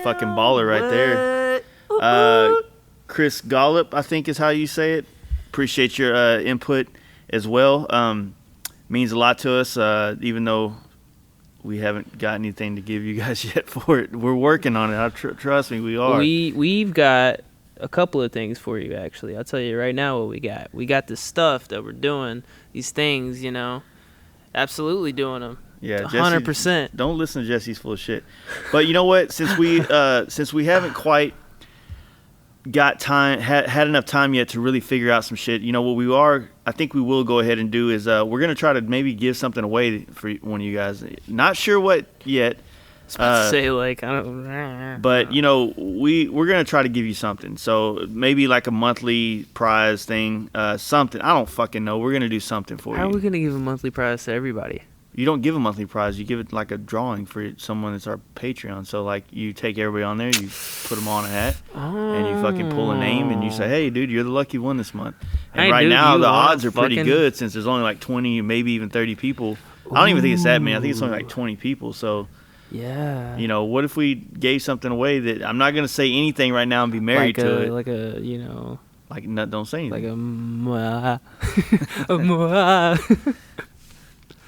Fucking baller right there. Chris Gollop, I think is how you say it. Appreciate your input as well. Means a lot to us, even though we haven't got anything to give you guys yet for it. We're working on it. Trust me, we are. We've got a couple of things for you, actually. I'll tell you right now what we got. We got the stuff that we're doing, these things, absolutely doing them. Yeah, 100%. Don't listen to Jesse's full of shit. But you know what? Since we haven't quite got time, had enough time yet to really figure out some shit. I think we will go ahead and do is we're gonna try to maybe give something away for one of you guys. Not sure what yet. I was about to say I don't. But we're gonna try to give you something. So maybe like a monthly prize thing, something. I don't fucking know. We're gonna do something for you. How are we gonna give a monthly prize to everybody? You don't give a monthly prize. You give it like a drawing for someone that's our Patreon. So like you take everybody on there, you put them on a hat, and you fucking pull a name, and you say, "Hey, dude, you're the lucky one this month." And hey, right dude, now the odds are pretty good since there's only like 20, maybe even 30 people. I don't even think it's that many. I think it's only like 20 people. So yeah, what if we gave something away that I'm not gonna say anything right now and be married to it? Like a don't say anything. Like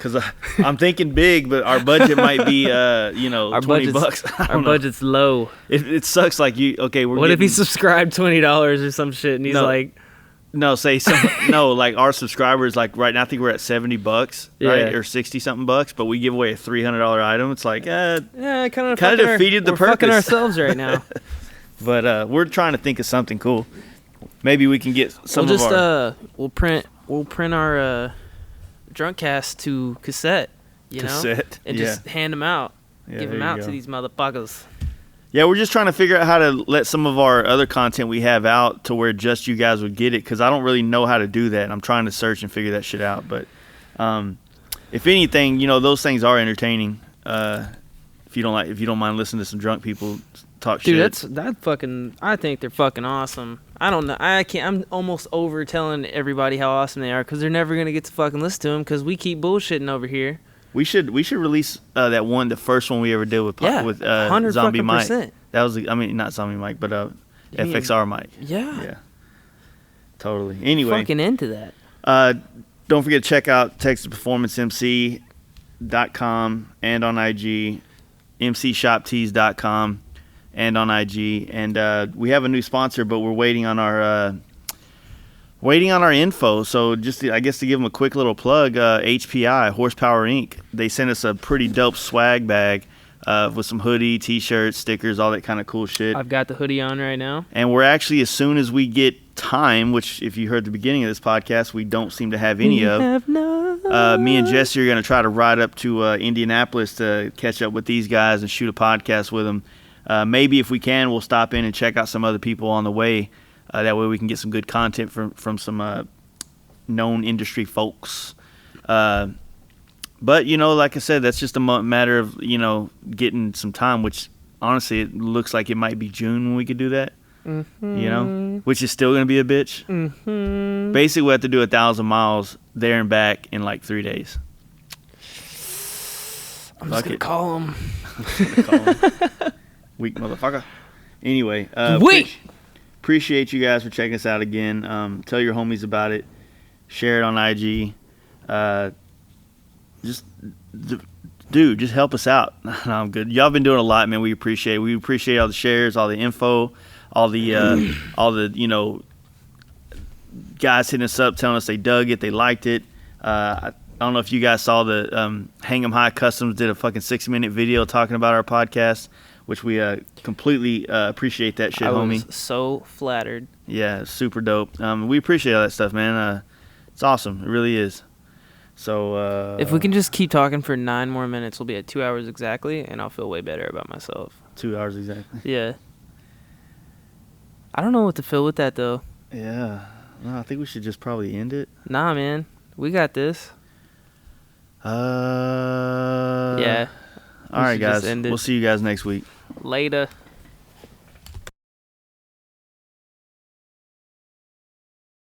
a Because I'm thinking big, but our budget might be, our $20. Our budget's low. It sucks. Like What if he subscribed $20 or some shit, and he's like, like our subscribers, like right now, I think we're at $70, right, or 60 something bucks, but we give away a $300 item. It's like, kind of defeated the purpose. We're fucking ourselves right now. But we're trying to think of something cool. Maybe we can get some of our. We'll print our Drunkcast to cassette, and just hand them out, give them out to these motherfuckers. Yeah, we're just trying to figure out how to let some of our other content we have out to where just you guys would get it, because I don't really know how to do that. I'm trying to search and figure that shit out. But if anything, those things are entertaining. If you don't mind listening to some drunk people talk shit. Dude, I think they're fucking awesome. I don't know. I'm almost over telling everybody how awesome they are, because they're never gonna get to fucking listen to them, because we keep bullshitting over here. We should release the first one we ever did with Zombie Mike. That was not Zombie Mike, but FXR Mike. Yeah. Totally. Anyway, fucking into that. Don't forget to check out TexasPerformanceMC.com and on IG, MCShopTees.com and on IG, and we have a new sponsor, but we're waiting on our info. So just to give them a quick little plug, HPI, Horsepower Inc. They sent us a pretty dope swag bag with some hoodie, t-shirts, stickers, all that kind of cool shit. I've got the hoodie on right now. And we're actually, as soon as we get time, which if you heard the beginning of this podcast, we don't seem to have any of. Me and Jesse are going to try to ride up to Indianapolis to catch up with these guys and shoot a podcast with them. Maybe if we can, we'll stop in and check out some other people on the way. That way we can get some good content from some known industry folks. But, like I said, that's just a matter of, getting some time, which honestly it looks like it might be June when we could do that. Mm-hmm. Which is still going to be a bitch. Mm-hmm. Basically, we have to do 1,000 miles there and back in like 3 days. I'm just going to call him. Weak motherfucker. Anyway. Appreciate you guys for checking us out again. Tell your homies about it. Share it on IG. Just help us out. No, I'm good. Y'all been doing a lot, man. We appreciate it. We appreciate all the shares, all the info, all the guys hitting us up, telling us they dug it, they liked it. I don't know if you guys saw the Hang 'em High Customs did a fucking 6-minute video talking about our podcast, which we completely appreciate that shit, homie. I was so flattered. Yeah, super dope. We appreciate all that stuff, man. It's awesome. It really is. So if we can just keep talking for 9 more minutes, we'll be at 2 hours exactly, and I'll feel way better about myself. 2 hours exactly. Yeah. I don't know what to feel with that, though. Yeah. No, I think we should just probably end it. Nah, man. We got this. Yeah. All right, guys. We'll see you guys next week. Later.